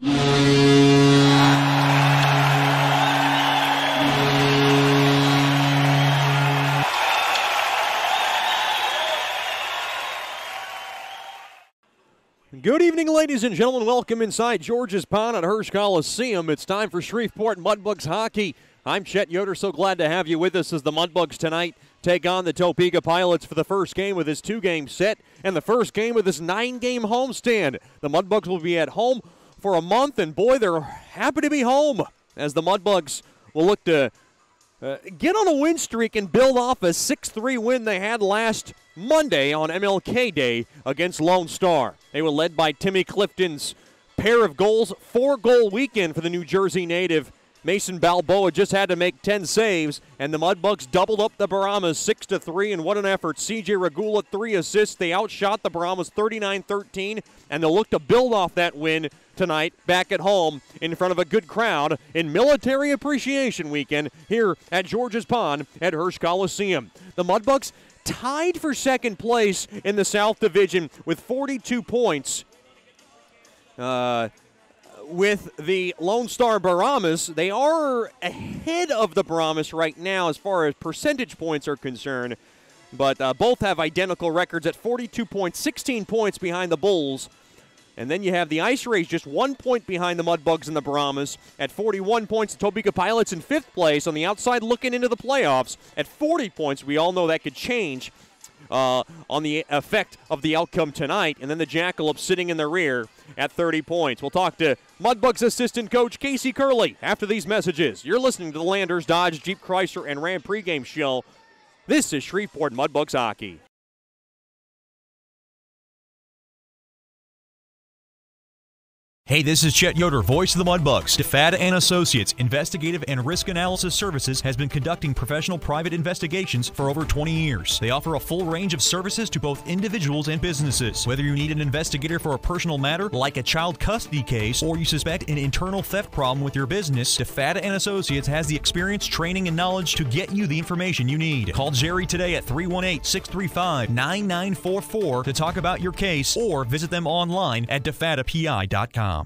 Good evening, ladies and gentlemen. Welcome inside George's Pond at Hirsch Coliseum. It's time for Shreveport Mudbugs hockey. I'm Chet Yoder. So glad to have you with us as the Mudbugs tonight take on the Topeka Pilots for the first game of this two-game set and the first game of this 9-game homestand. The Mudbugs will be at home for a month, and boy, they're happy to be home as the Mudbugs will look to get on a win streak and build off a 6-3 win they had last Monday on MLK Day against Lone Star. They were led by Timmy Clifton's pair of goals, 4-goal weekend for the New Jersey native. Mason Balboa just had to make 10 saves, and the Mudbugs doubled up the Brahmas 6-3, and what an effort. C.J. Regula, 3 assists. They outshot the Brahmas 39-13, and they'll look to build off that win tonight back at home in front of a good crowd in Military Appreciation Weekend here at George's Pond at Hirsch Coliseum. The Mudbugs tied for second place in the South Division with 42 points. With the Lone Star Brahmas, they are ahead of the Brahmas right now as far as percentage points are concerned, but both have identical records at 42 points, 16 points behind the Bulls. And then you have the Ice Rays just 1 point behind the Mudbugs and the Brahmas at 41 points. The Topeka Pilots in 5th place on the outside looking into the playoffs at 40 points. We all know that could change on the effect of the outcome tonight. And then the Jackalopes sitting in the rear at 30 points. We'll talk to Mudbugs assistant coach Casey Curley after these messages. You're listening to the Landers, Dodge, Jeep, Chrysler, and Ram pregame show. This is Shreveport Mudbugs hockey. Hey, this is Chet Yoder, voice of the Mudbugs. DeFada & Associates Investigative and Risk Analysis Services has been conducting professional private investigations for over 20 years. They offer a full range of services to both individuals and businesses. Whether you need an investigator for a personal matter, like a child custody case, or you suspect an internal theft problem with your business, DeFada & Associates has the experience, training, and knowledge to get you the information you need. Call Jerry today at 318-635-9944 to talk about your case, or visit them online at defadapi.com.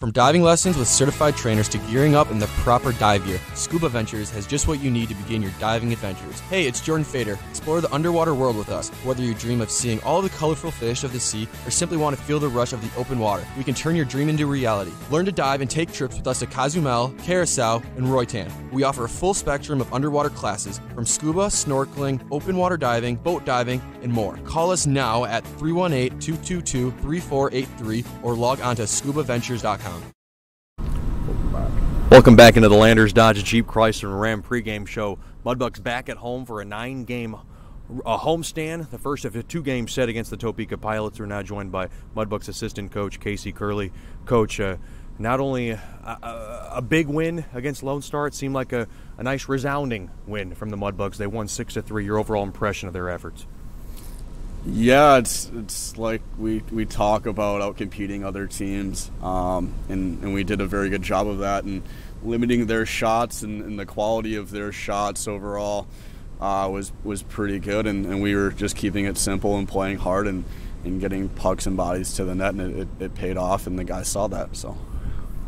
From diving lessons with certified trainers to gearing up in the proper dive gear, Scuba Ventures has just what you need to begin your diving adventures. Hey, it's Jordan Fader. Explore the underwater world with us. Whether you dream of seeing all the colorful fish of the sea or simply want to feel the rush of the open water, we can turn your dream into reality. Learn to dive and take trips with us to Cozumel, Curacao, and Roatan. We offer a full spectrum of underwater classes from scuba, snorkeling, open water diving, boat diving, and more. Call us now at 318-222-3483 or log on to scubaventures.com. Welcome back into the Landers, Dodge, Jeep, Chrysler, and Ram pregame show. Mudbugs back at home for a 9-game homestand, the first of a 2-game set against the Topeka Pilots. We're now joined by Mudbugs assistant coach Casey Curley. Coach, not only a big win against Lone Star, it seemed like a nice resounding win from the Mudbugs. They won 6-3. Your overall impression of their efforts? Yeah, it's like we talk about out-competing other teams, and we did a very good job of that, and limiting their shots and the quality of their shots overall was pretty good, and we were just keeping it simple and playing hard and getting pucks and bodies to the net, and it paid off, and the guys saw that. So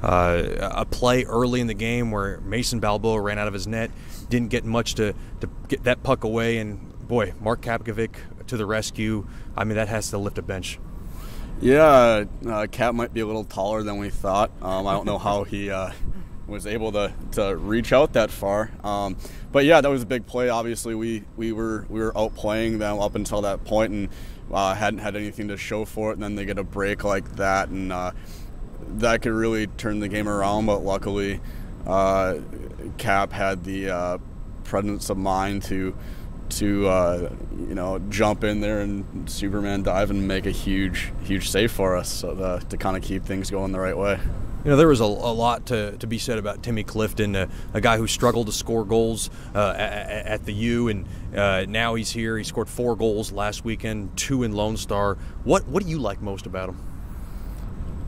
a play early in the game where Mason Balboa ran out of his net, didn't get much to get that puck away, and boy, Mark Kapkovic to the rescue. I mean, that has to lift a bench. Yeah, Cap might be a little taller than we thought. I don't know how he was able to reach out that far. But yeah, that was a big play. Obviously, we were outplaying them up until that point, and hadn't had anything to show for it. And then they get a break like that, and that could really turn the game around. But luckily, Cap had the presence of mind to jump in there and Superman dive and make a huge save for us, so to kind of keep things going the right way. You know, there was a lot to be said about Timmy Clifton, a guy who struggled to score goals at the U, and now he's here. He scored 4 goals last weekend, 2 in Lone Star. What do you like most about him?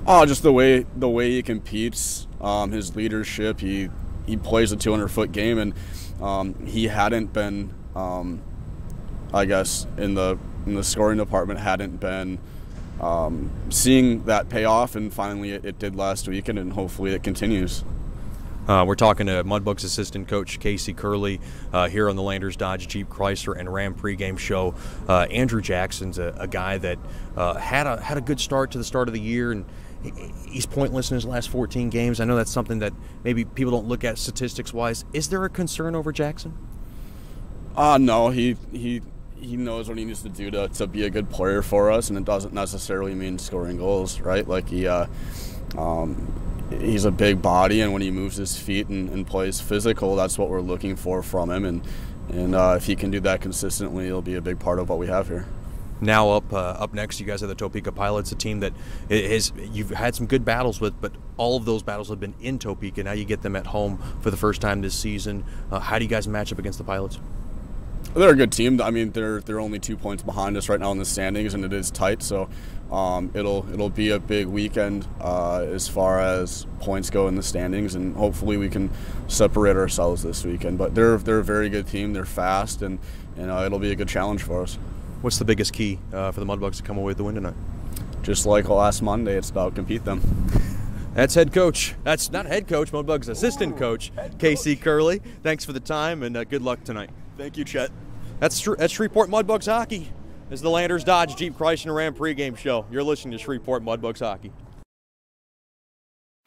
Oh, just the way he competes, his leadership. He plays a 200-foot game, and he hadn't been, I guess, in the scoring department, hadn't been seeing that pay off, and finally it did last weekend, and hopefully it continues. We're talking to Mudbugs assistant coach Casey Curley here on the Landers Dodge Jeep Chrysler and Ram pregame show. Andrew Jackson's a guy that had a good start to the start of the year, and he's pointless in his last 14 games. I know that's something that maybe people don't look at statistics-wise. Is there a concern over Jackson? No, he knows what he needs to do to be a good player for us, and it doesn't necessarily mean scoring goals, right? Like he's a big body, and when he moves his feet and plays physical, that's what we're looking for from him. And if he can do that consistently, he'll be a big part of what we have here. Now up next, you guys have the Topeka Pilots, a team that you've had some good battles with, but all of those battles have been in Topeka. Now you get them at home for the first time this season. How do you guys match up against the Pilots? They're a good team. I mean, they're only 2 points behind us right now in the standings, and it is tight. So it'll be a big weekend as far as points go in the standings, and hopefully we can separate ourselves this weekend. But they're a very good team. They're fast, and it'll be a good challenge for us. What's the biggest key for the Mudbugs to come away with the win tonight? Just like last Monday, it's about compete them. That's head coach. That's not head coach, Mudbugs assistant coach, Casey Curley. Thanks for the time, and good luck tonight. Thank you, Chet. That's Shreveport Mudbugs hockey. This is the Landers Dodge Jeep Chrysler and Ram pregame show. You're listening to Shreveport Mudbugs hockey.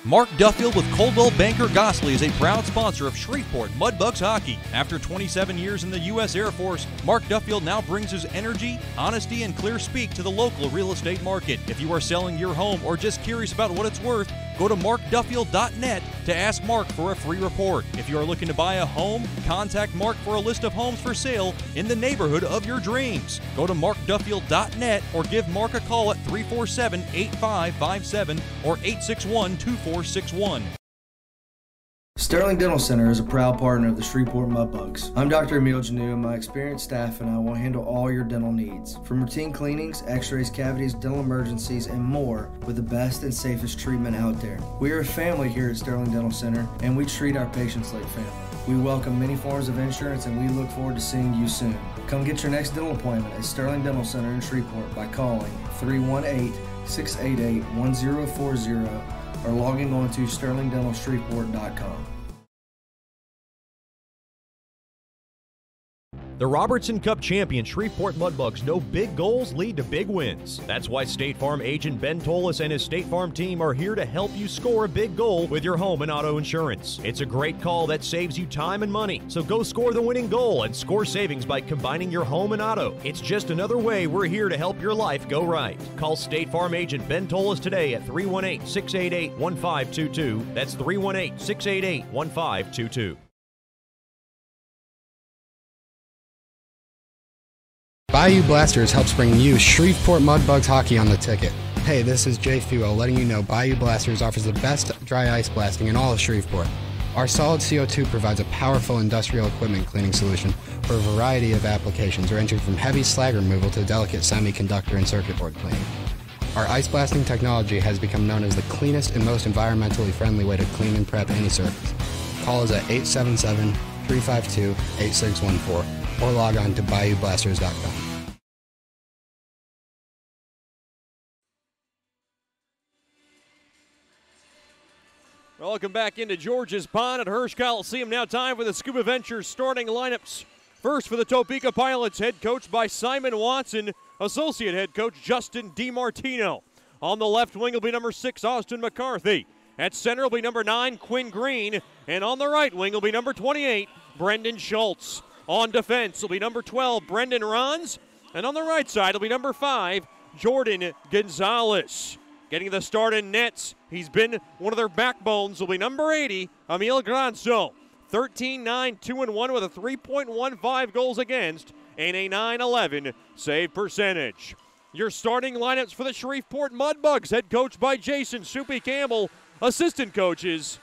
Mark Duffield with Coldwell Banker Gosley is a proud sponsor of Shreveport Mudbugs hockey. After 27 years in the U.S. Air Force, Mark Duffield now brings his energy, honesty, and clear speak to the local real estate market. If you are selling your home or just curious about what it's worth, go to markduffield.net to ask Mark for a free report. If you are looking to buy a home, contact Mark for a list of homes for sale in the neighborhood of your dreams. Go to markduffield.net or give Mark a call at 347-8557 or 861-2461. Sterling Dental Center is a proud partner of the Shreveport Mudbugs. I'm Dr. Emil Janu, and my experienced staff and I will handle all your dental needs. From routine cleanings, x-rays, cavities, dental emergencies, and more with the best and safest treatment out there. We are a family here at Sterling Dental Center, and we treat our patients like family. We welcome many forms of insurance, and we look forward to seeing you soon. Come get your next dental appointment at Sterling Dental Center in Shreveport by calling 318-688-1040 or logging on to sterlingdentalshreveport.com. The Robertson Cup champion Shreveport Mudbugs know big goals lead to big wins. That's why State Farm agent Ben Tolis and his State Farm team are here to help you score a big goal with your home and auto insurance. It's a great call that saves you time and money. So go score the winning goal and score savings by combining your home and auto. It's just another way we're here to help your life go right. Call State Farm agent Ben Tolis today at 318-688-1522. That's 318-688-1522. Bayou Blasters helps bring you Shreveport Mudbugs hockey on the ticket. Hey, this is Jay Fuel letting you know Bayou Blasters offers the best dry ice blasting in all of Shreveport. Our solid CO2 provides a powerful industrial equipment cleaning solution for a variety of applications ranging from heavy slag removal to delicate semiconductor and circuit board cleaning. Our ice blasting technology has become known as the cleanest and most environmentally friendly way to clean and prep any surface. Call us at 877-352-8614 or log on to bayoublasters.com. Welcome back into George's Pond at Hirsch Coliseum. Now time for the Scuba Ventures starting lineups. First for the Topeka Pilots, head coach by Simon Watson, associate head coach Justin DiMartino. On the left wing will be number 6, Austin McCarthy. At center will be number 9, Quinn Green. And on the right wing will be number 28, Brendan Schultz. On defense will be number 12, Brendan Rons. And on the right side will be number 5, Jordan Gonzalez. Getting the start in nets, he's been one of their backbones, will be number 80, Emil Granzo. 13-9-2-1 with a 3.15 goals against and a .911 save percentage. Your starting lineups for the Shreveport Mudbugs, head coach by Jason Soupy Campbell, assistant coaches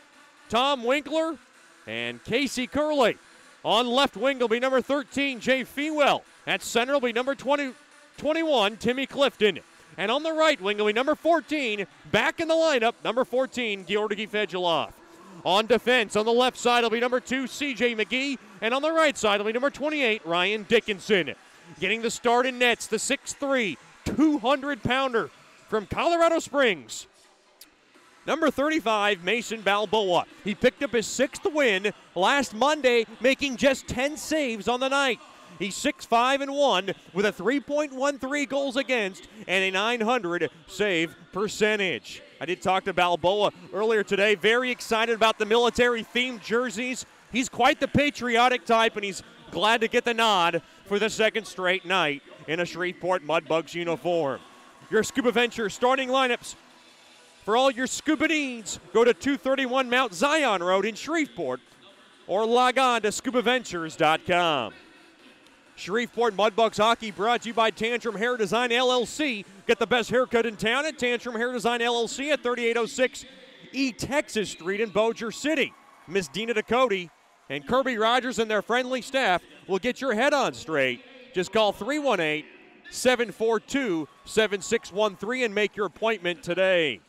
Tom Winkler and Casey Curley. On left wing will be number 13, Jay Fewell. At center will be number 21, Timmy Clifton. And on the right wing will be number 14, back in the lineup, number 14, Georgi Fedulov. On defense, on the left side will be number 2, C.J. McGee. And on the right side will be number 28, Ryan Dickinson. Getting the start in nets, the 6'3", 200-pounder from Colorado Springs, number 35, Mason Balboa. He picked up his 6th win last Monday, making just 10 saves on the night. He's 6-5-1 with a 3.13 goals against and a 900 save percentage. I did talk to Balboa earlier today. Very excited about the military-themed jerseys. He's quite the patriotic type, and he's glad to get the nod for the 2nd straight night in a Shreveport Mudbugs uniform. Your Scuba Venture starting lineups for all your scuba needs. Go to 231 Mount Zion Road in Shreveport or log on to scubaventures.com. Shreveport Mudbugs hockey brought to you by Tantrum Hair Design LLC. Get the best haircut in town at Tantrum Hair Design LLC at 3806 E Texas Street in Bossier City. Miss Dina Ducote and Kirby Rogers and their friendly staff will get your head on straight. Just call 318-742-7613 and make your appointment today.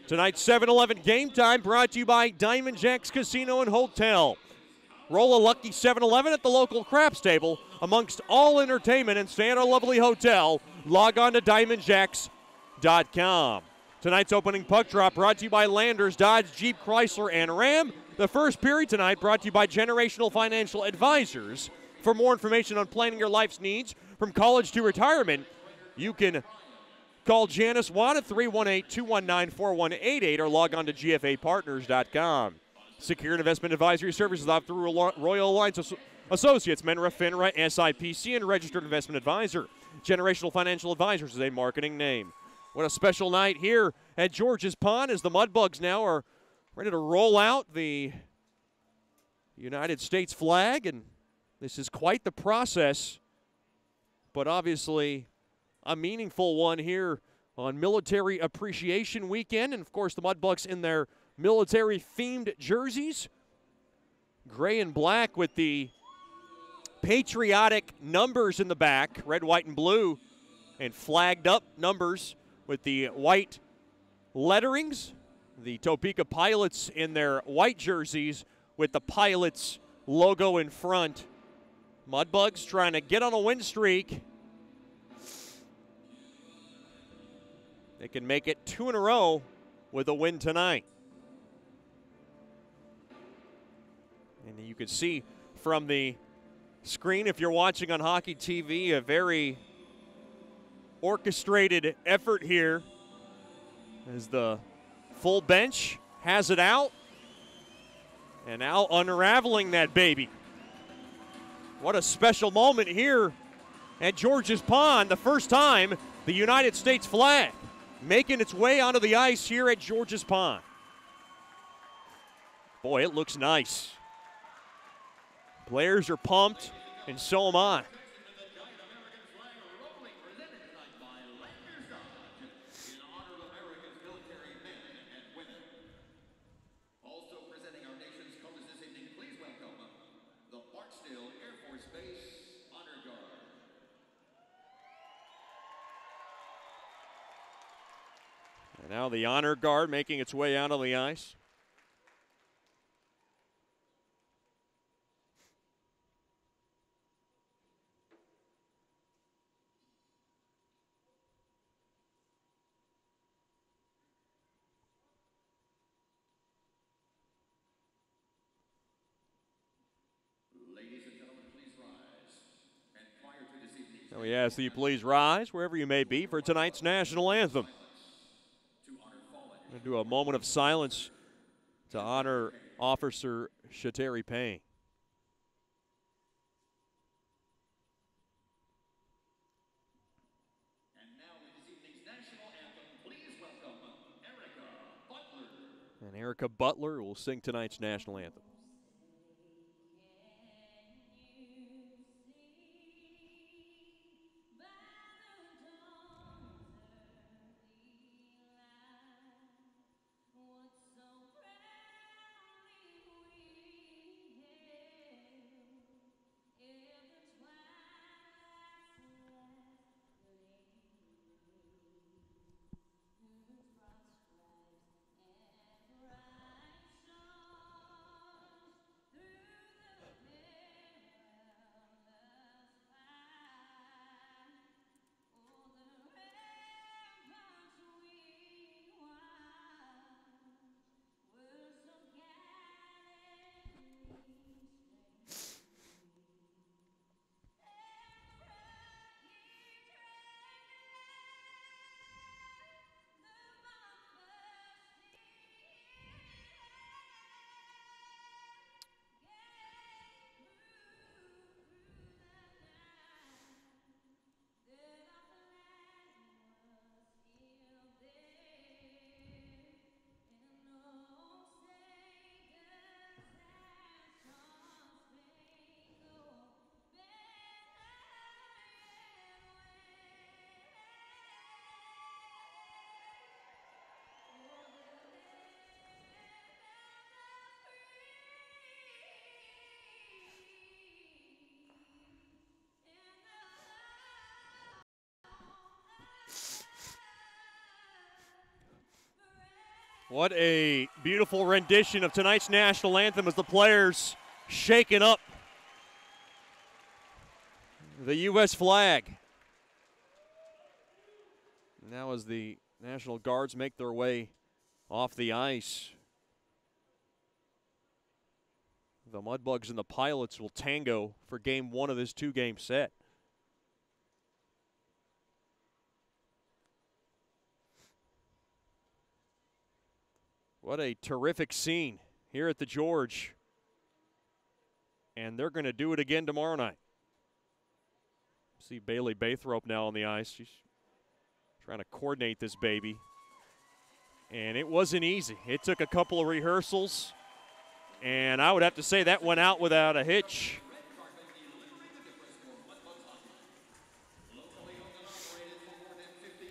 Tonight's 7-Eleven game time brought to you by Diamond Jacks Casino and Hotel. Roll a lucky 7-Eleven at the local craps table amongst all entertainment and stay at our lovely hotel. Log on to diamondjacks.com. Tonight's opening puck drop brought to you by Landers, Dodge, Jeep, Chrysler, and Ram. The first period tonight brought to you by Generational Financial Advisors. For more information on planning your life's needs from college to retirement, you can call Janice Watt at 318-219-4188 or log on to gfapartners.com. Secure Investment Advisory Services offered through Royal Alliance Associates, Menra, FINRA, SIPC, and Registered Investment Advisor. Generational Financial Advisors is a marketing name. What a special night here at George's Pond as the Mudbugs now are ready to roll out the United States flag, and this is quite the process, but obviously a meaningful one here on Military Appreciation Weekend. And, of course, the Mudbugs in their military-themed jerseys, gray and black with the patriotic numbers in the back, red, white, and blue, and flagged-up numbers with the white letterings. The Topeka Pilots in their white jerseys with the Pilots logo in front. Mudbugs trying to get on a win streak. They can make it 2 in a row with a win tonight. And you can see from the screen, if you're watching on Hockey TV, a very orchestrated effort here as the full bench has it out. And now unraveling that baby. What a special moment here at George's Pond. The first time the United States flag making its way onto the ice here at George's Pond. Boy, it looks nice. Players are pumped, and so am I. And now the honor guard making its way out on the ice. So we ask that you please rise wherever you may be for tonight's national anthem. We're going to do a moment of silence to honor Officer Shateri Payne. And now with this evening's national anthem, please welcome Erica Butler. And Erica Butler will sing tonight's national anthem. What a beautiful rendition of tonight's national anthem as the players shaking up the U.S. flag. Now as the National Guards make their way off the ice, the Mudbugs and the Pilots will tango for game one of this two-game set. What a terrific scene here at the George. And they're going to do it again tomorrow night. See Bailey Bathrope now on the ice. She's trying to coordinate this baby. And it wasn't easy. It took a couple of rehearsals. And I would have to say that went out without a hitch.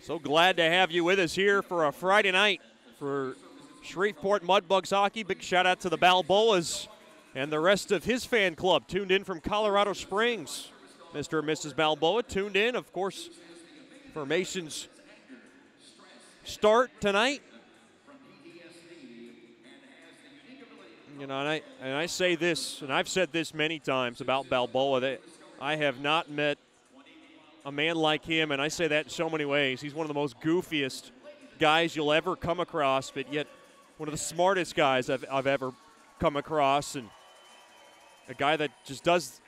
So glad to have you with us here for a Friday night for Shreveport Mudbugs hockey. Big shout out to the Balboas and the rest of his fan club tuned in from Colorado Springs. Mr. and Mrs. Balboa tuned in, of course, for Mason's start tonight. You know, and I say this, and I've said this many times about Balboa, that I have not met a man like him, and I say that in so many ways. He's one of the most goofiest guys you'll ever come across, but yet one of the smartest guys I've ever come across, and a guy that just does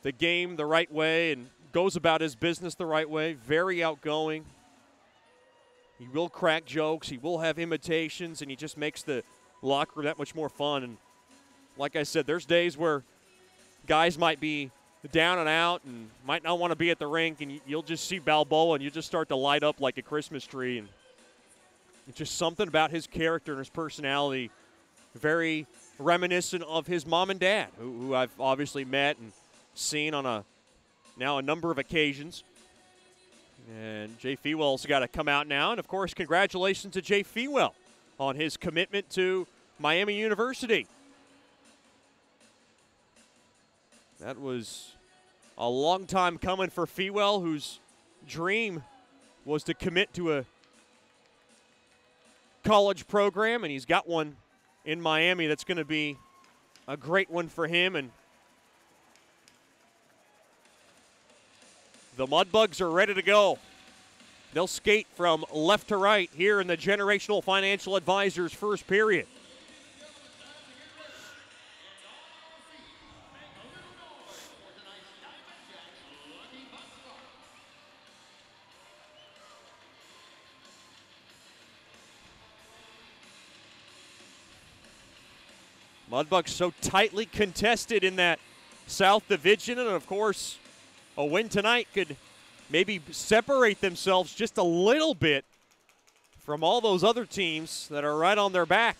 the game the right way and goes about his business the right way. Very outgoing. He will crack jokes. He will have imitations, and he just makes the locker room that much more fun. And like I said, there's days where guys might be down and out and might not want to be at the rink, and you'll just see Balboa, and you just start to light up like a Christmas tree. And it's just something about his character and his personality, very reminiscent of his mom and dad, who I've obviously met and seen on now a number of occasions. And Jay Fewell's got to come out now. And, of course, congratulations to Jay Fewell on his commitment to Miami University. That was a long time coming for Fewell, whose dream was to commit to a college program, and he's got one in Miami that's going to be a great one for him. And the Mudbugs are ready to go. They'll skate from left to right here in the Generational Financial Advisors first period. Mudbugs so tightly contested in that South Division, and of course, a win tonight could maybe separate themselves just a little bit from all those other teams that are right on their back.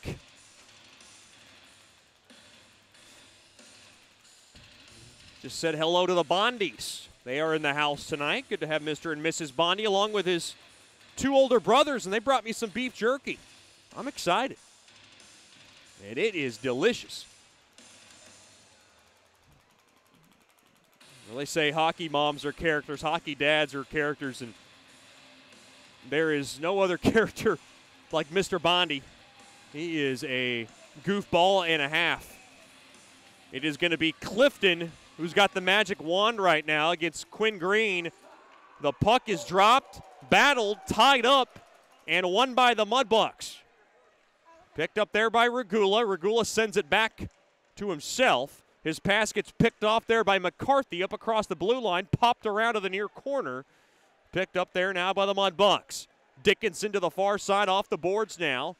Just said hello to the Bondys. They are in the house tonight. Good to have Mr. and Mrs. Bondy along with his two older brothers, and they brought me some beef jerky. I'm excited. And it is delicious. Well, they say hockey moms are characters, hockey dads are characters, and there is no other character like Mr. Bondy. He is a goofball and a half. It is going to be Clifton who's got the magic wand right now against Quinn Green. The puck is dropped, battled, tied up, and won by the Mudbugs. Picked up there by Regula. Regula sends it back to himself. His pass gets picked off there by McCarthy up across the blue line, popped around to the near corner. Picked up there now by the Mudbugs. Dickinson to the far side, off the boards now.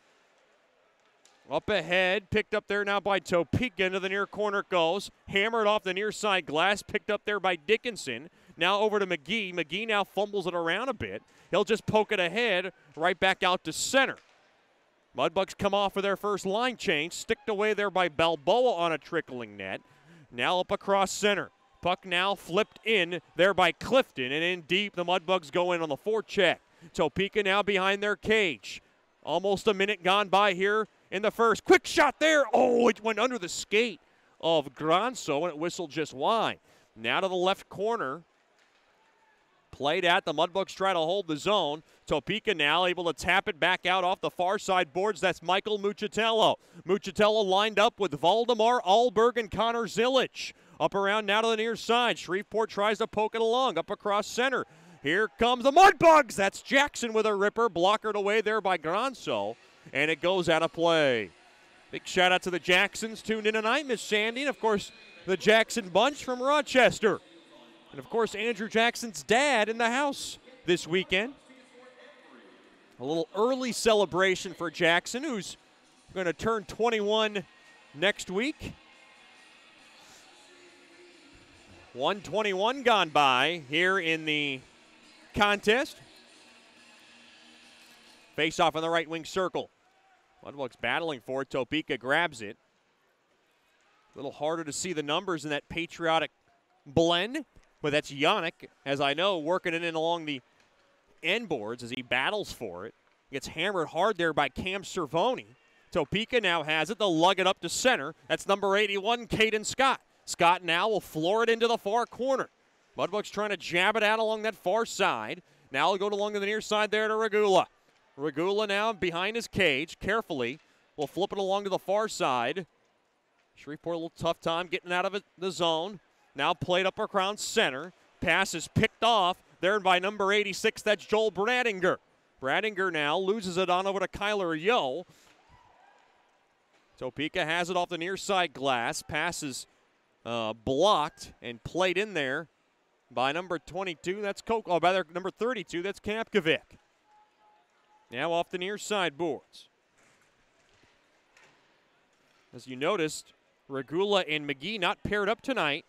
Up ahead, picked up there now by Topeka, into the near corner it goes. Hammered off the near side glass, picked up there by Dickinson. Now over to McGee. McGee now fumbles it around a bit. He'll just poke it ahead, right back out to center. Mudbugs come off for their first line change, sticked away there by Balboa on a trickling net. Now up across center. Puck now flipped in there by Clifton, and in deep, the Mudbugs go in on the forecheck. Topeka now behind their cage. Almost a minute gone by here in the first. Quick shot there. Oh, it went under the skate of Granso, and it whistled just wide. Now to the left corner. Played at, the Mudbugs try to hold the zone. Topeka now able to tap it back out off the far side boards. That's Michael Muchatello. Muchatello lined up with Valdemar Alberg and Connor Zillich. Up around now to the near side. Shreveport tries to poke it along, up across center. Here comes the Mudbugs. That's Jackson with a ripper, blockered away there by Granso, and it goes out of play. Big shout out to the Jacksons tuned in tonight. Miss Sandy, and of course, the Jackson bunch from Rochester. And of course, Andrew Jackson's dad in the house this weekend. A little early celebration for Jackson, who's going to turn 21 next week. 1:21 gone by here in the contest. Face off in the right wing circle. Mudbugs battling for it. Topeka grabs it. A little harder to see the numbers in that patriotic blend, but that's Yannick, as I know, working it in along the end boards as he battles for it. Gets hammered hard there by Cam Cervoni. Topeka now has it. They'll lug it up to center. That's number 81, Caden Scott. Scott now will floor it into the far corner. Mudbugs trying to jab it out along that far side. Now he'll go along to the near side there to Regula. Regula now behind his cage, carefully. Will flip it along to the far side. Shreveport a little tough time getting out of it, the zone. Now played up around center. Pass is picked off there by number 86. That's Joel Bradinger. Bradinger now loses it on over to Kyler Yo. Topeka has it off the near side glass. Passes blocked and played in there by number 22. That's number 32. That's Kapkovic. Now off the near side boards. As you noticed, Regula and McGee not paired up tonight.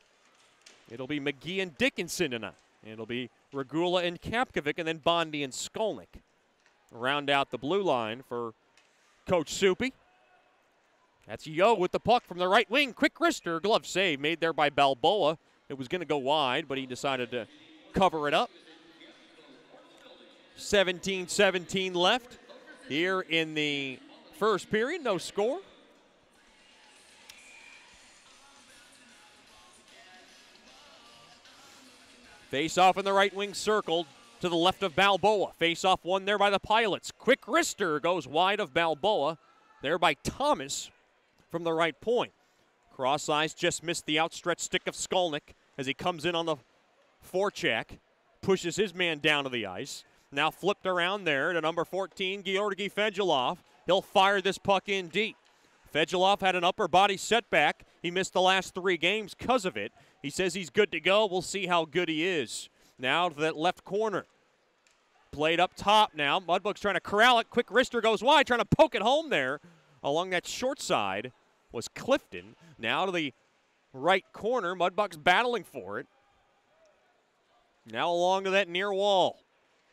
It'll be McGee and Dickinson tonight. It'll be Regula and Kapkovic, and then Bondi and Skolnick round out the blue line for Coach Soupy. That's Yo with the puck from the right wing. Quick wrister, glove save made there by Balboa. It was going to go wide, but he decided to cover it up. 17-17 left here in the first period. No score. Face off in the right wing circle to the left of Balboa. Face off won there by the Pilots. Quick wrister goes wide of Balboa. There by Thomas from the right point. Cross eyes just missed the outstretched stick of Skolnick as he comes in on the forecheck. Pushes his man down to the ice. Now flipped around there to number 14, Georgi Fedulov. He'll fire this puck in deep. Fedulov had an upper body setback. He missed the last 3 games because of it. He says he's good to go. We'll see how good he is. Now to that left corner. Played up top now. Mudbugs trying to corral it. Quick wrister goes wide, trying to poke it home there. Along that short side was Clifton. Now to the right corner. Mudbugs battling for it. Now along to that near wall.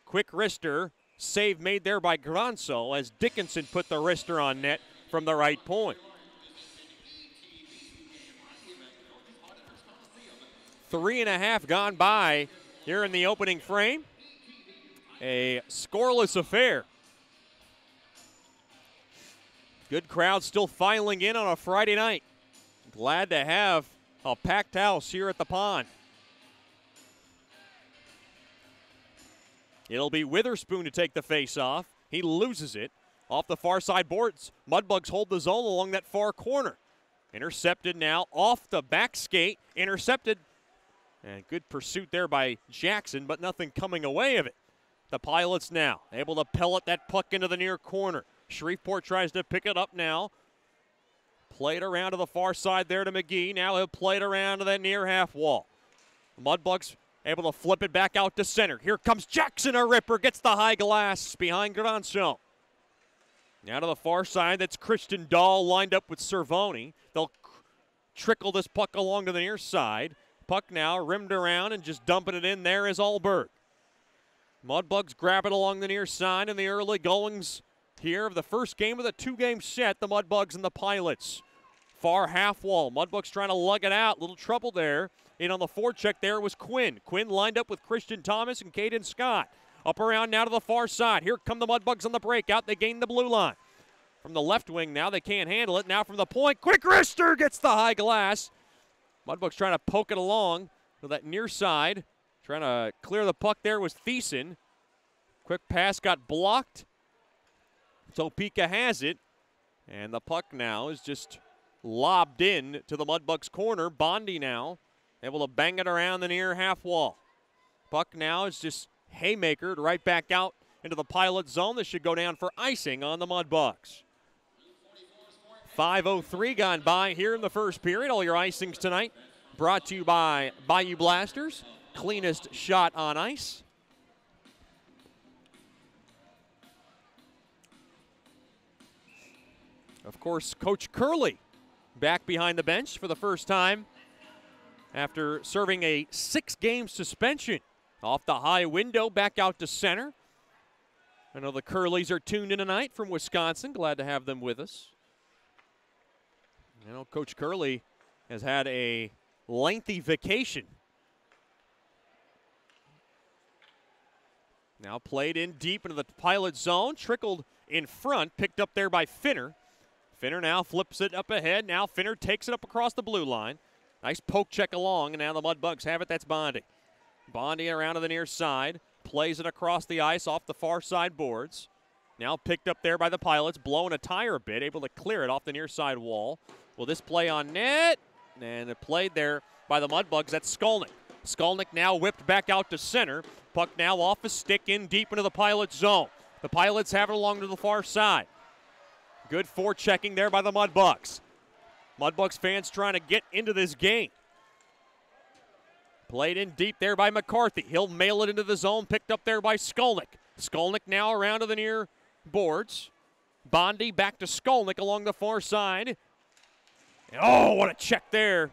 Quick wrister. Save made there by Granso as Dickinson put the wrister on net from the right point. 3.5 gone by here in the opening frame. A scoreless affair. Good crowd still filing in on a Friday night. Glad to have a packed house here at the pond. It'll be Witherspoon to take the face-off. He loses it. Off the far side boards, Mudbugs hold the zone along that far corner. Intercepted now off the back skate. Intercepted. And good pursuit there by Jackson, but nothing coming away of it. The Pilots now able to pellet that puck into the near corner. Shreveport tries to pick it up now. Played around to the far side there to McGee. Now he'll play it around to that near half wall. Mudbugs able to flip it back out to center. Here comes Jackson, a ripper. Gets the high glass behind Granson. Now to the far side, that's Christian Dahl lined up with Cervoni. They'll trickle this puck along to the near side. Puck now rimmed around and just dumping it in there is Alberg. Mudbugs grab it along the near side in the early goings here of the first game of the 2-game set, the Mudbugs and the Pilots. Far half wall, Mudbugs trying to lug it out. Little trouble there. In on the forecheck there was Quinn. Quinn lined up with Christian Thomas and Caden Scott. Up around now to the far side. Here come the Mudbugs on the breakout. They gain the blue line. From the left wing now, they can't handle it. Now from the point, quick wrister gets the high glass. Mudbugs trying to poke it along to that near side. Trying to clear the puck there was Thiessen. Quick pass got blocked. Topeka has it. And the puck now is just lobbed in to the Mudbugs corner. Bondi now able to bang it around the near half wall. Puck now is just haymakered right back out into the Pilot zone. This should go down for icing on the Mudbugs. 5:03 gone by here in the first period. All your icings tonight brought to you by Bayou Blasters. Cleanest shot on ice. Of course, Coach Curley back behind the bench for the first time after serving a 6-game suspension. Off the high window, back out to center. I know the Curleys are tuned in tonight from Wisconsin. Glad to have them with us. You know, Coach Curley has had a lengthy vacation. Now played in deep into the Pilot zone, trickled in front, picked up there by Finner. Finner now flips it up ahead. Now Finner takes it up across the blue line. Nice poke check along, and now the Mudbugs have it. That's Bondi. Bondi around to the near side, plays it across the ice off the far side boards. Now picked up there by the Pilots, blowing a tire a bit, able to clear it off the near side wall. Will this play on net? And it played there by the Mudbugs. That's Skolnick. Skolnick now whipped back out to center. Puck now off a stick in deep into the Pilots zone. The Pilots have it along to the far side. Good forechecking there by the Mudbugs. Mudbugs fans trying to get into this game. Played in deep there by McCarthy. He'll mail it into the zone, picked up there by Skolnick. Skolnick now around to the near boards. Bondi back to Skolnick along the far side. Oh, what a check there.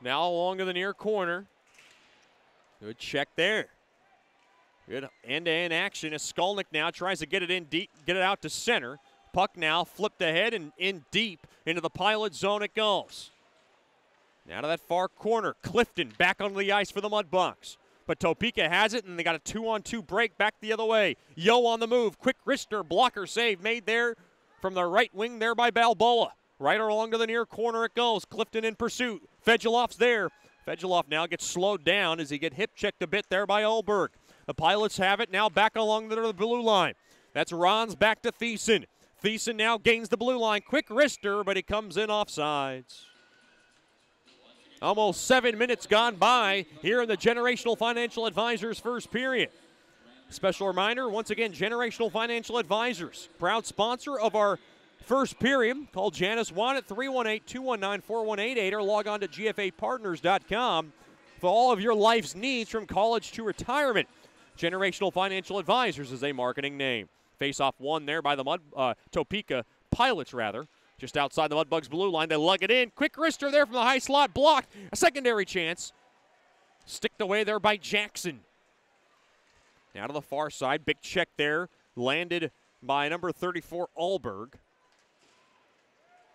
Now along to the near corner. Good check there. Good end-to-end action as Skolnick now tries to get it in deep, get it out to center. Puck now flipped ahead and in deep into the Pilot zone it goes. Now to that far corner. Clifton back onto the ice for the Mudbugs. But Topeka has it, and they got a 2-on-2 break back the other way. Yo on the move. Quick wrister blocker save made there from the right wing there by Balboa. Right along to the near corner it goes. Clifton in pursuit. Fegelov's there. Fegelov now gets slowed down as he get hip checked a bit there by Olberg. The Pilots have it now back along the blue line. That's Ron's back to Thiessen. Thiessen now gains the blue line. Quick wrister, but he comes in offsides. Almost 7 minutes gone by here in the Generational Financial Advisors first period. Special reminder, once again, Generational Financial Advisors, proud sponsor of our first period. Call Janice Wan at 318-219-4188 or log on to gfapartners.com for all of your life's needs from college to retirement. Generational Financial Advisors is a marketing name. Face-off won there by the Topeka Pilots, rather. Just outside the Mudbugs blue line, they lug it in. Quick wrister there from the high slot, blocked. A secondary chance. Sticked away there by Jackson. Now to the far side, big check there. Landed by number 34, Olberg.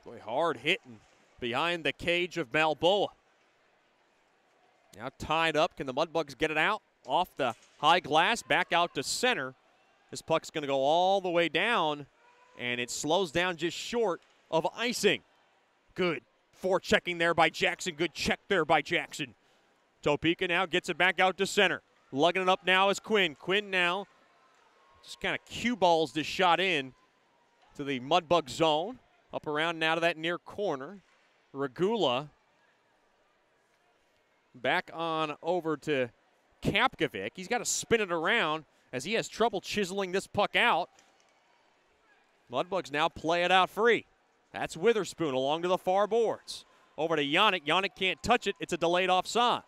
Boy, hard hitting behind the cage of Balboa. Now tied up. Can the Mudbugs get it out? Off the high glass, back out to center. This puck's going to go all the way down, and it slows down just short of icing. Good forechecking there by Jackson. Good check there by Jackson. Topeka now gets it back out to center. Lugging it up now is Quinn. Quinn now just kind of cue balls this shot in to the Mudbug zone. Up around now to that near corner. Regula back on over to Kapkovic. He's got to spin it around as he has trouble chiseling this puck out. Mudbugs now play it out free. That's Witherspoon along to the far boards. Over to Yannick. Yannick can't touch it. It's a delayed offside.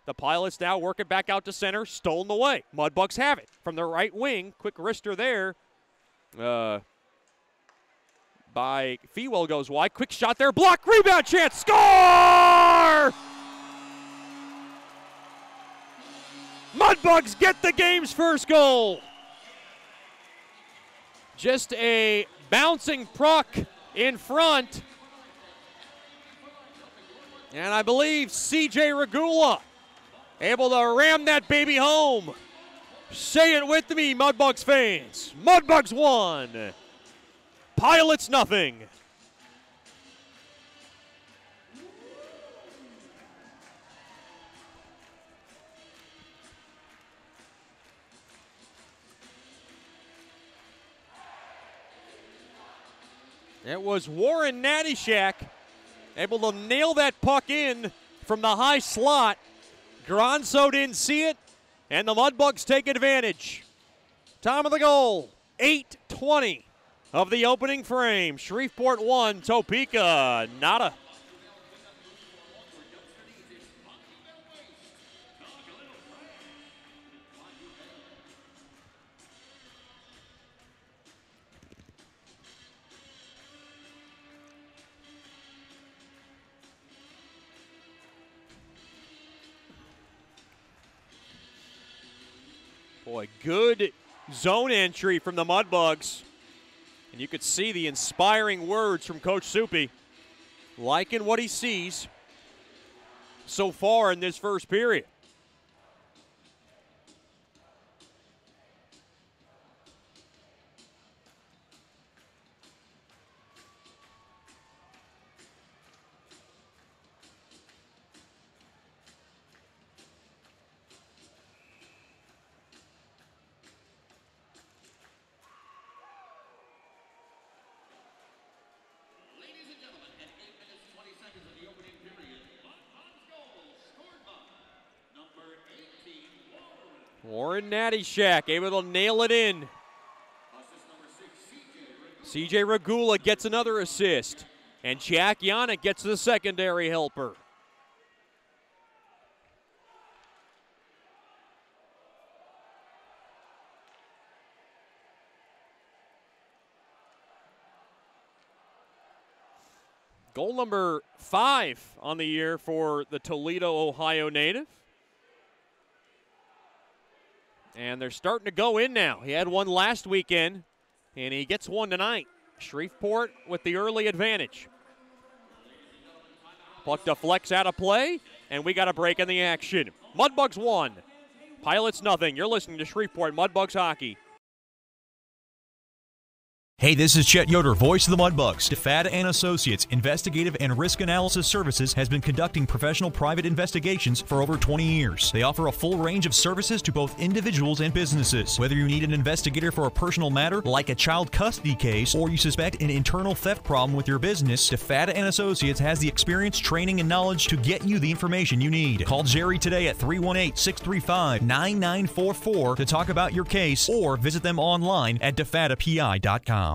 The Pilots now work it back out to center. Stolen away. Mudbugs have it from the right wing. Quick wrister there. By Fewell goes wide. Quick shot there. Block. Rebound chance. Score! Mudbugs get the game's first goal. Just a bouncing puck in front. And I believe C.J. Regula able to ram that baby home. Say it with me, Mudbugs fans. Mudbugs 1. Pilots nothing. It was Warren Nattyshak able to nail that puck in from the high slot. Gronso didn't see it, and the Mudbugs take advantage. Time of the goal, 8:20 of the opening frame. Shreveport 1, Topeka nada. Boy, good zone entry from the Mudbugs. And you could see the inspiring words from Coach Soupy, liking what he sees so far in this first period. Warren Nattyshak able to nail it in. CJ Regula gets another assist. And Jack Yannick gets the secondary helper. Goal number 5 on the year for the Toledo, Ohio native. And they're starting to go in now. He had one last weekend, and he gets one tonight. Shreveport with the early advantage. Puck deflects out of play, and we got a break in the action. Mudbugs 1, Pilots nothing. You're listening to Shreveport Mudbugs Hockey. Hey, this is Chet Yoder, voice of the Mudbugs. DeFada and Associates Investigative and Risk Analysis Services has been conducting professional private investigations for over 20 years. They offer a full range of services to both individuals and businesses. Whether you need an investigator for a personal matter like a child custody case or you suspect an internal theft problem with your business, DeFada and Associates has the experience, training, and knowledge to get you the information you need. Call Jerry today at 318-635-9944 to talk about your case or visit them online at defadapi.com.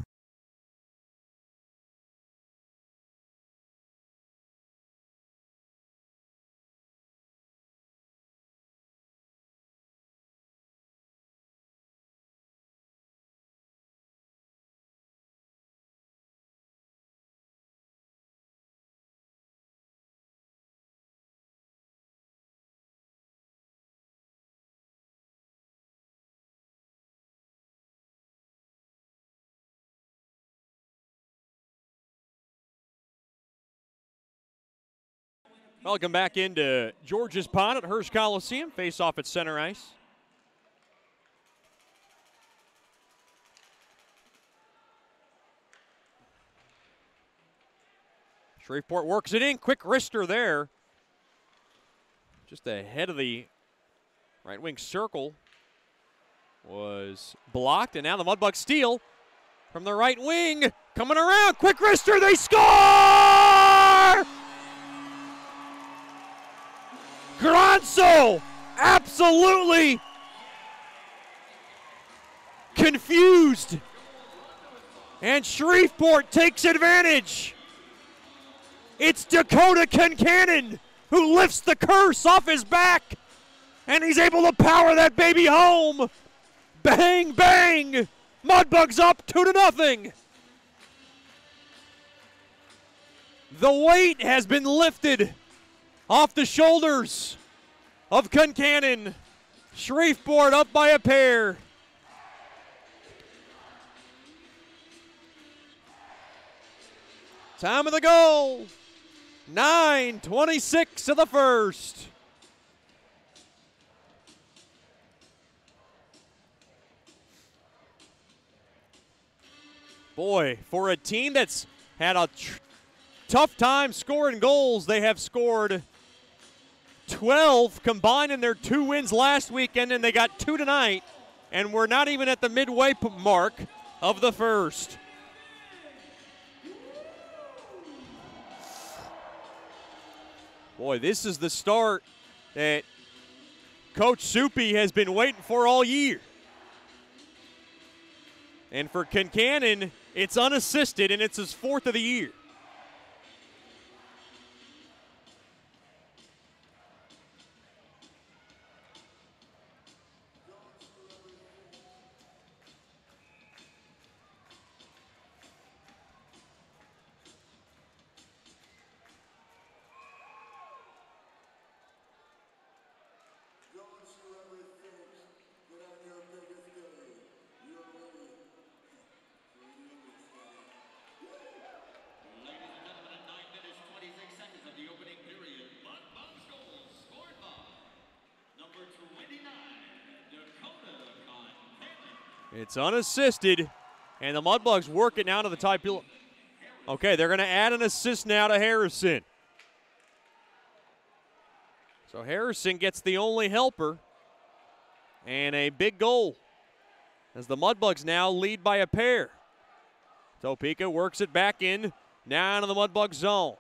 Welcome back into George's Pond at Hirsch Coliseum. Face off at center ice. Shreveport works it in. Quick wrister there. Just ahead of the right wing circle. Was blocked, and now the Mudbugs steal from the right wing. Coming around. Quick wrister. They score! Gronso absolutely confused. And Shreveport takes advantage. It's Dakota Concannon who lifts the curse off his back. And he's able to power that baby home. Bang, bang. Mudbugs up 2-0. The weight has been lifted off the shoulders of Concannon. Shreveport up by a pair. Time of the goal. 9:26 of the first. Boy, for a team that's had a tough time scoring goals, they have scored 12 combined in their 2 wins last weekend, and they got 2 tonight, and we're not even at the midway mark of the first. Boy, this is the start that Coach Soupy has been waiting for all year. And for Kincannon, it's unassisted, and it's his 4th of the year. It's unassisted, and the Mudbugs work it now to the tie. Okay, they're going to add an assist now to Harrison. So Harrison gets the only helper, and a big goal as the Mudbugs now lead by a pair. Topeka works it back in, now into the Mudbug zone.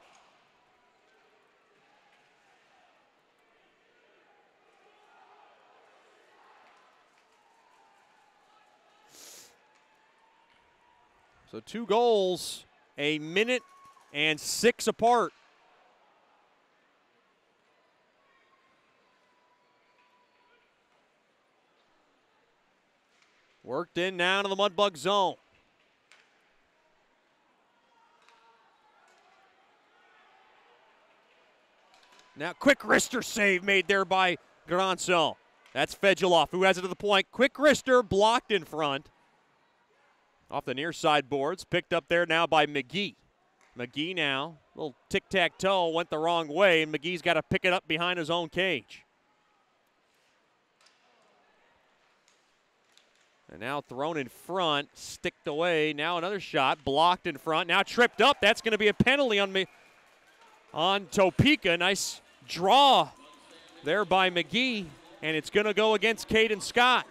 So 2 goals, a minute and 6 apart. Worked in now to the Mudbug zone. Now quick wrister save made there by Granson. That's Fedulov who has it to the point. Quick wrister blocked in front. Off the near side boards, picked up there now by McGee. McGee now, a little tic-tac-toe, went the wrong way, and McGee's got to pick it up behind his own cage. And now thrown in front, sticked away. Now another shot, blocked in front. Now tripped up. That's going to be a penalty on Topeka. Nice draw there by McGee, and it's going to go against Caden Scott,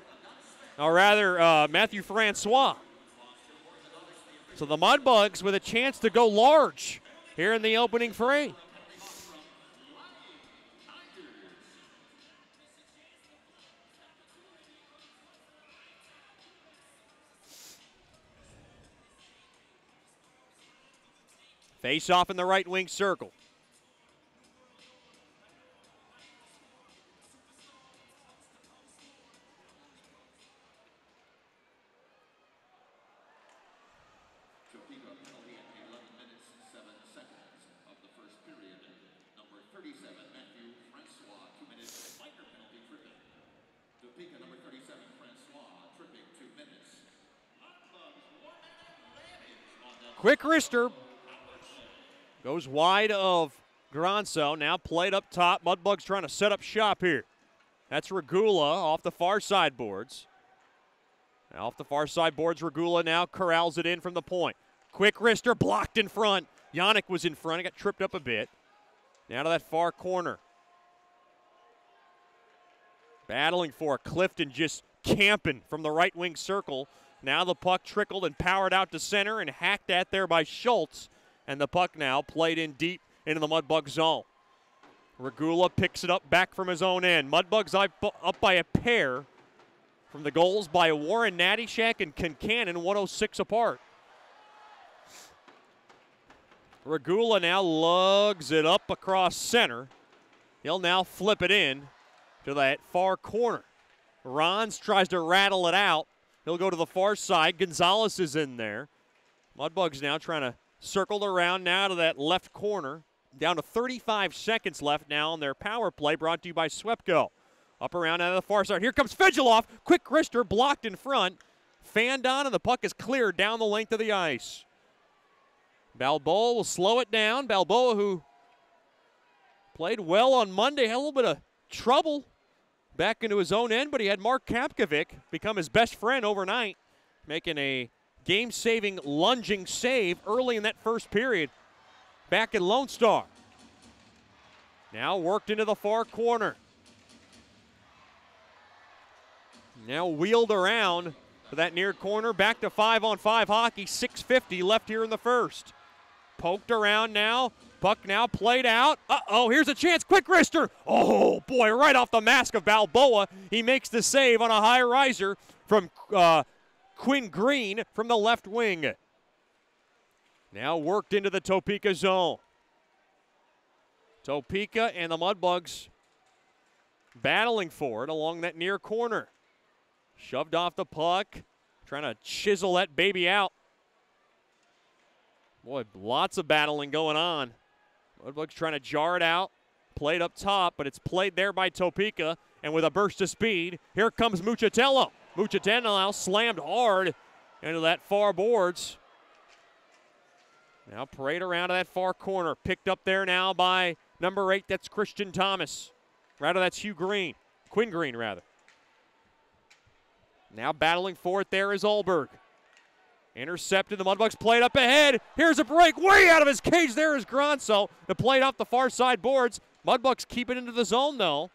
or rather Matthew Francois. So the Mudbugs with a chance to go large here in the opening frame. Face off in the right wing circle. Quick wrister goes wide of Granson. Now played up top. Mudbugs trying to set up shop here. That's Regula off the far side boards. Now off the far side boards, Regula now corrals it in from the point. Quick wrister blocked in front. Yannick was in front. He got tripped up a bit. Now to that far corner. Battling for Clifton, just camping from the right wing circle. Now the puck trickled and powered out to center and hacked at there by Schultz. And the puck now played in deep into the Mudbug zone. Regula picks it up back from his own end. Mudbugs up by a pair from the goals by Warren Nattyshak and Kincannon, 106 apart. Regula now lugs it up across center. He'll now flip it in to that far corner. Rons tries to rattle it out. He'll go to the far side. Gonzalez is in there. Mudbugs now trying to circle around now to that left corner. Down to 35 seconds left now on their power play, brought to you by Swepco. Up around out of the far side. Here comes Fedulov. Quick wrister blocked in front. Fanned on, and the puck is cleared down the length of the ice. Balboa will slow it down. Balboa, who played well on Monday, had a little bit of trouble back into his own end, but he had Mark Kapkovic become his best friend overnight, making a game-saving lunging save early in that first period back in Lone Star. Now worked into the far corner. Now wheeled around to that near corner, back to 5-on-5 hockey, 6:50 left here in the first. Poked around now, Puck now played out. Uh-oh, here's a chance. Quick wrister. Oh, boy, right off the mask of Balboa. He makes the save on a high riser from Quinn Green from the left wing. Now worked into the Topeka zone. Topeka and the Mudbugs battling for it along that near corner. Shoved off the puck, trying to chisel that baby out. Boy, lots of battling going on. Mudbugs trying to jar it out. Played up top, but it's played there by Topeka. And with a burst of speed, here comes Muchatello. Muchatello now slammed hard into that far boards. Now parade around to that far corner. Picked up there now by number 8, that's Christian Thomas. Rather, that's Hugh Green. Quinn Green, rather. Now battling for it there is Ulberg. Intercepted, the Mudbugs played up ahead. Here's a break, way out of his cage. There is Gronso. The plate off the far side boards. Mudbugs keep it into the zone, though.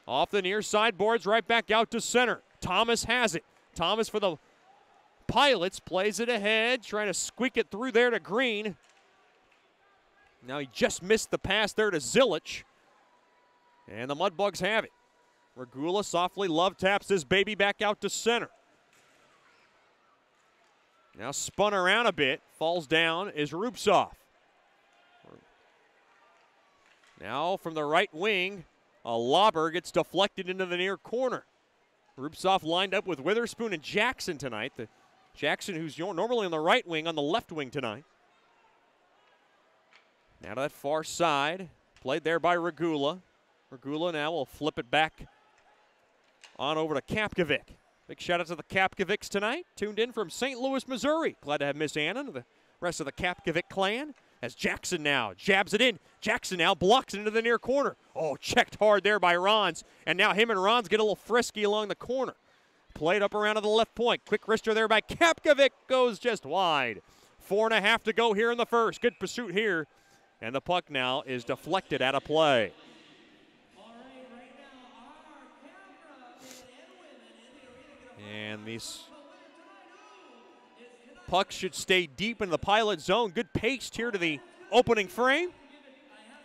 Off the near side boards, right back out to center. Thomas has it. Thomas for the Pilots plays it ahead, trying to squeak it through there to Green. Now he just missed the pass there to Zilich. And the Mudbugs have it. Regula softly love taps this baby back out to center. Now spun around a bit, falls down is Rupsov. Now from the right wing, a lobber gets deflected into the near corner. Rupsov lined up with Witherspoon and Jackson tonight. Jackson, who's normally on the right wing, on the left wing tonight. Now to that far side, played there by Regula. Regula now will flip it back on over to Kapkovic. Big shout out to the Kapkovics tonight. Tuned in from St. Louis, Missouri. Glad to have Miss Anna and the rest of the Kapkovic clan. As Jackson now jabs it in. Jackson now blocks it into the near corner. Oh, checked hard there by Rons. And now him and Rons get a little frisky along the corner. Played up around to the left point. Quick wrister there by Kapkovic goes just wide. 4.5 to go here in the first. Good pursuit here. And the puck now is deflected out of play. And these pucks should stay deep in the Pilot zone. Good pace here to the opening frame.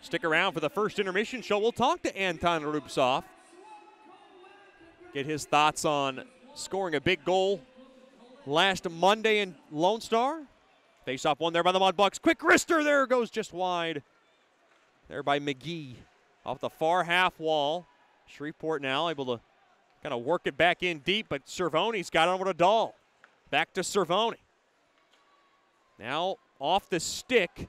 Stick around for the first intermission show. We'll talk to Anton Rupsov. Get his thoughts on scoring a big goal last Monday in Lone Star. Face-off one there by the Mudbugs. Quick wrister there, goes just wide. There by McGee off the far half wall. Shreveport now able to kind of work it back in deep, but Cervone's got it over to Dahl. Back to Cervone. Now off the stick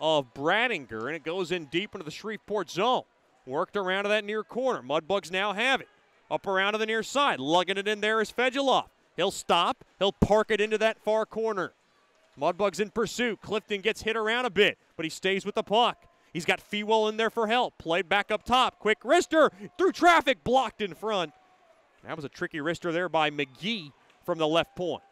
of Bradinger, and it goes in deep into the Shreveport zone. Worked around to that near corner. Mudbugs now have it. Up around to the near side. Lugging it in there is Fedulov. He'll stop. He'll park it into that far corner. Mudbugs in pursuit. Clifton gets hit around a bit, but he stays with the puck. He's got Fewell in there for help. Played back up top. Quick wrister through traffic, blocked in front. That was a tricky wrister there by McGee from the left point.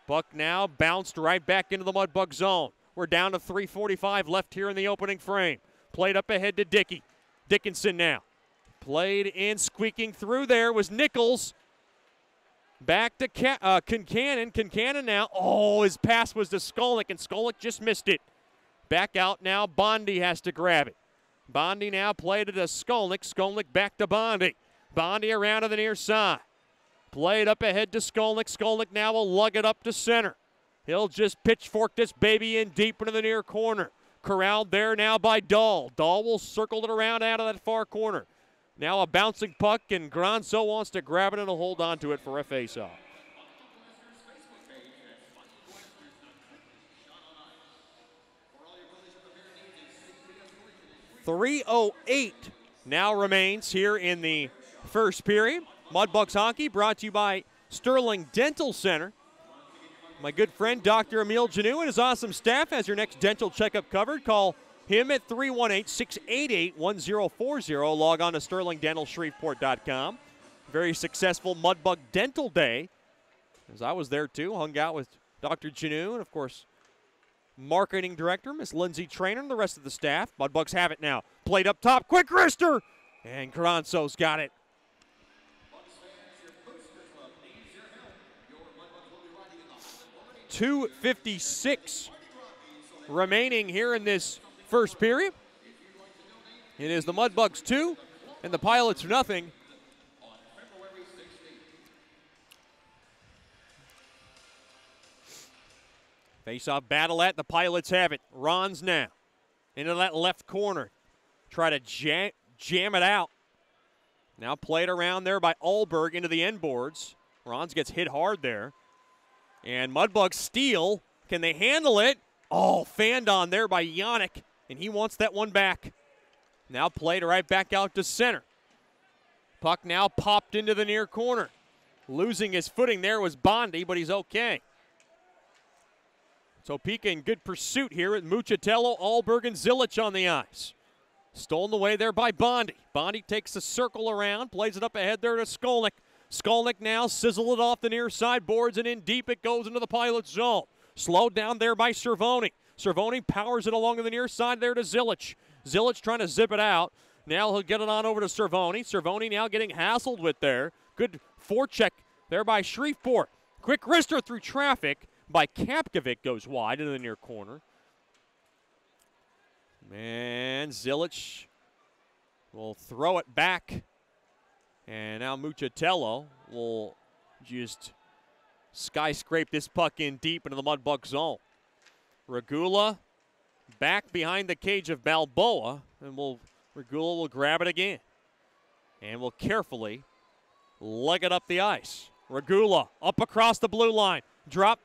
Puck now bounced right back into the Mudbug zone. We're down to 3:45 left here in the opening frame. Played up ahead to Dickey. Dickinson now. Played in, squeaking through there was Nichols. Back to Kincannon. Kincannon now. Oh, his pass was to Skolnick, and Skolnick just missed it. Back out now. Bondi has to grab it. Bondi now played it to Skolnick. Skolnick back to Bondi. Bondi around to the near side. Played up ahead to Skolnick. Skolnick now will lug it up to center. He'll just pitchfork this baby in deep into the near corner. Corralled there now by Dahl. Dahl will circle it around out of that far corner. Now a bouncing puck, and Gronso wants to grab it and hold on to it for a face-off. .308 now remains here in the first period. Mudbugs hockey brought to you by Sterling Dental Center. My good friend, Dr. Emil Janou, and his awesome staff has your next dental checkup covered. Call him at 318-688-1040. Log on to sterlingdentalshreveport.com. Very successful Mudbug Dental Day, as I was there too. Hung out with Dr. Janou and, of course, marketing director, Miss Lindsay Trainer, and the rest of the staff. Mudbugs have it now. Played up top. Quick wrister! And Gronso's got it. 2:56 remaining here in this first period. It is the Mudbugs 2 and the Pilots nothing. Face-off battle at the Pilots have it. Rons now into that left corner. Try to jam it out. Now played around there by Allberg into the end boards. Rons gets hit hard there. And Mudbugs steal. Can they handle it? Oh, fanned on there by Yannick, and he wants that one back. Now played right back out to center. Puck now popped into the near corner. Losing his footing there was Bondi, but he's okay. Topeka in good pursuit here with Muchatello, Allberg, and Zilich on the ice. Stolen away there by Bondi. Bondi takes a circle around, plays it up ahead there to Skolnick. Skolnick now sizzle it off the near side boards, and in deep it goes into the Pilot zone. Slowed down there by Cervoni. Cervoni powers it along the near side there to Zilich. Zilich trying to zip it out. Now he'll get it on over to Cervoni. Cervoni now getting hassled with there. Good forecheck there by Shreveport. Quick wrister through traffic by Kapkovic goes wide into the near corner. And Zilich will throw it back. And now Muchatello will just skyscrape this puck in deep into the Mudbug zone. Regula back behind the cage of Balboa, and Regula will grab it again. And will carefully leg it up the ice. Regula up across the blue line. Drop,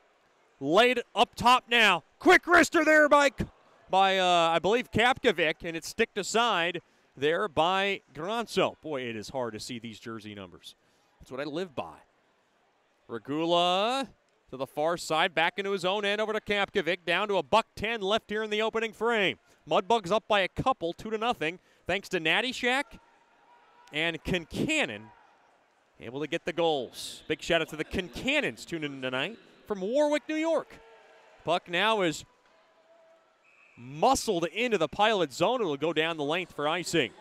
laid up top now. Quick wrister there by I believe Kapkovic, and it's sticked aside there by Granzo. Boy, it is hard to see these jersey numbers. That's what I live by. Regula to the far side, back into his own end over to Kapkovic, down to $1:10 left here in the opening frame. Mudbugs up by a couple, 2-0, thanks to Natty Shack and Kincannon, able to get the goals. Big shout out to the Kincannons tuning in tonight from Warwick, New York. Puck now is muscled into the Pilot zone. It'll go down the length for icing.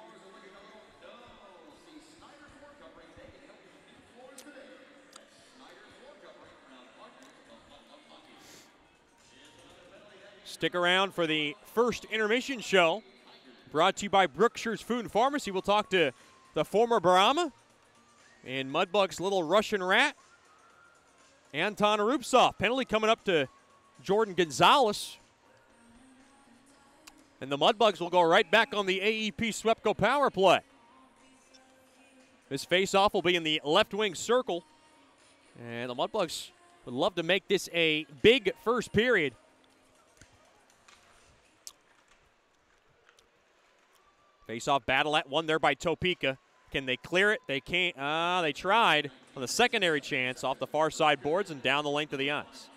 Stick around for the first intermission show, brought to you by Brookshire's Food and Pharmacy. We'll talk to the former Brahma and Mudbugs' little Russian rat, Anton Rupsov. Penalty coming up to Jordan Gonzalez. And the Mudbugs will go right back on the AEP Swepco power play. This faceoff will be in the left wing circle. And the Mudbugs would love to make this a big first period. Face-off battle at one there by Topeka. Can they clear it? They can't. They tried on the secondary chance off the far side boards and down the length of the ice.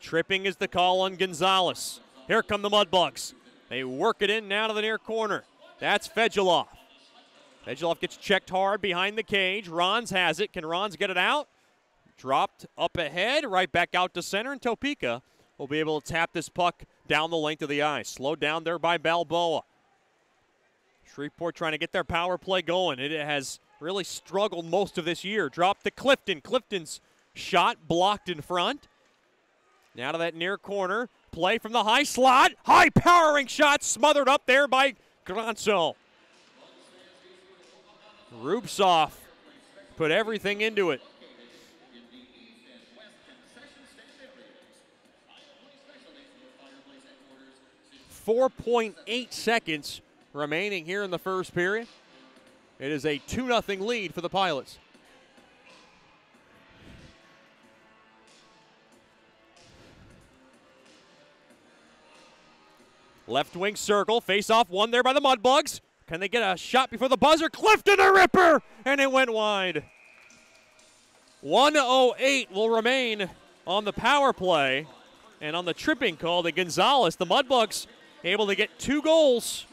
Tripping is the call on Gonzalez. Here come the Mudbugs. They work it in now to the near corner. That's Fedulov. Fedulov gets checked hard behind the cage. Rons has it. Can Rons get it out? Dropped up ahead, right back out to center, and Topeka will be able to tap this puck down the length of the ice. Slowed down there by Balboa. Shreveport trying to get their power play going. It has really struggled most of this year. Dropped to Clifton. Clifton's shot blocked in front. Now to that near corner. Play from the high slot. High powering shot smothered up there by Granzo. Rupsov put everything into it. 4.8 seconds remaining here in the first period. It is a 2-0 lead for the Pilots. Left wing circle, face off one there by the Mudbugs. Can they get a shot before the buzzer? Clifton the Ripper, and it went wide. 1:08 will remain on the power play, and on the tripping call to Gonzalez, the Mudbugs able to get 2 goals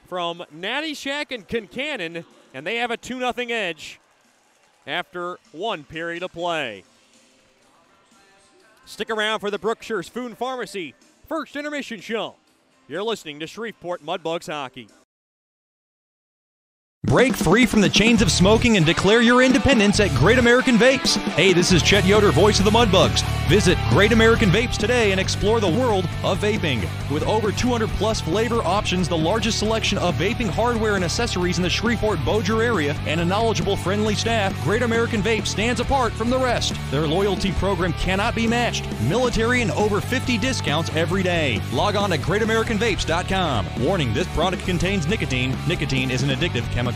from Natty Shack and Kincannon, and they have a 2-0 edge after 1 period of play. Stick around for the Brookshire's Food and Pharmacy first intermission show. You're listening to Shreveport Mudbugs Hockey. Break free from the chains of smoking and declare your independence at Great American Vapes. Hey, this is Chet Yoder, voice of the Mudbugs. Visit Great American Vapes today and explore the world of vaping. With over 200 plus flavor options, the largest selection of vaping hardware and accessories in the Shreveport-Bossier area, and a knowledgeable, friendly staff, Great American Vapes stands apart from the rest. Their loyalty program cannot be matched. Military and over 50 discounts every day. Log on to GreatAmericanVapes.com. Warning, this product contains nicotine. Nicotine is an addictive chemical.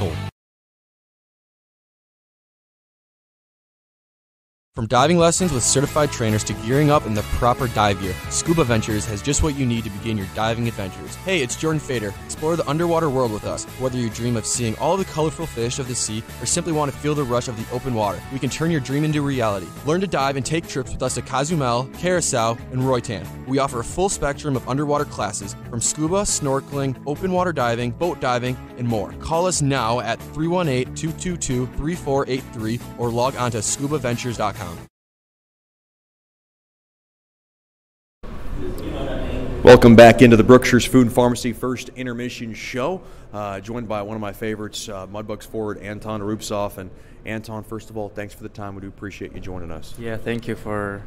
From diving lessons with certified trainers to gearing up in the proper dive gear, Scuba Ventures has just what you need to begin your diving adventures. Hey, it's Jordan Fader. Explore the underwater world with us. Whether you dream of seeing all the colorful fish of the sea or simply want to feel the rush of the open water, we can turn your dream into reality. Learn to dive and take trips with us to Cozumel, Curacao, and Roatan. We offer a full spectrum of underwater classes from scuba, snorkeling, open water diving, boat diving, and more. Call us now at 318-222-3483 or log on to scubaventures.com. Welcome back into the Brookshire's Food and Pharmacy First Intermission Show. Joined by one of my favorites, Mudbugs forward Anton Rupsov. And Anton, first of all, thanks for the time. We do appreciate you joining us. Yeah, thank you for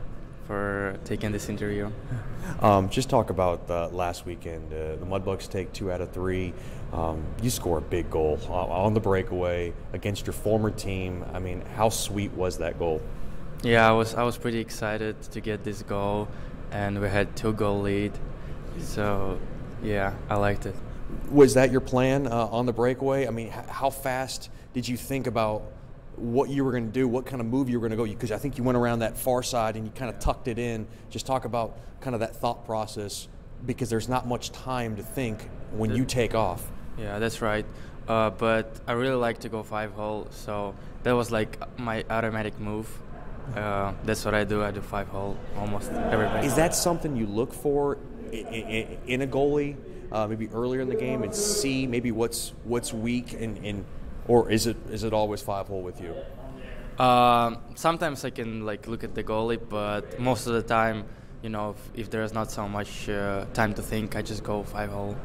taking this interview. Just talk about last weekend. The Mudbugs take 2 out of 3. You score a big goal on the breakaway against your former team. I mean, how sweet was that goal? Yeah, I was pretty excited to get this goal, and we had 2-goal lead. So, yeah, I liked it. Was that your plan on the breakaway? I mean, how fast did you think about what you were going to do, what kind of move you were going to go? Because I think you went around that far side and you kind of tucked it in. Just talk about kind of that thought process, because there's not much time to think when you take off. Yeah, that's right. But I really like to go 5-hole, so that was like my automatic move. That's what I do. I do 5-hole almost every day. Is that something you look for in a goalie, maybe earlier in the game, and see maybe what's weak, or is it always 5-hole with you? Sometimes I can look at the goalie, but most of the time, if there's not so much time to think, I just go 5-hole.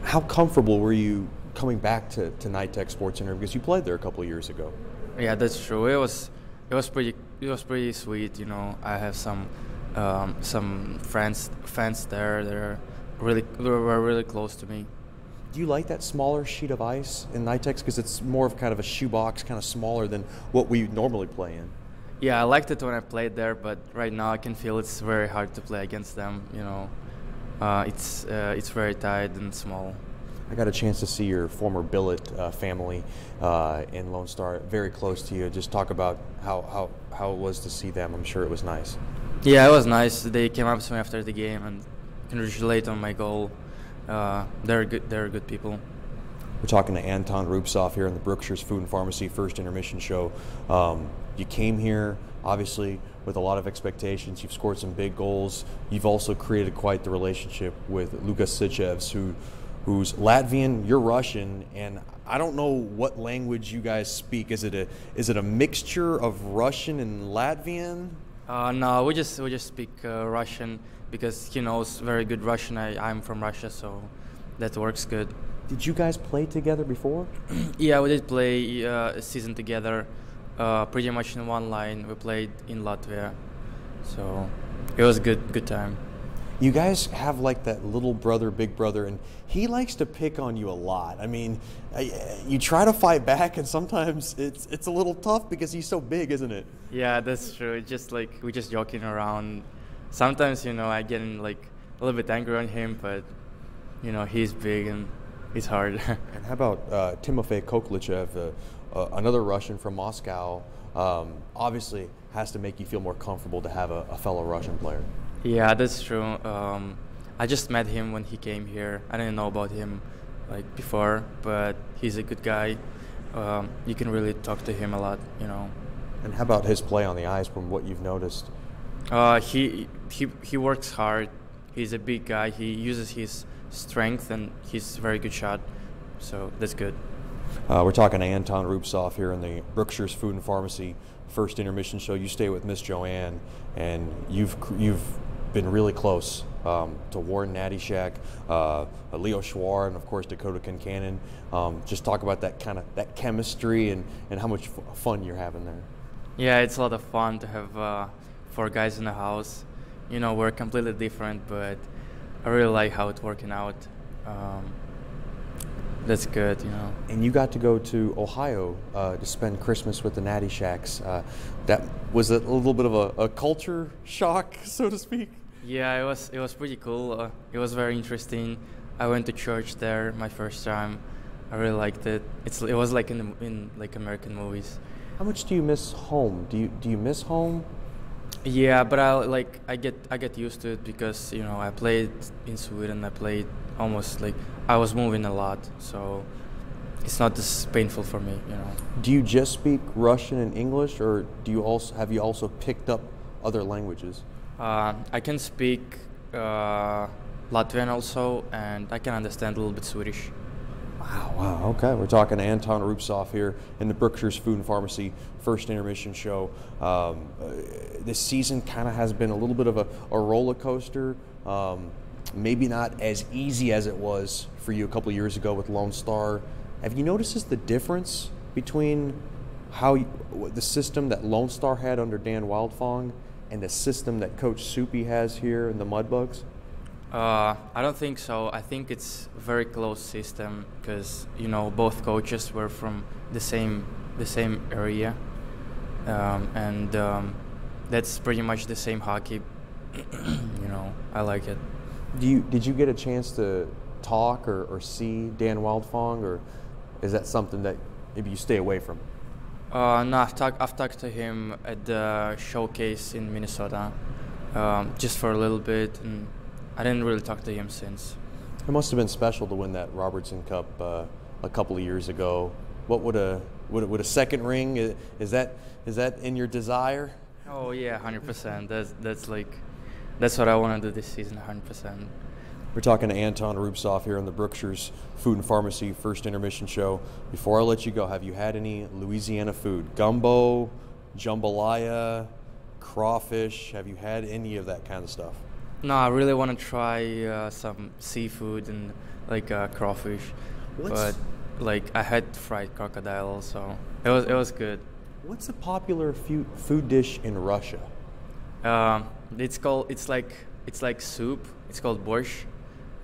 How comfortable were you coming back to Nitech Sports Center, because you played there a couple of years ago? Yeah, that's true. It was pretty sweet. I have some fans there that were really close to me. Do you like that smaller sheet of ice in Nitech, because it's more of kind of a shoebox, kind of smaller than what we normally play in? Yeah, I liked it when I played there, but right now I can feel it's very hard to play against them. It's very tight and small. I got a chance to see your former billet family in Lone Star, very close to you. Just talk about how it was to see them. I'm sure it was nice. Yeah, it was nice. They came up to me after the game and congratulated on my goal. They're good. They're good people. We're talking to Anton Rupsov here in the Brookshire's Food and Pharmacy First Intermission Show. You came here, obviously, with a lot of expectations. You've scored some big goals. You've also created quite the relationship with Lukas Sichevs, who's Latvian, you're Russian, and I don't know what language you guys speak. Is it a mixture of Russian and Latvian? No, we just speak Russian, because he knows very good Russian. I'm from Russia, so that works good. Did you guys play together before? Yeah, we did play a season together, pretty much in one line. We played in Latvia, so it was a good time. You guys have like that little brother, big brother, and he likes to pick on you a lot. I mean, you try to fight back, and sometimes it's a little tough because he's so big, isn't it? Yeah, that's true. It's just we're just joking around. Sometimes, I get a little bit angry on him, but he's big and it's hard. And how about Timofey Koklichev, another Russian from Moscow? Obviously, has to make you feel more comfortable to have a fellow Russian player. Yeah, that's true. I just met him when he came here. I didn't know about him before, but he's a good guy. You can really talk to him a lot, And how about his play on the ice, from what you've noticed? He works hard. He's a big guy. He uses his strength, and he's a very good shot. So that's good. We're talking to Anton Rupsov here in the Brookshire's Food and Pharmacy First Intermission Show. You stay with Miss Joanne, and you've been really close to Warren Natty Shack, Leo Schwar, and of course Dakota Kincannon. Just talk about that chemistry and how much fun you're having there. Yeah, it's a lot of fun to have 4 guys in the house. You know, we're completely different, but I really like how it's working out. That's good, you know. And you got to go to Ohio to spend Christmas with the Natty Shacks. That was a little bit of a culture shock, so to speak. Yeah, it was pretty cool. It was very interesting. I went to church there my first time. I really liked it. It was like in like American movies. How much do you miss home? Do you miss home? Yeah, but I get used to it because, you know, I played in Sweden. I played almost like I was moving a lot, so it's not as painful for me, you know. Do you just speak Russian and English, or have you also picked up other languages? I can speak Latvian also, and I can understand a little bit Swedish. Wow, okay. We're talking to Anton Rupsov here in the Berkshire's Food and Pharmacy First Intermission Show. This season kind of has been a little bit of a roller coaster. Maybe not as easy as it was for you a couple of years ago with Lone Star. Have you noticed the difference between the system that Lone Star had under Dan Wildfong and the system that Coach Soupy has here in the Mudbugs? I don't think so. I think it's a very close system because, you know, both coaches were from the same area, and that's pretty much the same hockey. You know, I like it. Did you get a chance to talk or see Dan Wildfong, or is that something that maybe you stay away from? No, I've talked to him at the showcase in Minnesota, just for a little bit, and I didn't really talk to him since. It must have been special to win that Robertson Cup a couple of years ago. What would a second ring? Is that in your desire? Oh yeah, 100%. That's what I want to do this season, 100%. We're talking to Anton Rupsov here on the Berkshire's Food and Pharmacy First Intermission Show. Before I let you go, have you had any Louisiana food? Gumbo, jambalaya, crawfish? Have you had any of that kind of stuff? No, I really want to try some seafood and like crawfish. But like I had fried crocodile also. It was good. What's a popular food dish in Russia? It's like soup. It's called borscht,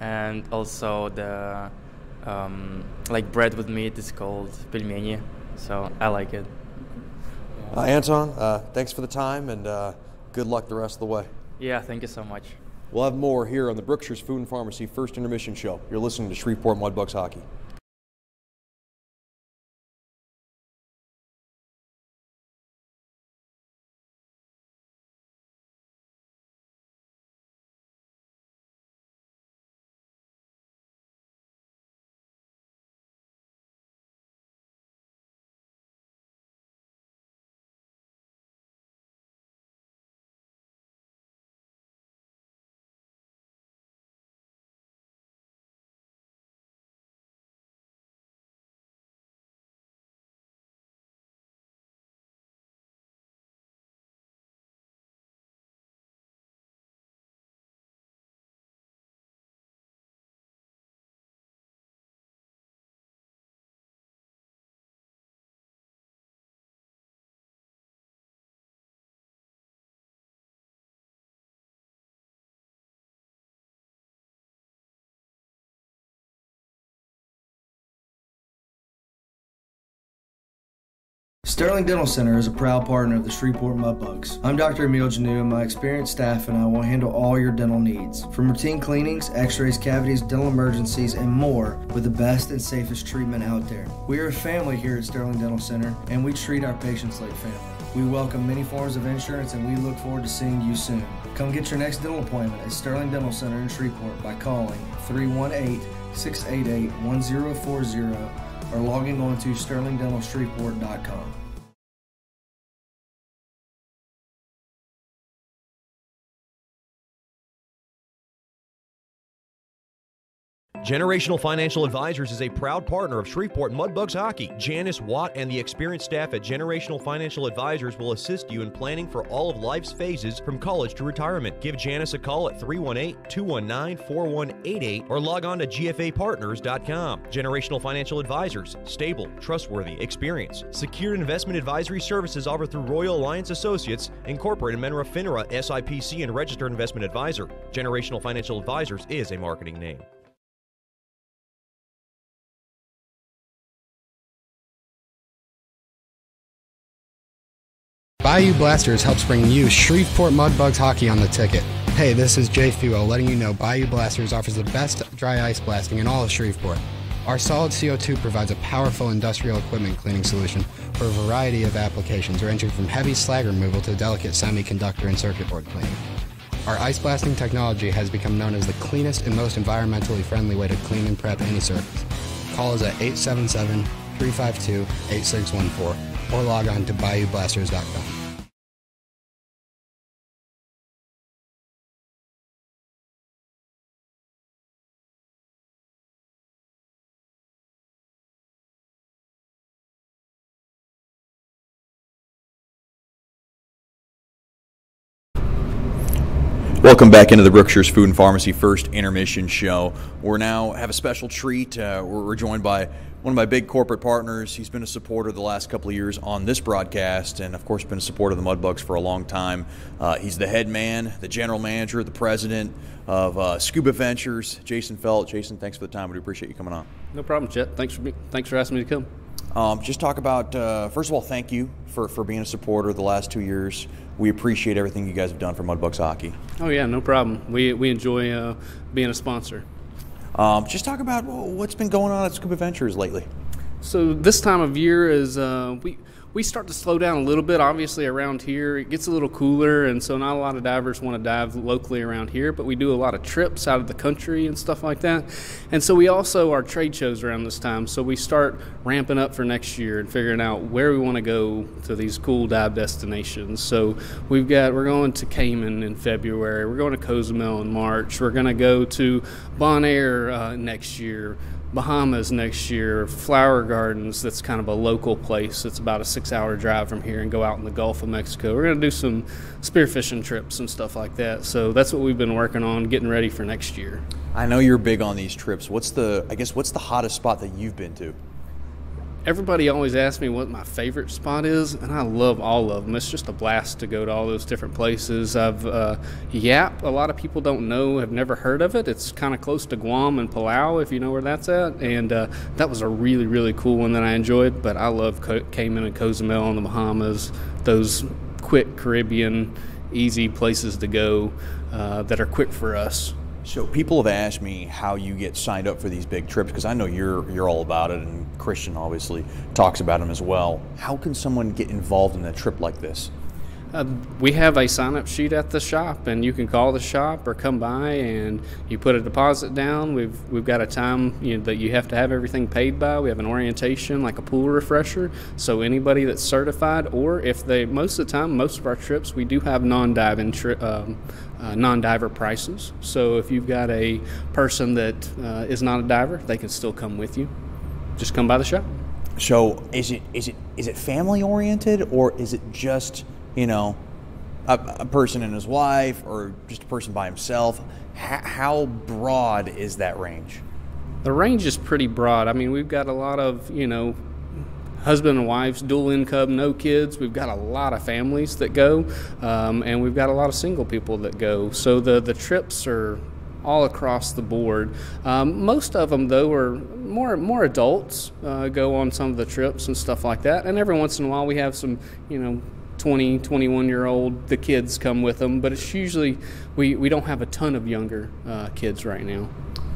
and also the like bread with meat is called pelmeni. So I like it. Anton, thanks for the time, and good luck the rest of the way. Yeah, thank you so much. We'll have more here on the Berkshire's Food and Pharmacy First Intermission Show. You're listening to Shreveport Mudbugs Hockey. Sterling Dental Center is a proud partner of the Shreveport Mudbugs. I'm Dr. Emil Janu, and my experienced staff and I will handle all your dental needs. From routine cleanings, x-rays, cavities, dental emergencies, and more with the best and safest treatment out there. We are a family here at Sterling Dental Center, and we treat our patients like family. We welcome many forms of insurance, and we look forward to seeing you soon. Come get your next dental appointment at Sterling Dental Center in Shreveport by calling 318-688-1040 or logging on to sterlingdentalshreveport.com. Generational Financial Advisors is a proud partner of Shreveport Mudbugs Hockey. Janice Watt and the experienced staff at Generational Financial Advisors will assist you in planning for all of life's phases from college to retirement. Give Janice a call at 318-219-4188 or log on to gfapartners.com. Generational Financial Advisors, stable, trustworthy, experienced. Secured investment advisory services offered through Royal Alliance Associates, Incorporated, Menra FINRA, SIPC, and registered investment advisor. Generational Financial Advisors is a marketing name. Bayou Blasters helps bring you Shreveport Mudbugs hockey on the ticket. Hey, this is Jay Fuel letting you know Bayou Blasters offers the best dry ice blasting in all of Shreveport. Our solid CO2 provides a powerful industrial equipment cleaning solution for a variety of applications ranging from heavy slag removal to delicate semiconductor and circuit board cleaning. Our ice blasting technology has become known as the cleanest and most environmentally friendly way to clean and prep any surface. Call us at 877-352-8614 or log on to BayouBlasters.com. Welcome back into the Brookshire's Food and Pharmacy First Intermission Show. We're now have a special treat. We're joined by one of my big corporate partners. He's been a supporter the last couple of years on this broadcast and, of course, been a supporter of the Mudbugs for a long time. He's the head man, the general manager, the president of Scuba Ventures, Jason Felt. Jason, thanks for the time. We appreciate you coming on. No problem, Chet. Thanks for asking me to come. Just talk about, first of all, thank you for being a supporter the last 2 years. We appreciate everything you guys have done for Mudbugs hockey. Oh, yeah, no problem. We enjoy being a sponsor. Just talk about what's been going on at Scuba Ventures lately. So this time of year is we start to slow down a little bit. Obviously around here it gets a little cooler, and so not a lot of divers want to dive locally around here, but we do a lot of trips out of the country and stuff like that. And so we also our trade shows around this time, so we start ramping up for next year and figuring out where we want to go to these cool dive destinations. So we're going to Cayman in February, we're going to Cozumel in March, we're going to go to Bonaire next year, Brahmas next year, Flower Gardens, that's kind of a local place. It's about a 6-hour drive from here, and go out in the Gulf of Mexico. We're going to do some spearfishing trips and stuff like that. So that's what we've been working on, getting ready for next year. I know you're big on these trips. What's the hottest spot that you've been to? Everybody always asks me what my favorite spot is, and I love all of them. It's just a blast to go to all those different places. Yap, a lot of people don't know, have never heard of it. It's kind of close to Guam and Palau, if you know where that's at. And that was a really, really cool one that I enjoyed. But I love Cayman and Cozumel and the Bahamas, those quick Caribbean, easy places to go that are quick for us. So people have asked me how you get signed up for these big trips, because I know you're all about it, and Christian obviously talks about them as well. How can someone get involved in a trip like this? We have a sign-up sheet at the shop, and you can call the shop or come by and you put a deposit down. We've got a time that you have to have everything paid by. We have an orientation, like a pool refresher, so anybody that's certified, or if most of the time, most of our trips, we do have non-diver prices. So if you've got a person that is not a diver, they can still come with you. Just come by the shop. So is it family oriented, or is it just a person and his wife, or just a person by himself? How broad is that range? The range is pretty broad. I mean, we've got a lot of husband and wives, dual income, no kids. We've got a lot of families that go, and we've got a lot of single people that go. So the trips are all across the board. Most of them, though, are more adults go on some of the trips and stuff like that. And every once in a while we have some, 20, 21-year-old, the kids come with them. But it's usually, we don't have a ton of younger kids right now.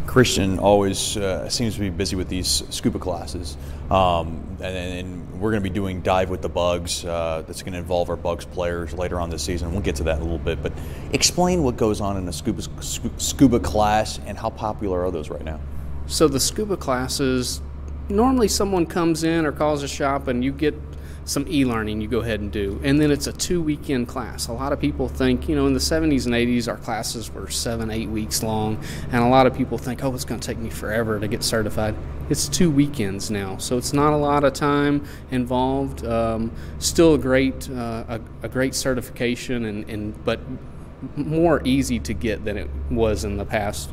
Christian always seems to be busy with these scuba classes, and we're going to be doing Dive with the Bugs. That's going to involve our Bugs players later on this season. We'll get to that in a little bit, but explain what goes on in a scuba class and how popular are those right now? So the scuba classes, normally someone comes in or calls a shop and you get some e-learning you go ahead and do. And then it's a 2-weekend class. A lot of people think, in the 70s and 80s, our classes were 7-8 weeks long. And a lot of people think, oh, it's going to take me forever to get certified. It's 2 weekends now. So it's not a lot of time involved. Still a great certification, but more easy to get than it was in the past,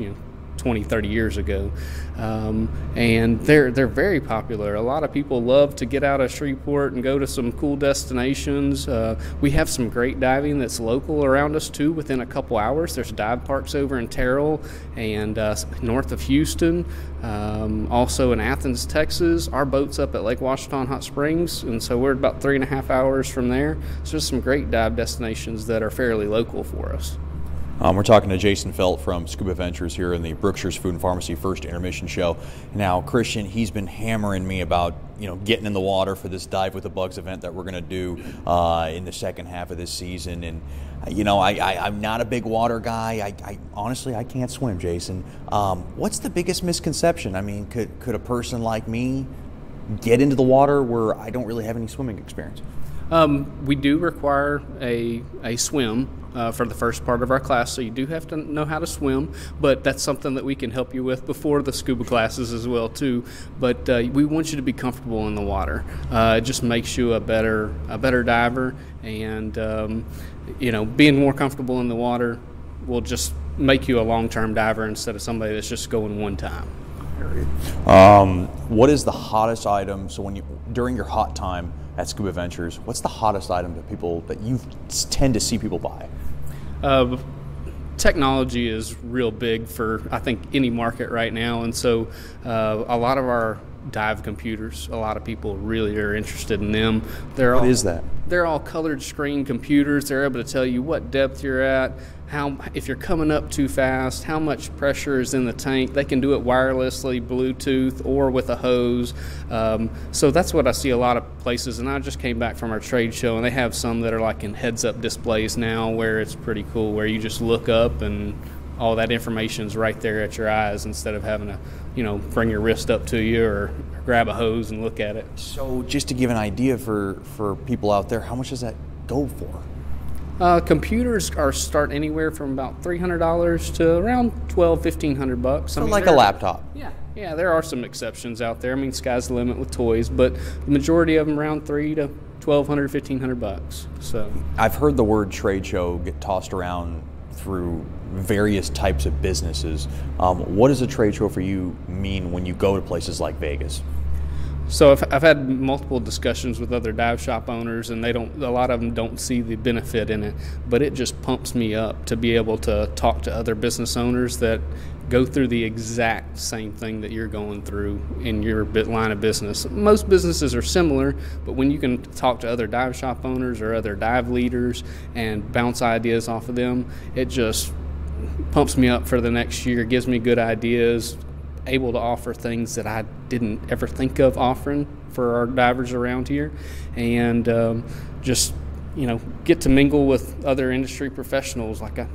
20, 30 years ago. And they're very popular. A lot of people love to get out of Shreveport and go to some cool destinations. We have some great diving that's local around us too, within a couple hours. There's dive parks over in Terrell and north of Houston. Also in Athens, Texas. Our boat's up at Lake Washington Hot Springs, and so we're about 3.5 hours from there. So there's some great dive destinations that are fairly local for us. We're talking to Jason Felt from Scuba Ventures here in the Brookshire's Food and Pharmacy First Intermission Show. Now, Christian, he's been hammering me about getting in the water for this Dive with the Bugs event that we're going to do in the second half of this season. And I'm not a big water guy. I honestly I can't swim, Jason. What's the biggest misconception? I mean, could a person like me get into the water where I don't really have any swimming experience? We do require a swim for the first part of our class, so you do have to know how to swim, but that's something that we can help you with before the scuba classes as well too. But we want you to be comfortable in the water. It just makes you a better diver, and being more comfortable in the water will just make you a long-term diver instead of somebody that's just going one time. What is the hottest item? So during your hot time at Scuba Ventures, what's the hottest item that you tend to see people buy? Technology is real big for, I think, any market right now, and so a lot of our dive computers, a lot of people really are interested in them. What is that? They're all colored screen computers. They're able to tell you what depth you're at, if you're coming up too fast, how much pressure is in the tank. They can do it wirelessly, Bluetooth, or with a hose. So that's what I see a lot of places. And I just came back from our trade show, and they have some that are like in heads-up displays now, where it's pretty cool, where you just look up and all that information's right there at your eyes instead of having to, bring your wrist up to you or grab a hose and look at it. So just to give an idea for people out there, how much does that go for? Computers start anywhere from about $300 to around $1,200-1,500. So like a laptop. Yeah, there are some exceptions out there. I mean, sky's the limit with toys, but the majority of them around $300 to $1,200, $1,500. So I've heard the word trade show get tossed around through various types of businesses. What does a trade show for you mean when you go to places like Vegas? So I've had multiple discussions with other dive shop owners, and a lot of them don't see the benefit in it, but it just pumps me up to be able to talk to other business owners that go through the exact same thing that you're going through in your line of business. Most businesses are similar, but when you can talk to other dive shop owners or other dive leaders and bounce ideas off of them, it just pumps me up for the next year, gives me good ideas, able to offer things that I didn't ever think of offering for our divers around here, and just get to mingle with other industry professionals. Like I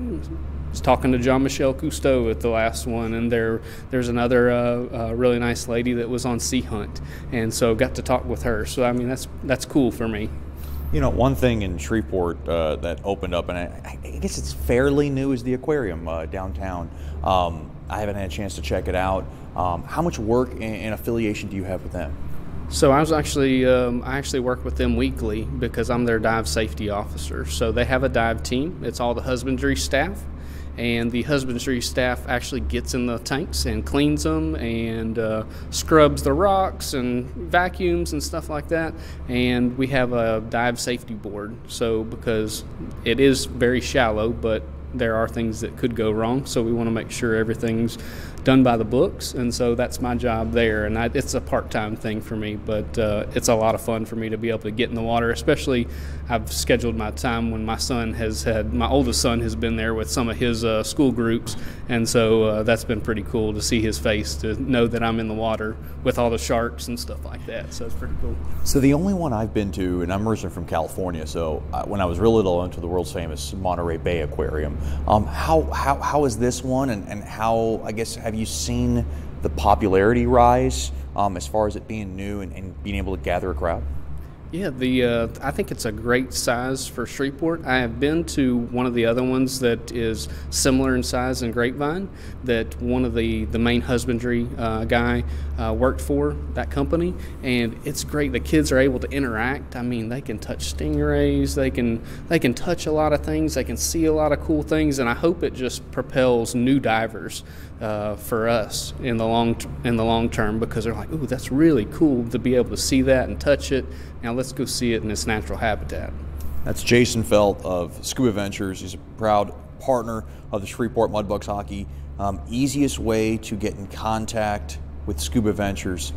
was talking to Jean-Michel Cousteau at the last one, and there's another really nice lady that was on Sea Hunt, and so got to talk with her. So I mean, that's cool for me. One thing in Shreveport that opened up, and I guess it's fairly new, is the aquarium downtown. I haven't had a chance to check it out. How much work and affiliation do you have with them? So I actually work with them weekly because I'm their dive safety officer. So they have a dive team. It's all the husbandry staff, and the husbandry staff actually gets in the tanks and cleans them and scrubs the rocks and vacuums and stuff like that. And we have a dive safety board. So because it is very shallow, but there are things that could go wrong, so we want to make sure everything's done by the books, and so that's my job there. And it's a part-time thing for me, but it's a lot of fun for me to be able to get in the water. Especially, I've scheduled my time when my oldest son has been there with some of his school groups, and so that's been pretty cool to see his face, to know that I'm in the water with all the sharks and stuff like that. So it's pretty cool. So the only one I've been to, and I'm originally from California, so when I was real little, I went to the world's famous Monterey Bay Aquarium. How is this one, and how, I guess, have you seen the popularity rise as far as it being new and being able to gather a crowd? Yeah, I think it's a great size for Shreveport. I have been to one of the other ones that is similar in size in Grapevine, that one of the main husbandry guy worked for that company, and it's great. The kids are able to interact. I mean, they can touch stingrays, they can touch a lot of things, they can see a lot of cool things, and I hope it just propels new divers for us in the long term, because they're like, ooh, that's really cool to be able to see that and touch it. Now let's go see it in its natural habitat. That's Jason Felt of Scuba Ventures. He's a proud partner of the Shreveport Mudbugs hockey. Easiest way to get in contact with Scuba Ventures?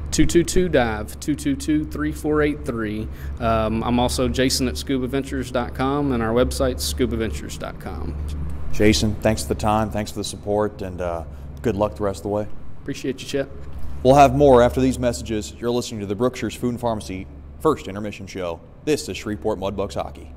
222-DIVE, 222-3483. I'm also Jason at scubaventures.com, and our website's scubaventures.com. Jason, thanks for the time, thanks for the support, and good luck the rest of the way. Appreciate you, Chet. We'll have more after these messages. You're listening to the Brookshire's Food and Pharmacy First Intermission Show. This is Shreveport Mudbugs Hockey.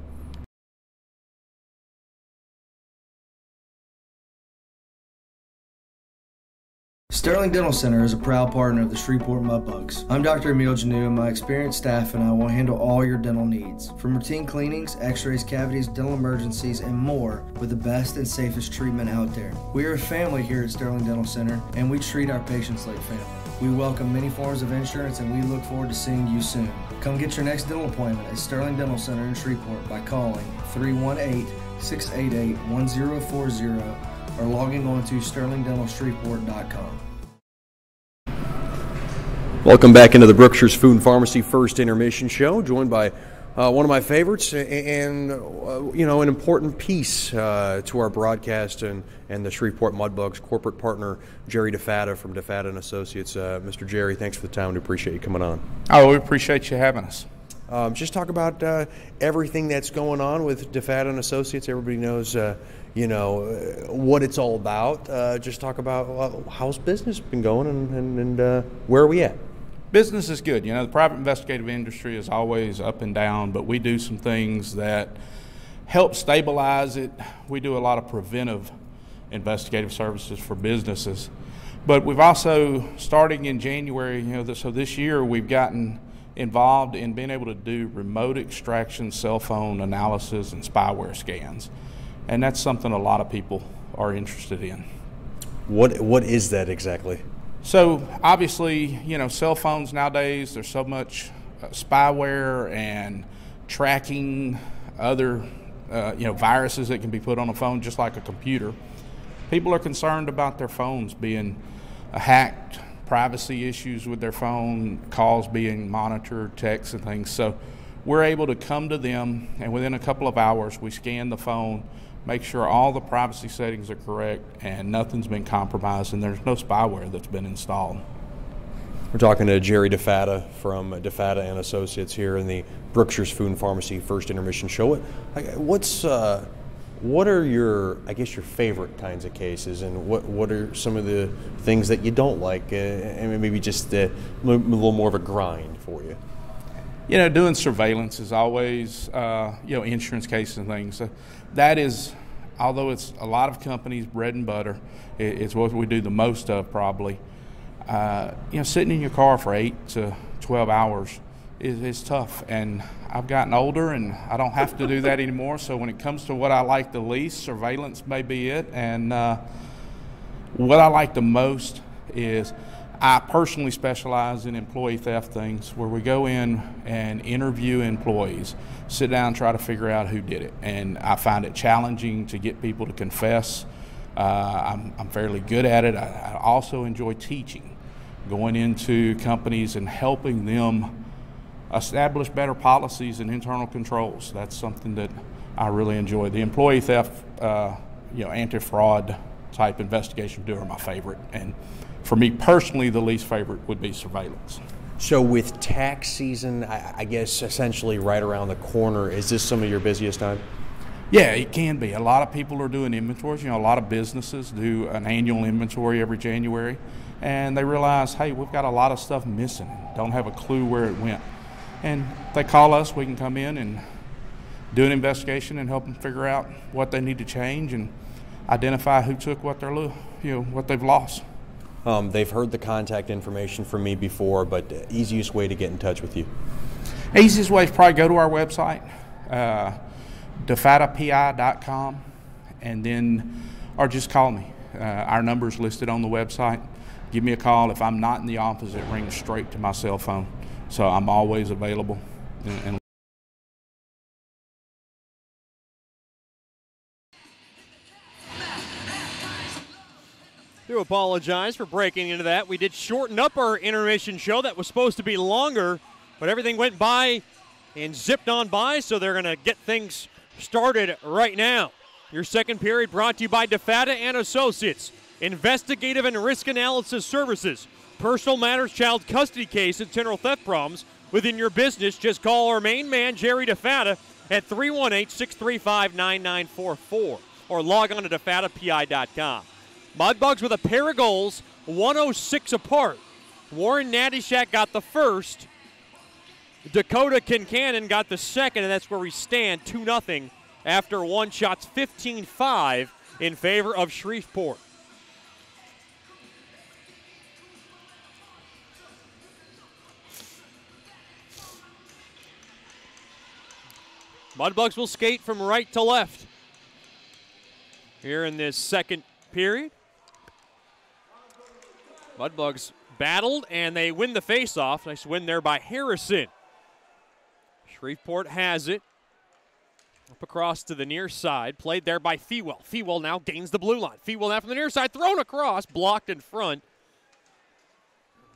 Sterling Dental Center is a proud partner of the Shreveport Mudbugs. I'm Dr. Emil Janu, and my experienced staff and I will handle all your dental needs. From routine cleanings, x-rays, cavities, dental emergencies, and more, with the best and safest treatment out there. We are a family here at Sterling Dental Center, and we treat our patients like family. We welcome many forms of insurance, and we look forward to seeing you soon. Come get your next dental appointment at Sterling Dental Center in Shreveport by calling 318-688-1040 or logging on to sterlingdentalshreveport.com. Welcome back into the Brookshire's Food and Pharmacy First Intermission Show, joined by one of my favorites and an important piece to our broadcast and the Shreveport Mudbugs corporate partner, Jerry DeFatta from DeFatta and Associates. Mr. Jerry, thanks for the time. We appreciate you coming on. Oh, we appreciate you having us. Just talk about everything that's going on with DeFatta and Associates. Everybody knows, what it's all about. Just talk about how's business been going and where are we at? Business is good. The private investigative industry is always up and down, but we do some things that help stabilize it. We do a lot of preventive investigative services for businesses. But we've also, starting in January, so this year we've gotten involved in being able to do remote extraction, cell phone analysis, and spyware scans. And that's something a lot of people are interested in. What is that exactly? So obviously, cell phones nowadays, there's so much spyware and tracking other, viruses that can be put on a phone just like a computer. People are concerned about their phones being hacked, privacy issues with their phone, calls being monitored, texts and things. So we're able to come to them, and within a couple of hours, we scan the phone, make sure all the privacy settings are correct and nothing's been compromised and there's no spyware that's been installed. We're talking to Jerry DeFatta from DeFatta and Associates here in the Brookshire's Food and Pharmacy First Intermission Show. What are your favorite kinds of cases, and what are some of the things that you don't like, and maybe just a little more of a grind for you? Doing surveillance is always, insurance cases and things. That is, although it's a lot of companies' bread and butter, it's what we do the most of probably. Sitting in your car for 8 to 12 hours is tough, and I've gotten older and I don't have to do that anymore. So when it comes to what I like the least, surveillance may be it. And what I like the most is I personally specialize in employee theft things, where we go in and interview employees, sit down and try to figure out who did it. And I find it challenging to get people to confess. I'm fairly good at it. I also enjoy teaching, going into companies and helping them establish better policies and internal controls. That's something that I really enjoy. The employee theft, anti-fraud type investigation are my favorite. And for me personally, the least favorite would be surveillance. So with tax season, I guess essentially right around the corner, is this some of your busiest time? Yeah, it can be. A lot of people are doing inventories. A lot of businesses do an annual inventory every January, and they realize, hey, we've got a lot of stuff missing, don't have a clue where it went. And they call us, we can come in and do an investigation and help them figure out what they need to change and identify who took what they've lost. They've heard the contact information from me before, but the easiest way to get in touch with you? Easiest way is probably go to our website, defatapi.com, and then, or just call me. Our number's listed on the website. Give me a call. If I'm not in the office, it rings straight to my cell phone. So I'm always available. And do apologize for breaking into that. We did shorten up our intermission show. That was supposed to be longer, but everything went by and zipped on by, so they're going to get things started right now. Your second period brought to you by DeFata and Associates, Investigative and Risk Analysis Services, Personal Matters Child Custody Case and General Theft Problems within your business. Just call our main man, Jerry DeFata, at 318-635-9944 or log on to defatapi.com. Mudbugs with a pair of goals, 106 apart. Warren Nattyshak got the first. Dakota Kincannon got the second, and that's where we stand, 2-0 after one shots, 15-5 in favor of Shreveport. Mudbugs will skate from right to left here in this second period. Mudbugs battled, and they win the faceoff. Nice win there by Harrison. Shreveport has it. Up across to the near side. Played there by Fewell. Fewell now gains the blue line. Fewell now from the near side. Thrown across. Blocked in front.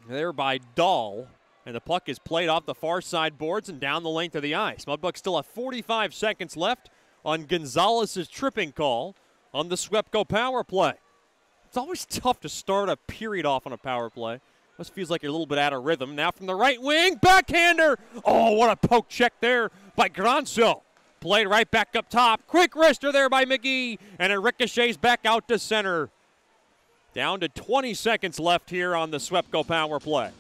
There by Dahl. And the puck is played off the far side boards and down the length of the ice. Mudbugs still have 45 seconds left on Gonzalez's tripping call on the Swepco power play. It's always tough to start a period off on a power play. This feels like you're a little bit out of rhythm. Now from the right wing, backhander. Oh, what a poke check there by Granso. Played right back up top. Quick wrister there by McGee. And it ricochets back out to center. Down to 20 seconds left here on the Swepco power play.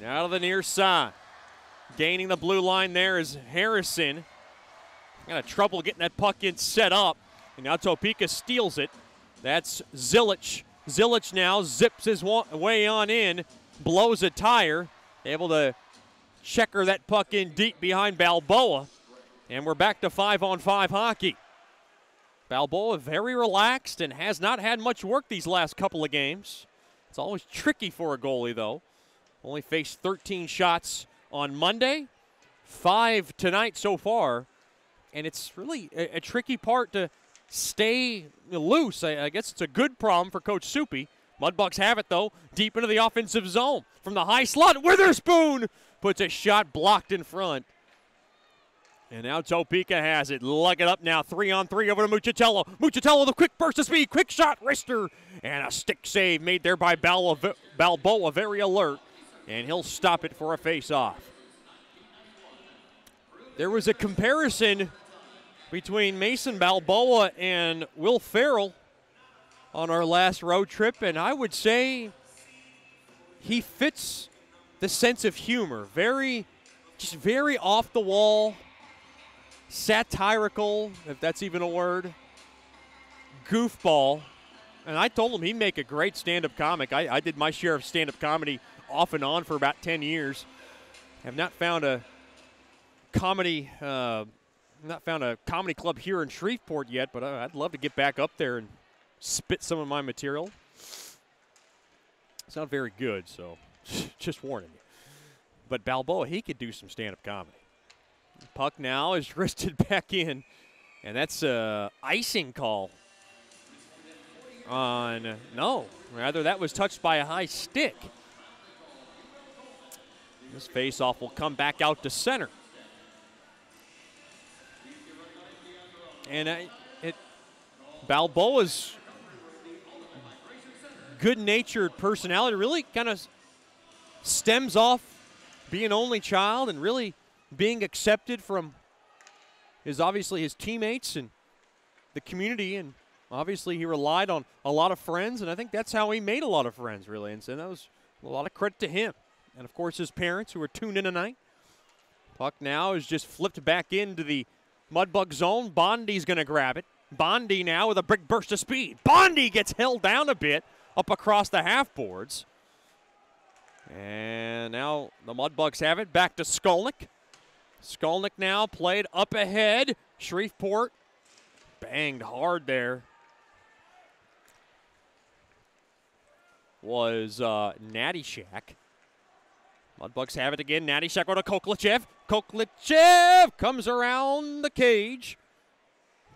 Now to the near side. Gaining the blue line there is Harrison. Got a trouble getting that puck in set up. And now Topeka steals it. That's Zilich. Zilich now zips his way on in, blows a tire, able to checker that puck in deep behind Balboa. And we're back to 5-on-5 hockey. Balboa very relaxed and has not had much work these last couple of games. It's always tricky for a goalie, though. Only faced 13 shots on Monday, 5 tonight so far. And it's really a tricky part to stay loose. I guess it's a good problem for Coach Soupy. Mudbugs have it, though, deep into the offensive zone. From the high slot, Witherspoon puts a shot blocked in front. And now Topeka has it. Lug it up now, 3-on-3 over to Muchatello. Muchatello with a quick burst of speed, quick shot, wrister. And a stick save made there by Balboa, very alert. And he'll stop it for a face-off. There was a comparison between Mason Balboa and Will Farrell on our last road trip, and I would say he fits the sense of humor. Just very off the wall, satirical, if that's even a word, goofball. And I told him he'd make a great stand-up comic. I did my share of stand-up comedy off and on for about 10 years. Have not found a comedy club here in Shreveport yet, but I'd love to get back up there and spit some of my material. It's not very good, so just warning you. But Balboa, he could do some stand-up comedy. Puck now is wristed back in, and that's a icing call on, no, rather that was touched by a high stick. This face-off will come back out to center. And Balboa's good-natured personality really kind of stems off being an only child and really being accepted from obviously his teammates and the community, and obviously he relied on a lot of friends, and I think that's how he made a lot of friends, really, and so that was a lot of credit to him. And, of course, his parents who are tuned in tonight. Puck now is just flipped back into the Mudbug zone. Bondi's going to grab it. Bondi now with a big burst of speed. Bondi gets held down a bit up across the half boards. And now the Mudbugs have it. Back to Skolnick. Skolnick now played up ahead. Shreveport banged hard there. Was Natty Shack. Mudbugs have it again. Natty Shack over to Koklichev. Koklichev comes around the cage.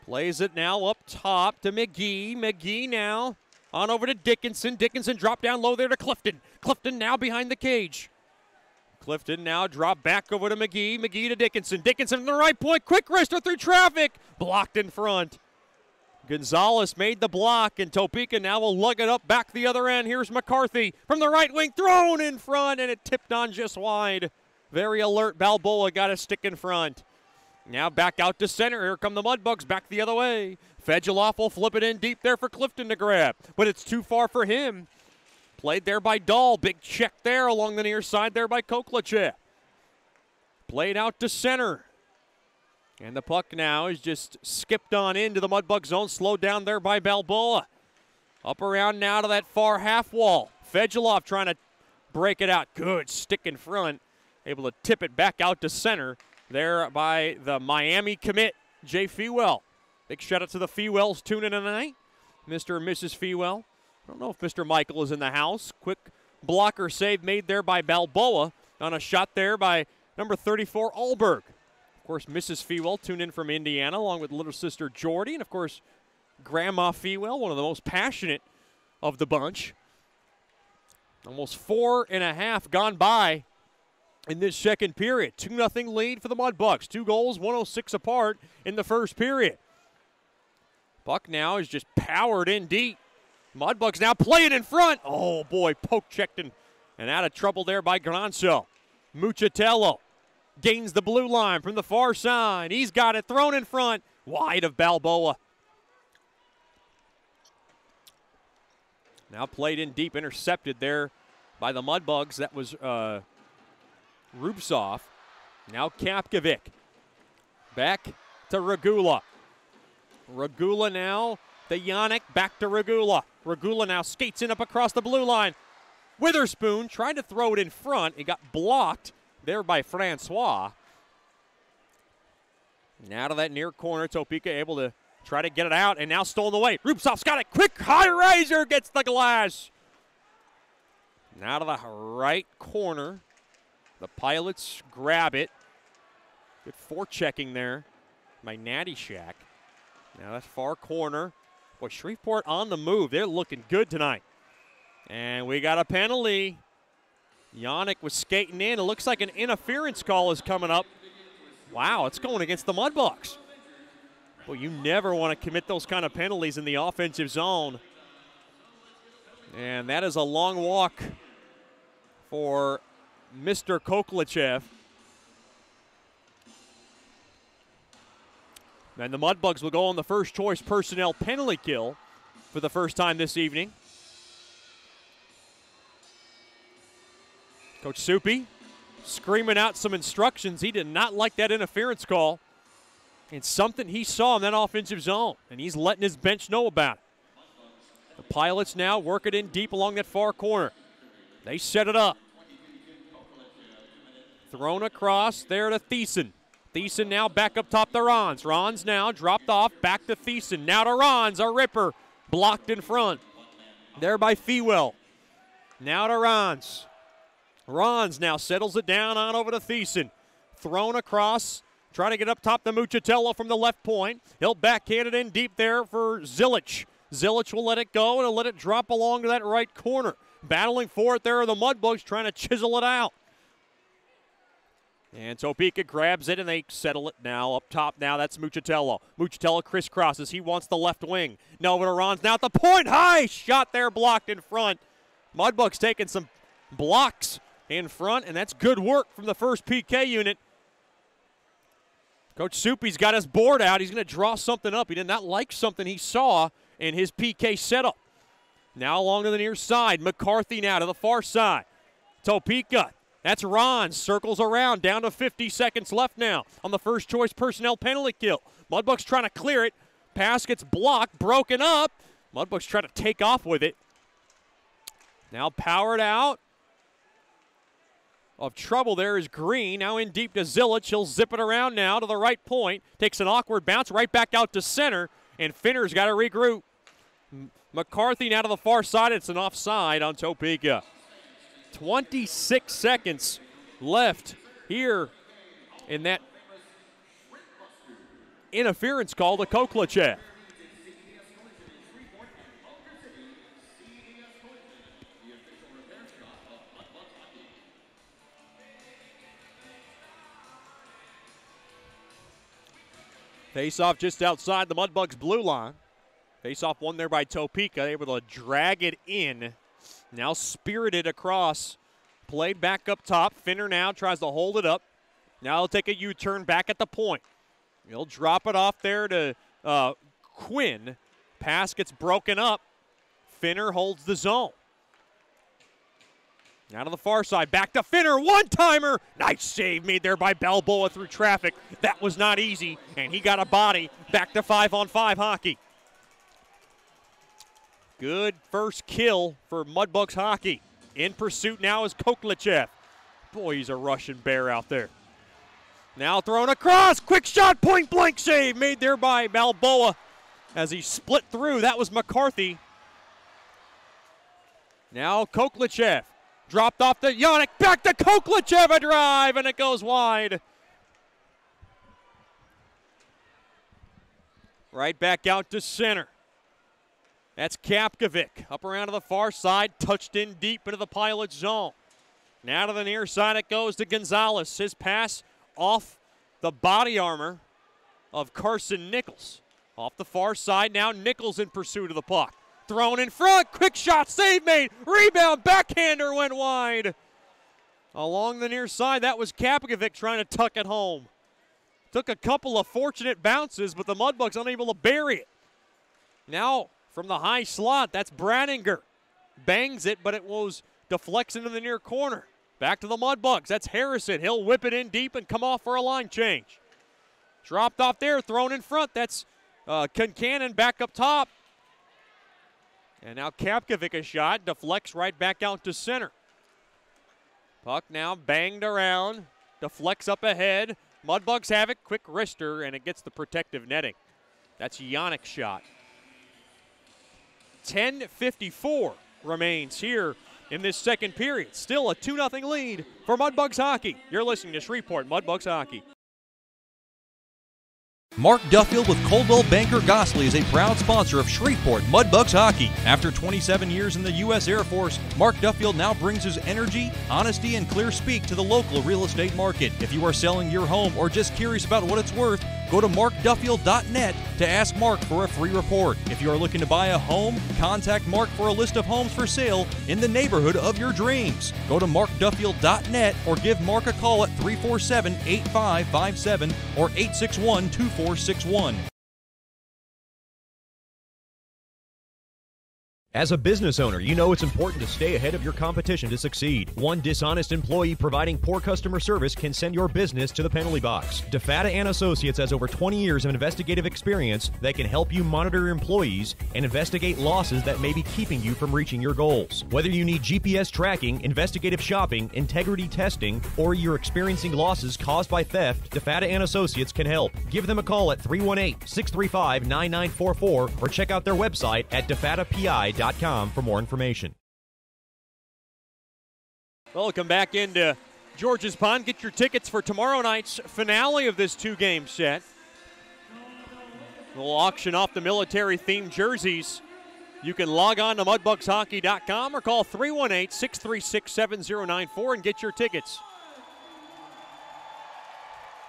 Plays it now up top to McGee. McGee now on over to Dickinson. Dickinson dropped down low there to Clifton. Clifton now behind the cage. Clifton now drop back over to McGee. McGee to Dickinson. Dickinson from the right point. Quick wrister through traffic. Blocked in front. Gonzalez made the block, and Topeka now will lug it up back the other end. Here's McCarthy from the right wing, thrown in front, and it tipped on just wide. Very alert Balboa got a stick in front. Now back out to center. Here come the Mudbugs back the other way. Fedgeloff will flip it in deep there for Clifton to grab, but it's too far for him. Played there by Dahl. Big check there along the near side there by Koklichev. Played out to center. And the puck now is just skipped on into the Mudbug zone, slowed down there by Balboa. Up around now to that far half wall. Fedgeloff trying to break it out. Good stick in front. Able to tip it back out to center there by the Miami commit, Jay Fewell. Big shout out to the Fewells tuning in tonight. Mr. and Mrs. Fewell. I don't know if Mr. Michael is in the house. Quick blocker save made there by Balboa on a shot there by number 34, Allberg. Of course, Mrs. Fewell tuned in from Indiana along with little sister Jordy, and of course, Grandma Fewell, one of the most passionate of the bunch. Almost 4.5 gone by in this second period. 2-0 lead for the Mudbugs. 2 goals, 1:06 apart in the first period. Puck now is just powered in deep. Mudbugs now play it in front. Oh, boy, poke checked and out of trouble there by Granso. Muchatello gains the blue line from the far side. He's got it thrown in front, wide of Balboa. Now played in deep, intercepted there by the Mudbugs. That was Rubtsov. Now Kapkovic. Back to Regula. Regula now to Yannick. Back to Regula. Regula now skates in up across the blue line. Witherspoon tried to throw it in front. It got blocked there by Francois. Now to that near corner. Topeka able to try to get it out, and now stolen away. Rubtsov's got it. Quick high riser gets the glass. Now to the right corner. The Pilots grab it. Good forechecking there by Natty Shack. Now that's far corner. Boy, Shreveport on the move. They're looking good tonight. And we got a penalty. Yannick was skating in. It looks like an interference call is coming up. Wow, it's going against the Mudbugs. Well, you never want to commit those kind of penalties in the offensive zone. And that is a long walk for Mr. Koklichev. And the Mudbugs will go on the first choice personnel penalty kill for the first time this evening. Coach Soupy screaming out some instructions. He did not like that interference call. It's something he saw in that offensive zone, and he's letting his bench know about it. The Pilots now work it in deep along that far corner. They set it up. Thrown across there to Thiessen. Thiessen now back up top to Rons. Rons now dropped off, back to Thiessen. Now to Rons, a ripper. Blocked in front. There by Fewell. Now to Rons. Rons now settles it down on over to Thiessen. Thrown across, trying to get up top to Muchatello from the left point. He'll backhand it in deep there for Zilic. Zilic will let it go and he'll let it drop along to that right corner. Battling for it there are the Mudbugs trying to chisel it out. And Topeka grabs it and they settle it now up top now. That's Muchatello. Muchatello crisscrosses. He wants the left wing. No, over to Rons now at the point. High shot there blocked in front. Mudbugs taking some blocks in front, and that's good work from the first PK unit. Coach Soupy's got his board out. He's going to draw something up. He did not like something he saw in his PK setup. Now along to the near side. McCarthy now to the far side. Topeka. That's Ron. Circles around. Down to 50 seconds left now on the first choice personnel penalty kill. Mudbugs trying to clear it. Pass gets blocked. Broken up. Mudbugs trying to take off with it. Now powered out. of trouble there is Green. Now in deep to Zilic. He'll zip it around now to the right point. Takes an awkward bounce right back out to center. And Finner's got to regroup. McCarthy now to the far side. It's an offside on Topeka. 26 seconds left here in that interference call to Koklachev. Face-off just outside the Mudbugs blue line. Face-off won there by Topeka, able to drag it in. Now spirited across, played back up top. Finner now tries to hold it up. Now he'll take a U-turn back at the point. He'll drop it off there to Quinn. Pass gets broken up. Finner holds the zone. Now to the far side, back to Finner, one-timer. Nice save made there by Balboa through traffic. That was not easy, and he got a body. Back to 5-on-5 hockey. Good first kill for Mudbugs hockey. In pursuit now is Koklachev. Boy, he's a Russian bear out there. Now thrown across, quick shot, point-blank save made there by Balboa as he split through. That was McCarthy. Now Koklachev. Dropped off to Yannick, back to Koklachev, a drive, and it goes wide. Right back out to center. That's Kapkovic, up around to the far side, touched in deep into the Pilot zone. Now to the near side it goes to Gonzalez. His pass off the body armor of Carson Nichols. Off the far side, now Nichols in pursuit of the puck. Thrown in front, quick shot, save made, rebound, backhander went wide. Along the near side, that was Kapkovic trying to tuck it home. Took a couple of fortunate bounces, but the Mudbugs unable to bury it. Now, from the high slot, that's Branninger. Bangs it, but it was deflects into the near corner. Back to the Mudbugs, that's Harrison. He'll whip it in deep and come off for a line change. Dropped off there, thrown in front, that's Concannon back up top. And now Kapkovic a shot, deflects right back out to center. Puck now banged around, deflects up ahead. Mudbugs have it, quick wrister, and it gets the protective netting. That's Yannick's shot. 10:54 remains here in this second period. Still a 2-0 lead for Mudbugs hockey. You're listening to Shreveport Mudbugs hockey. Mark Duffield with Coldwell Banker Gosley is a proud sponsor of Shreveport Mudbugs hockey. After 27 years in the U.S. Air Force, Mark Duffield now brings his energy, honesty, and clear speak to the local real estate market. If you are selling your home or just curious about what it's worth, go to markduffield.net to ask Mark for a free report. If you are looking to buy a home, contact Mark for a list of homes for sale in the neighborhood of your dreams. Go to markduffield.net or give Mark a call at 347-8557 or 861-2461. As a business owner, you know it's important to stay ahead of your competition to succeed. One dishonest employee providing poor customer service can send your business to the penalty box. DeFata and Associates has over 20 years of investigative experience that can help you monitor your employees and investigate losses that may be keeping you from reaching your goals. Whether you need GPS tracking, investigative shopping, integrity testing, or you're experiencing losses caused by theft, DeFata and Associates can help. Give them a call at 318-635-9944 or check out their website at defatapi.com for more information. Welcome back into George's Pond. Get your tickets for tomorrow night's finale of this two-game set. We'll auction off the military-themed jerseys. You can log on to mudbugshockey.com or call 318-636-7094 and get your tickets.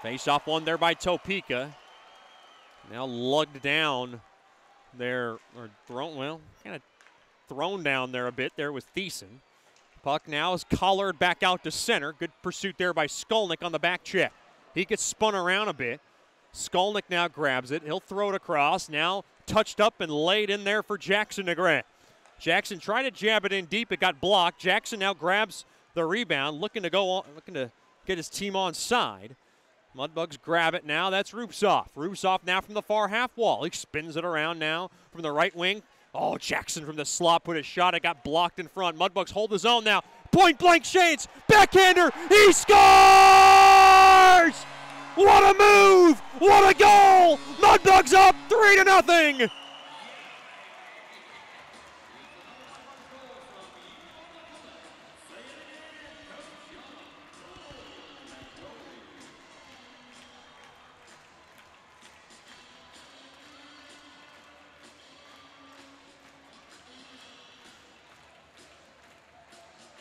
Face-off one there by Topeka. Now lugged down there, or thrown, well, kind of thrown down there a bit there with Thiessen. Puck now is collared back out to center. Good pursuit there by Skolnick on the back check. He gets spun around a bit. Skolnick now grabs it. He'll throw it across. Now touched up and laid in there for Jackson to grab. Jackson tried to jab it in deep. It got blocked. Jackson now grabs the rebound, looking to go on, looking to get his team on side. Mudbugs grab it now. That's Rupsoff. Rupsoff now from the far half wall. He spins it around now from the right wing. Oh, Jackson from the slot put a shot. It got blocked in front. Mudbugs hold his own now. Point blank chance. Backhander. He scores! What a move! What a goal! Mudbugs up 3-0.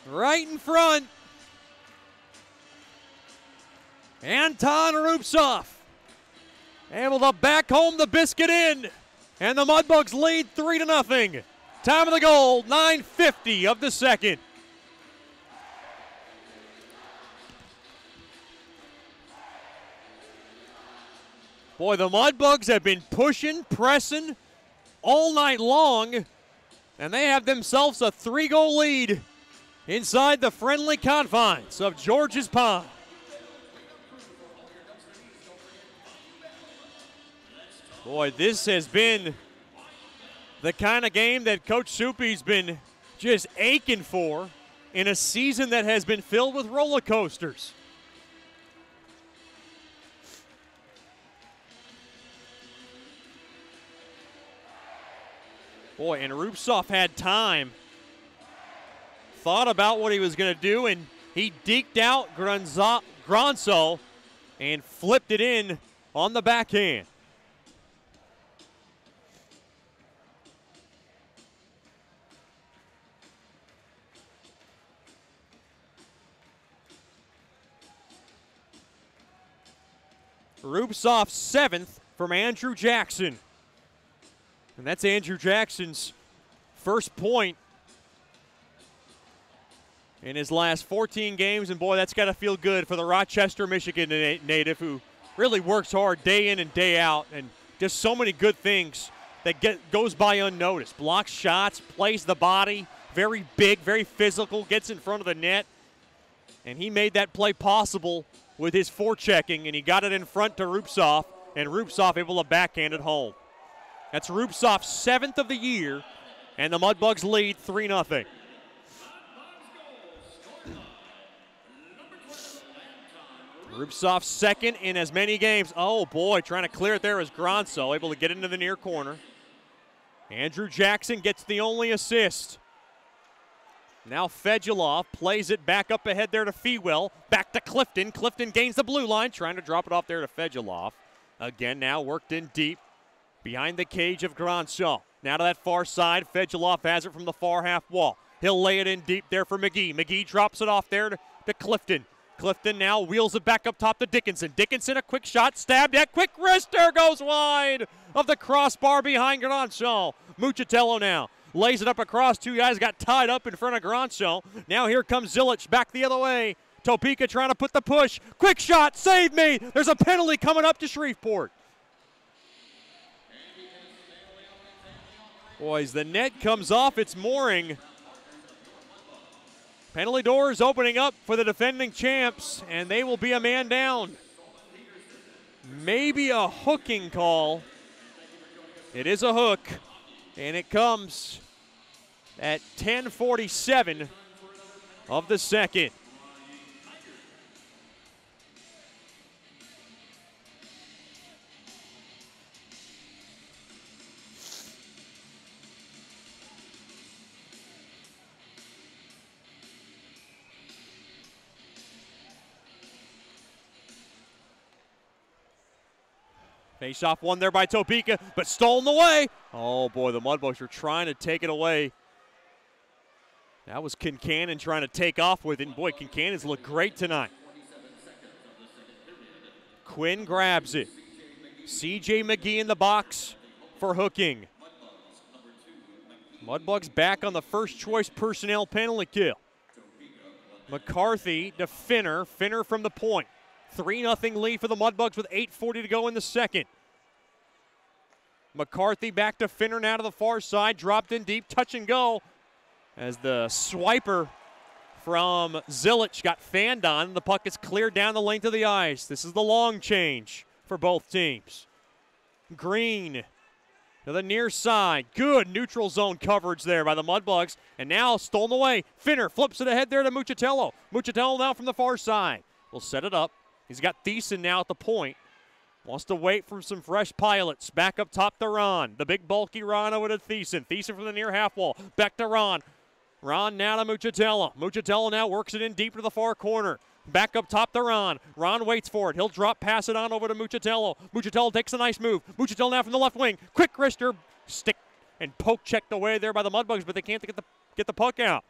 Right in front. Anton Rupsov able to back home the biscuit in. And the Mudbugs lead 3-0. Time of the goal, 9:50 of the second. Boy, the Mudbugs have been pushing, pressing all night long, and they have themselves a 3-goal lead inside the friendly confines of George's Pond. Boy, this has been the kind of game that Coach Soupy's been just aching for in a season that has been filled with roller coasters. Boy, and Rupsov had time, thought about what he was going to do, and he deked out Gronso and flipped it in on the backhand. Rupsov's 7th from Andrew Jackson. And that's Andrew Jackson's first point in his last 14 games. And boy, that's got to feel good for the Rochester, Michigan native who really works hard day in and day out and does so many good things that goes by unnoticed. Blocks shots, plays the body, very big, very physical, gets in front of the net. And he made that play possible with his forechecking, and he got it in front to Rupsov, and Rupsov able to backhand it home. That's Rupsov's 7th of the year, and the Mudbugs lead 3-0. Rupsov's 2nd in as many games. Oh boy, trying to clear it there is Gronso, able to get into the near corner. Andrew Jackson gets the only assist. Now Fedulov plays it back up ahead there to Fewell. Back to Clifton. Clifton gains the blue line, trying to drop it off there to Fedulov. Again, now worked in deep behind the cage of Gronso. Now to that far side. Fedulov has it from the far half wall. He'll lay it in deep there for McGee. McGee drops it off there to Clifton. Clifton now wheels it back up top to Dickinson. Dickinson, a quick shot, stabbed at, quick wrister, goes wide of the crossbar behind Gronso. Muchatello now lays it up across. Two guys got tied up in front of Gronso. Now here comes Zilic back the other way. Topeka trying to put the push. Quick shot, save me. There's a penalty coming up to Shreveport. Boys, the net comes off its mooring. Penalty doors opening up for the defending champs, and they will be a man down. Maybe a hooking call. It is a hook, and it comes at 10:47 of the second. Face-off won there by Topeka, but stolen away. Oh, boy, the Mudbugs were trying to take it away. That was Kincannon trying to take off with it, and boy, Kincannon's looked great tonight. Quinn grabs it. C.J. McGee in the box for hooking. Mudbugs back on the first choice personnel penalty kill. McCarthy to Finner. Finner from the point. 3-0 lead for the Mudbugs with 8:40 to go in the second. McCarthy back to Finner now to the far side. Dropped in deep, touch and go. As the swiper from Zilic got fanned on, the puck is cleared down the length of the ice. This is the long change for both teams. Green to the near side. Good neutral zone coverage there by the Mudbugs. And now stolen away. Finner flips it ahead there to Muchatello. Muchatello now from the far side. Will set it up. He's got Thiessen now at the point. Wants to wait for some fresh pilots. Back up top to Ron. The big bulky Ron over to Thiessen. Thiessen from the near half wall. Back to Ron. Ron now to Muchatello. Muchatello now works it in deep to the far corner. Back up top to Ron. Ron waits for it. He'll drop, pass it on over to Muchatello. Muchatello takes a nice move. Muchatello now from the left wing. Quick wrister. Stick and poke checked away there by the Mudbugs, but they can't get the puck out.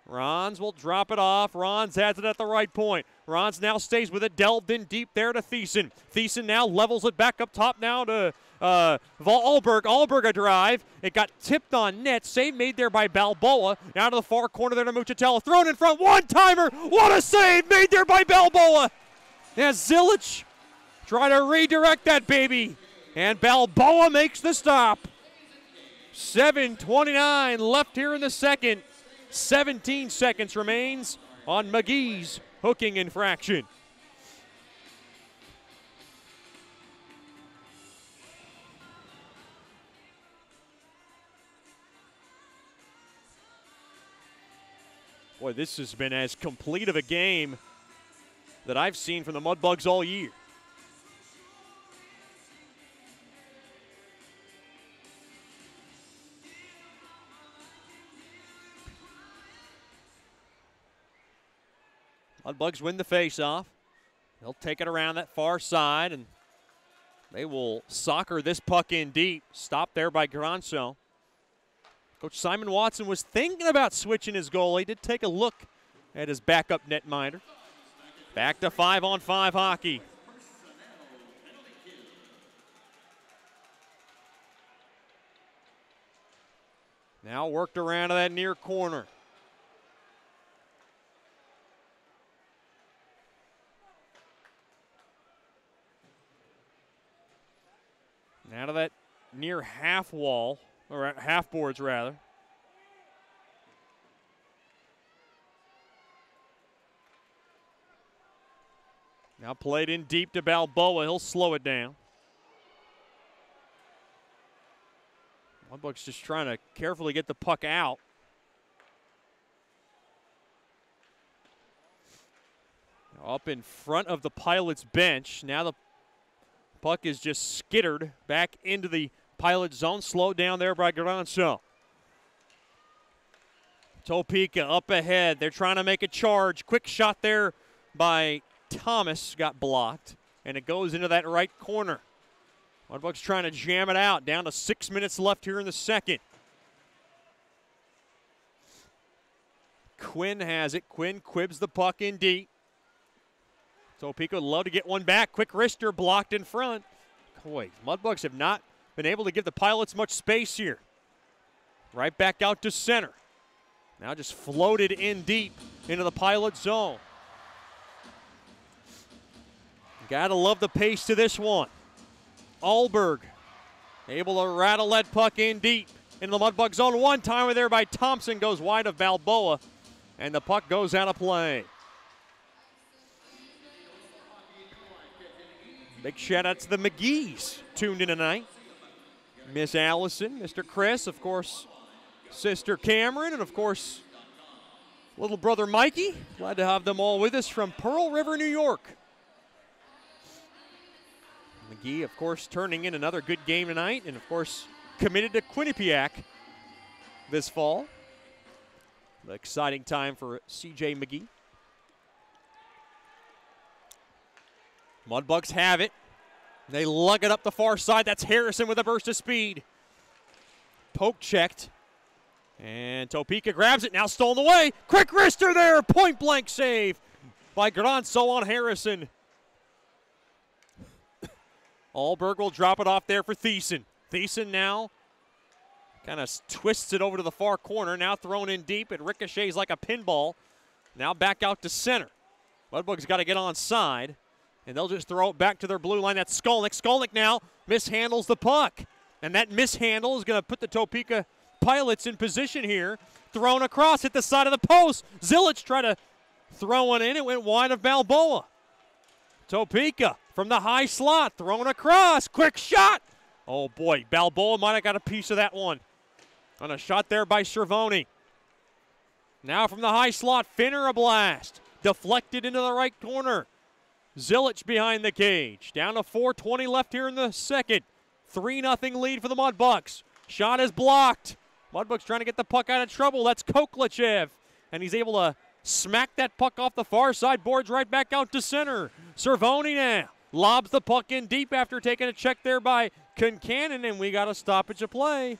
Rons will drop it off. Rons has it at the right point. Rons now stays with it, delved in deep there to Thiessen. Thiessen now levels it back up top now to Alberg. Alberg a drive. It got tipped on net. Save made there by Balboa. Now to the far corner there to Muchatello. Thrown in front. One-timer. What a save made there by Balboa. As Zilic try to redirect that baby. And Balboa makes the stop. 7:29 left here in the second. 17 seconds remains on McGee's hooking infraction. Boy, this has been as complete of a game that I've seen from the Mudbugs all year. Mudbugs win the faceoff. They'll take it around that far side, and they will soccer this puck in deep. Stopped there by Granso. Coach Simon Watson was thinking about switching his goal. He did take a look at his backup netminder. Back to 5-on-5 hockey. Now worked around to that near corner. Now to that near half wall, or half boards rather. Now played in deep to Balboa. He'll slow it down. Mudbugs just trying to carefully get the puck out. Now up in front of the Pilots bench. Now the puck is just skittered back into the Pilot zone. Slowed down there by Garanso. Topeka up ahead. They're trying to make a charge. Quick shot there by Thomas. Got blocked. And it goes into that right corner. Mudbugs trying to jam it out. Down to 6 minutes left here in the second. Quinn has it. Quinn quibs the puck in deep. Topeka would love to get one back. Quick wrister blocked in front. Boy, Mudbugs have not been able to give the Pilots much space here. Right back out to center. Now just floated in deep into the Pilot zone. Gotta love the pace to this one. Alberg able to rattle that puck in deep into the Mudbug zone. One-timer there by Thompson goes wide of Balboa, and the puck goes out of play. Big shout out to the McGees tuned in tonight. Miss Allison, Mr. Chris, of course, Sister Cameron, and of course, little brother Mikey. Glad to have them all with us from Pearl River, New York. McGee, of course, turning in another good game tonight, and of course, committed to Quinnipiac this fall. An exciting time for CJ McGee. Mudbugs have it. They lug it up the far side. That's Harrison with a burst of speed. Poke checked. And Topeka grabs it. Now stolen away. Quick wrister there. Point blank save by Granso on Harrison. Alberg will drop it off there for Thiessen. Thiessen now kind of twists it over to the far corner. Now thrown in deep. It ricochets like a pinball. Now back out to center. Mudbugs got to get onside. And they'll just throw it back to their blue line. That's Skolnick. Skolnick now mishandles the puck. And that mishandle is going to put the Topeka Pilots in position here. Thrown across, hit the side of the post. Zilic tried to throw one in. It went wide of Balboa. Topeka from the high slot. Thrown across. Quick shot. Oh boy, Balboa might have got a piece of that one. On a shot there by Cervoni. Now from the high slot, Finner a blast. Deflected into the right corner. Zilic behind the cage. Down to 4:20 left here in the second. 3-0 lead for the Mudbugs. Shot is blocked. Mudbugs trying to get the puck out of trouble. That's Koklachev. And he's able to smack that puck off the far side boards right back out to center. Cervoni now lobs the puck in deep after taking a check there by Concannon, and we got a stoppage of play.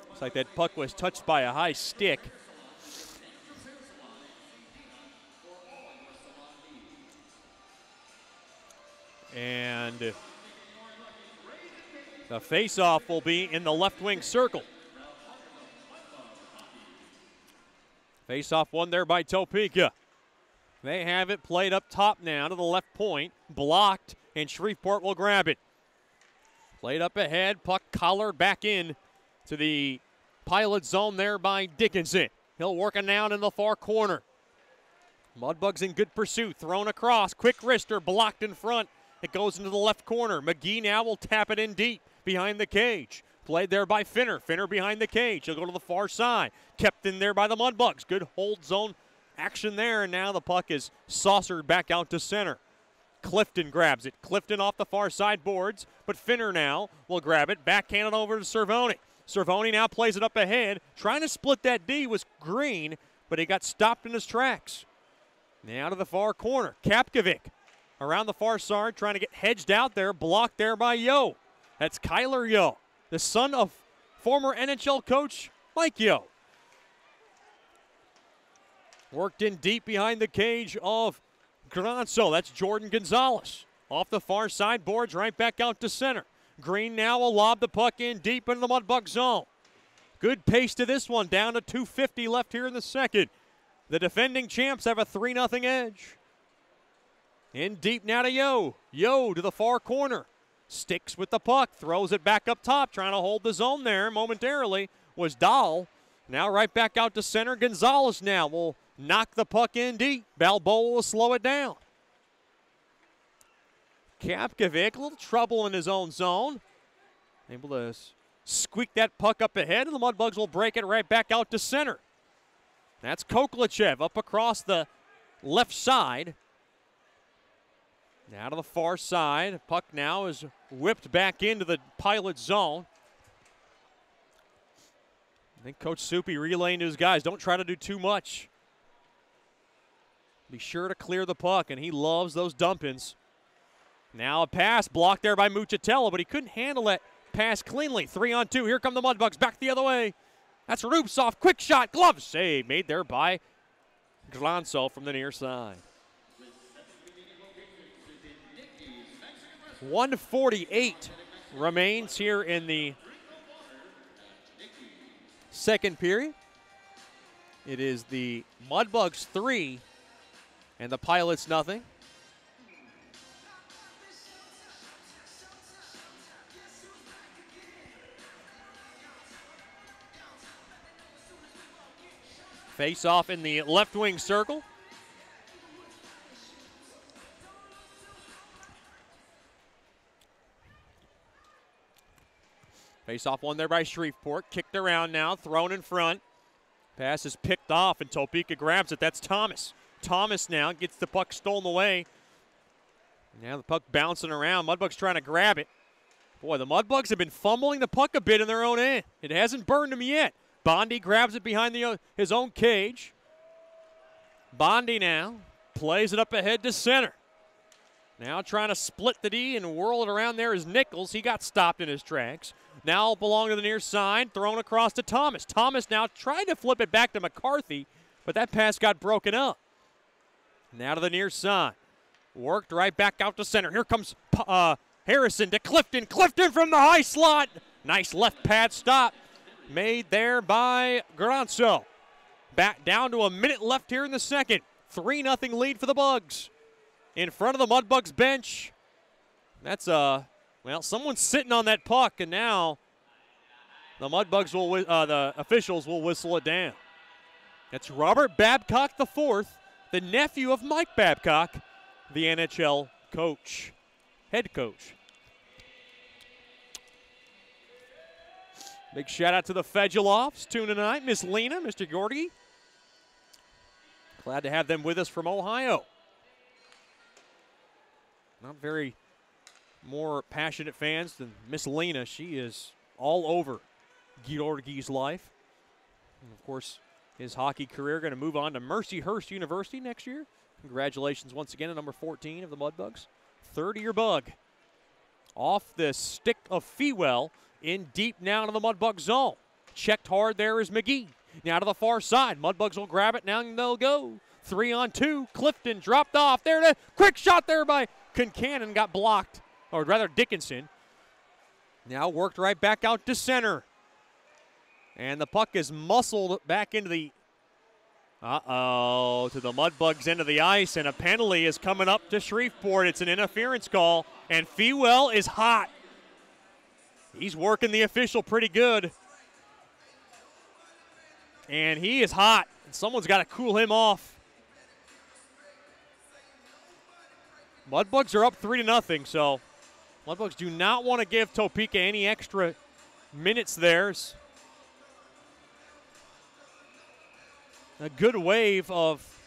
Looks like that puck was touched by a high stick. And the face-off will be in the left wing circle. Face-off won there by Topeka. They have it played up top now to the left point. Blocked, and Shreveport will grab it. Played up ahead, puck collared back in to the pilot zone there by Dickinson. He'll work it down in the far corner. Mudbugs in good pursuit, thrown across. Quick wrister, blocked in front. It goes into the left corner. McGee now will tap it in deep behind the cage. Played there by Finner. Finner behind the cage. He'll go to the far side. Kept in there by the Mudbugs. Good hold zone action there, and now the puck is saucered back out to center. Clifton grabs it. Clifton off the far side boards, but Finner now will grab it. Backhand it over to Cervoni. Cervoni now plays it up ahead. Trying to split that D was Green, but he got stopped in his tracks. Now to the far corner. Kapkovic around the far side, trying to get hedged out there. Blocked there by Yo. That's Kyler Yo, the son of former NHL coach Mike Yo. Worked in deep behind the cage of Granzo. That's Jordan Gonzalez. Off the far side boards, right back out to center. Green now will lob the puck in deep into the Mudbug zone. Good pace to this one, down to 2:50 left here in the second. The defending champs have a 3-0 edge. In deep now to Yo. Yo to the far corner. Sticks with the puck, throws it back up top, trying to hold the zone there momentarily was Dahl. Now right back out to center. Gonzalez now will knock the puck in deep. Balboa will slow it down. Kapkovic, a little trouble in his own zone. Able to squeak that puck up ahead, and the Mudbugs will break it right back out to center. That's Koklachev up across the left side. Now to the far side. Puck now is whipped back into the pilot zone. I think Coach Soupy relaying to his guys, don't try to do too much. Be sure to clear the puck, and he loves those dump-ins. Now a pass blocked there by Muchatello, but he couldn't handle that pass cleanly. 3-on-2. Here come the Mudbugs back the other way. That's Rupsov. Quick shot. Glove save made there by Glanso from the near side. 1:48 remains here in the second period. It is the Mudbugs 3 and the Pilots nothing. Face off in the left wing circle. Face off one there by Shreveport. Kicked around now, thrown in front. Pass is picked off, and Topeka grabs it. That's Thomas. Thomas now gets the puck stolen away. Now the puck bouncing around. Mudbugs trying to grab it. Boy, the Mudbugs have been fumbling the puck a bit in their own end. It hasn't burned them yet. Bondi grabs it behind his own cage. Bondi now plays it up ahead to center. Now trying to split the D and whirl it around there is Nichols. He got stopped in his tracks. Now belong to the near side, thrown across to Thomas. Thomas now tried to flip it back to McCarthy, but that pass got broken up. Now to the near side. Worked right back out to center. Here comes Harrison to Clifton. Clifton from the high slot. Nice left pad stop made there by Granzo. Back down to a minute left here in the second. 3-0 lead for the Bugs. In front of the Mudbugs bench. That's well, someone's sitting on that puck, and now the Mudbugs will, the officials will whistle it down. That's Robert Babcock IV, the nephew of Mike Babcock, the NHL coach, head coach. Big shout out to the Feduloffs tuning tonight. Miss Lena, Mr. Gordy. Glad to have them with us from Ohio. Not very more passionate fans than Miss Lena. She is all over Georgie's life. And of course, his hockey career going to move on to Mercyhurst University next year. Congratulations once again to number 14 of the Mudbugs. Third-year bug. Off the stick of Fewell, in deep now to the Mudbug zone. Checked hard there is McGee. Now to the far side. Mudbugs will grab it. Now they'll go. 3-on-2. Clifton dropped off. There to quick shot there by Concannon. Got blocked, or rather Dickinson. Now worked right back out to center. And the puck is muscled back into the to the Mudbugs end of the ice, and a penalty is coming up to Shreveport. It's an interference call, and Fewell is hot. He's working the official pretty good. And he is hot. And someone's got to cool him off. Mudbugs are up 3-0, so Mudbugs do not want to give Topeka any extra minutes there. A good wave of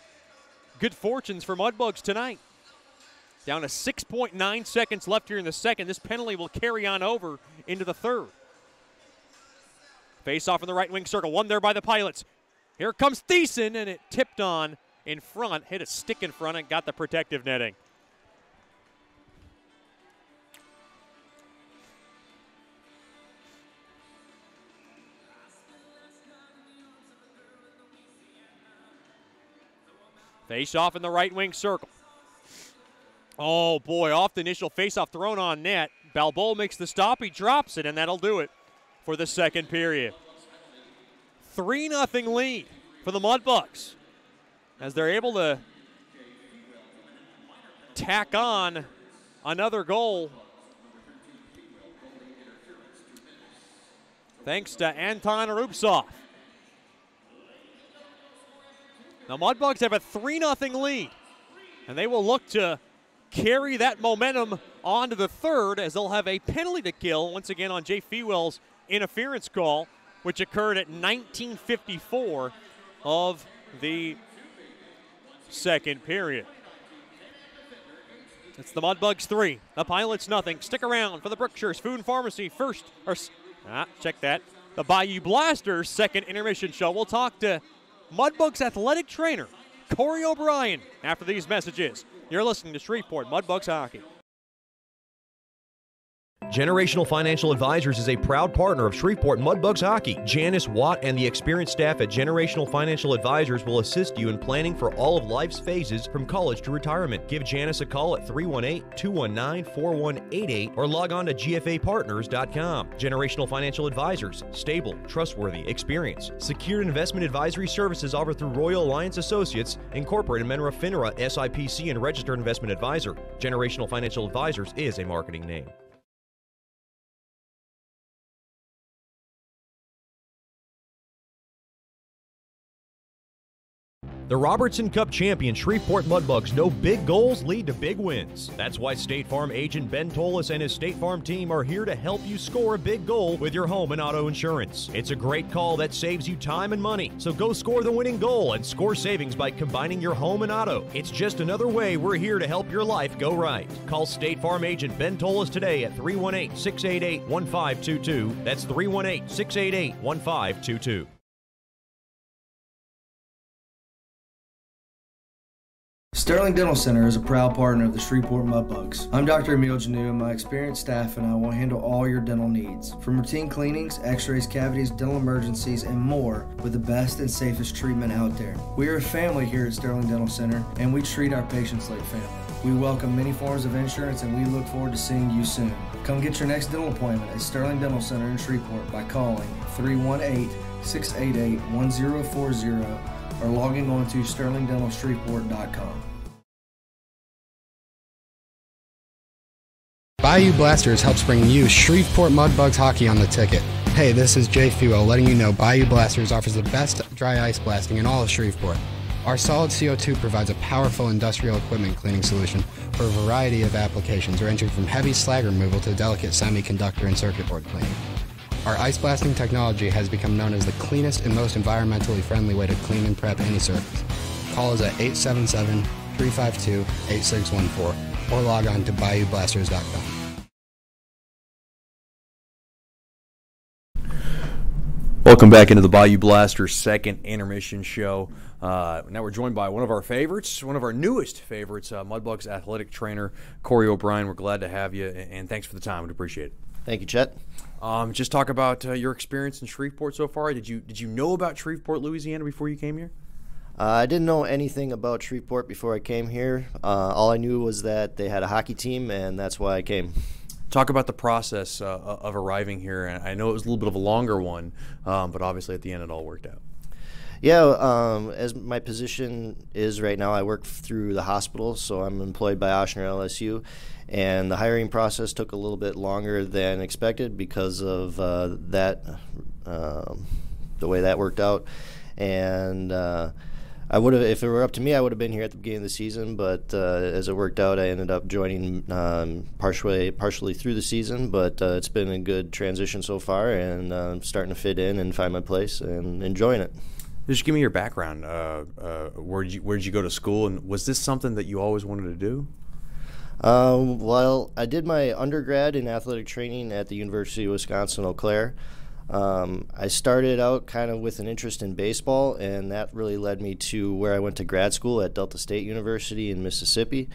good fortunes for Mudbugs tonight. Down to 6.9 seconds left here in the second. This penalty will carry on over into the third. Face off in the right wing circle. One there by the Pilots. Here comes Thiessen, and it tipped on in front. Hit a stick in front and got the protective netting. Face off in the right wing circle. Oh, boy, off the initial faceoff, thrown on net. Balboa makes the stop. He drops it, and that'll do it for the second period. 3-0 lead for the Mudbugs as they're able to tack on another goal thanks to Anton Rubtsov. The Mudbugs have a 3-0 lead, and they will look to carry that momentum on to the third as they'll have a penalty to kill once again on Jay Fewell's interference call, which occurred at 19:54 of the second period. It's the Mudbugs 3, the Pilots nothing. Stick around for the Brookshires Food and Pharmacy first, check that. The Bayou Blasters second intermission show. We'll talk to Mudbugs athletic trainer Corey O'Brien after these messages. You're listening to Shreveport Mudbugs Hockey. Generational Financial Advisors is a proud partner of Shreveport Mudbugs Hockey. Janice Watt and the experienced staff at Generational Financial Advisors will assist you in planning for all of life's phases from college to retirement. Give Janice a call at 318-219-4188 or log on to gfapartners.com. Generational Financial Advisors, stable, trustworthy, experience. Secured investment advisory services offered through Royal Alliance Associates, Incorporated, Menra FINRA, SIPC, and Registered Investment Advisor. Generational Financial Advisors is a marketing name. The Robertson Cup champion Shreveport Mudbugs know big goals lead to big wins. That's why State Farm agent Ben Tolis and his State Farm team are here to help you score a big goal with your home and auto insurance. It's a great call that saves you time and money. So go score the winning goal and score savings by combining your home and auto. It's just another way we're here to help your life go right. Call State Farm agent Ben Tolis today at 318-688-1522. That's 318-688-1522. Sterling Dental Center is a proud partner of the Shreveport Mudbugs. I'm Dr. Emil Janu, and my experienced staff and I will handle all your dental needs. From routine cleanings, x-rays, cavities, dental emergencies, and more with the best and safest treatment out there. We are a family here at Sterling Dental Center, and we treat our patients like family. We welcome many forms of insurance, and we look forward to seeing you soon. Come get your next dental appointment at Sterling Dental Center in Shreveport by calling 318-688-1040 or logging on to sterlingdentalshreveport.com. Bayou Blasters helps bring you Shreveport Mudbugs hockey on the ticket. Hey, this is Jay Fuel letting you know Bayou Blasters offers the best dry ice blasting in all of Shreveport. Our solid CO2 provides a powerful industrial equipment cleaning solution for a variety of applications ranging from heavy slag removal to delicate semiconductor and circuit board cleaning. Our ice blasting technology has become known as the cleanest and most environmentally friendly way to clean and prep any surface. Call us at 877-352-8614 or log on to bayoublasters.com. Welcome back into the Bayou Blasters second intermission show. Now we're joined by one of our favorites, one of our newest favorites, Mudbugs athletic trainer Corey O'Brien. We're glad to have you, and thanks for the time. We appreciate it. Thank you, Chet. Just talk about your experience in Shreveport so far. Did you know about Shreveport, Louisiana before you came here? I didn't know anything about Shreveport before I came here. All I knew was that they had a hockey team, and that's why I came. Talk about the process of arriving here. And I know it was a little bit of a longer one, but obviously at the end it all worked out. Yeah, as my position is right now, I work through the hospital, so I'm employed by Oshner LSU, and the hiring process took a little bit longer than expected because of the way that worked out. And I would have, if it were up to me, I would have been here at the beginning of the season, but as it worked out, I ended up joining partially through the season, but it's been a good transition so far, and I'm starting to fit in and find my place and enjoying it. Just give me your background. Where'd you go to school, and was this something that you always wanted to do? Well, I did my undergrad in athletic training at the University of Wisconsin-Eau Claire. I started out kind of with an interest in baseball, and that really led me to where I went to grad school at Delta State University in Mississippi,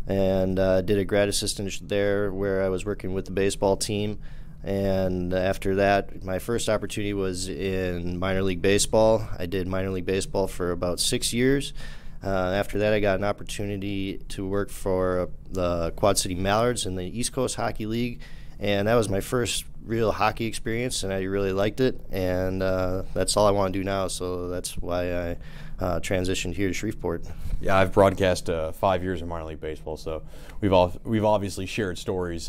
and did a grad assistant there where I was working with the baseball team. And after that, my first opportunity was in minor league baseball. I did minor league baseball for about 6 years. After that, I got an opportunity to work for the Quad City Mallards in the East Coast Hockey League, and that was my first real hockey experience, and I really liked it, and that's all I want to do now, so that's why I transitioned here to Shreveport. Yeah, I've broadcast 5 years of minor league baseball, so we've obviously shared stories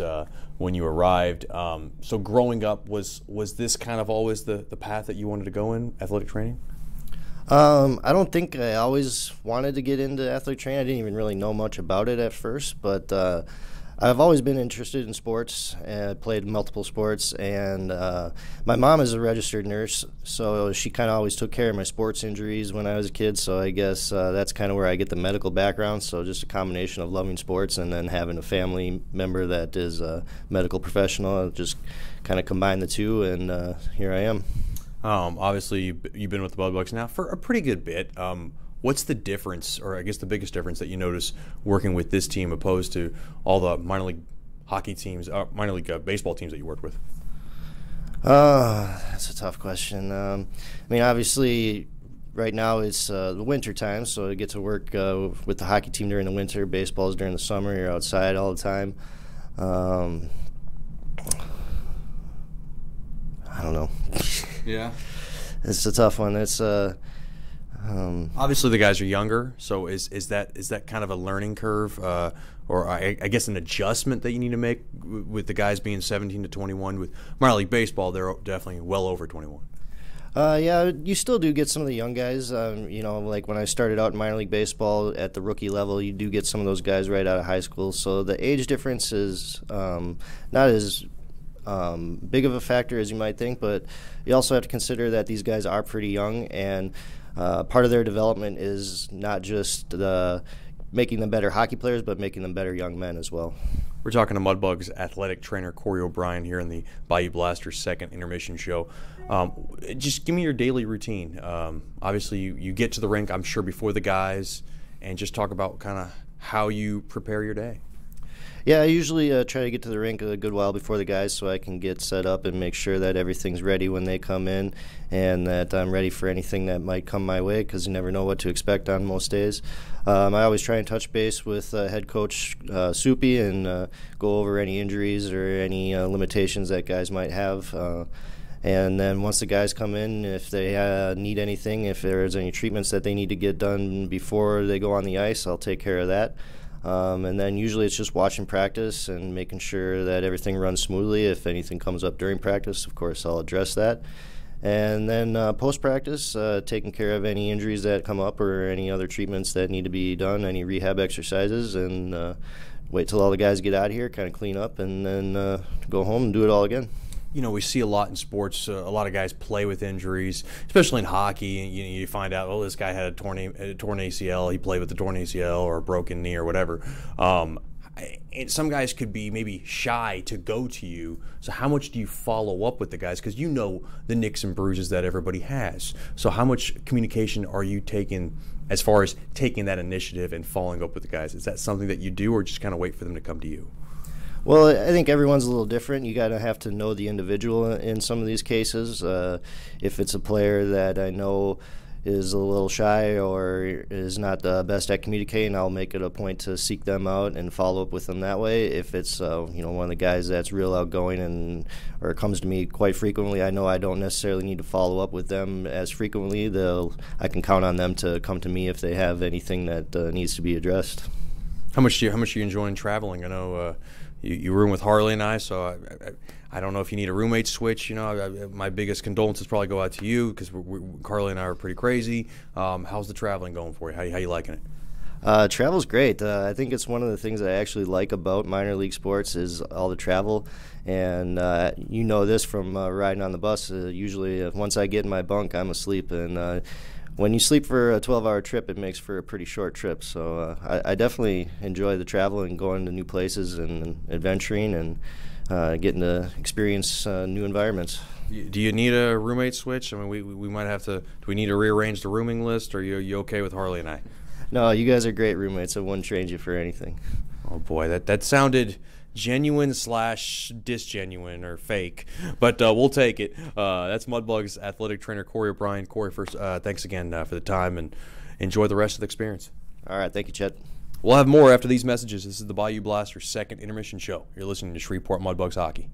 when you arrived. So growing up, was this kind of always the path that you wanted to go in, athletic training? I don't think I always wanted to get into athletic training. I didn't even really know much about it at first, but I've always been interested in sports, and I played multiple sports, and my mom is a registered nurse, so she kind of always took care of my sports injuries when I was a kid, so I guess that's kind of where I get the medical background, so just a combination of loving sports and then having a family member that is a medical professional. I just kind of combined the two, and here I am. Obviously, you've been with the Mudbugs now for a pretty good bit. What's the difference, or I guess the biggest difference that you notice working with this team opposed to all the minor league hockey teams, minor league baseball teams that you worked with? That's a tough question. I mean, obviously, right now it's the winter time, so I get to work with the hockey team during the winter. Baseball's during the summer. You're outside all the time. I don't know. Yeah. It's a tough one. It's obviously the guys are younger, so is that kind of a learning curve, or I guess an adjustment that you need to make with the guys being 17 to 21? With minor league baseball, they're definitely well over 21. Yeah, you still do get some of the young guys. You know, like when I started out in minor league baseball at the rookie level, you do get some of those guys right out of high school. So the age difference is not as big of a factor as you might think, but you also have to consider that these guys are pretty young, and part of their development is not just making them better hockey players, but making them better young men as well. We're talking to Mudbugs athletic trainer Corey O'Brien here in the Bayou Blasters second intermission show. Just give me your daily routine. Obviously, you get to the rink, I'm sure, before the guys, and just talk about kind of how you prepare your day. Yeah, I usually try to get to the rink a good while before the guys so I can get set up and make sure that everything's ready when they come in, and that I'm ready for anything that might come my way, because you never know what to expect on most days. I always try and touch base with head coach Soupy and go over any injuries or any limitations that guys might have. And then once the guys come in, if they need anything, if there's any treatments that they need to get done before they go on the ice, I'll take care of that. And then usually it's just watching practice and making sure that everything runs smoothly. If anything comes up during practice, of course, I'll address that. And then post-practice, taking care of any injuries that come up or any other treatments that need to be done, any rehab exercises, and wait till all the guys get out of here, kind of clean up, and then go home and do it all again. You know, we see a lot in sports. A lot of guys play with injuries, especially in hockey. You find out, oh, this guy had a torn ACL. He played with a torn ACL or a broken knee or whatever. And some guys could be maybe shy to go to you. So how much do you follow up with the guys? Because you know the nicks and bruises that everybody has. So how much communication are you taking as far as taking that initiative and following up with the guys? Is that something that you do, or just kind of wait for them to come to you? Well, I think everyone's a little different. You got to have to know the individual in some of these cases. If it's a player that I know is a little shy or is not the best at communicating, I'll make it a point to seek them out and follow up with them that way. If it's one of the guys that's real outgoing or comes to me quite frequently, I know I don't necessarily need to follow up with them as frequently. I can count on them to come to me if they have anything that needs to be addressed. How much are you enjoying traveling? I know you room with Harley and I, so I don't know if you need a roommate switch. You know, my biggest condolences probably go out to you because Harley and I are pretty crazy. How's the traveling going for you? How you liking it? Travel's great. I think it's one of the things I actually like about minor league sports is all the travel. And you know this from riding on the bus. Usually once I get in my bunk, I'm asleep. And when you sleep for a 12-hour trip, it makes for a pretty short trip. So I definitely enjoy the travel and going to new places and adventuring and getting to experience new environments. Do you need a roommate switch? I mean, we might have to. Do we need to rearrange the rooming list, or are you okay with Harley and I? No, you guys are great roommates. I wouldn't trade you for anything. Oh boy, that sounded genuine / disgenuine or fake, but we'll take it. That's Mudbugs athletic trainer Corey O'Brien. Corey, first, thanks again for the time, and enjoy the rest of the experience. All right, thank you, Chet. We'll have more after these messages. This is the Bayou Blasters' second intermission show. You're listening to Shreveport Mudbugs Hockey.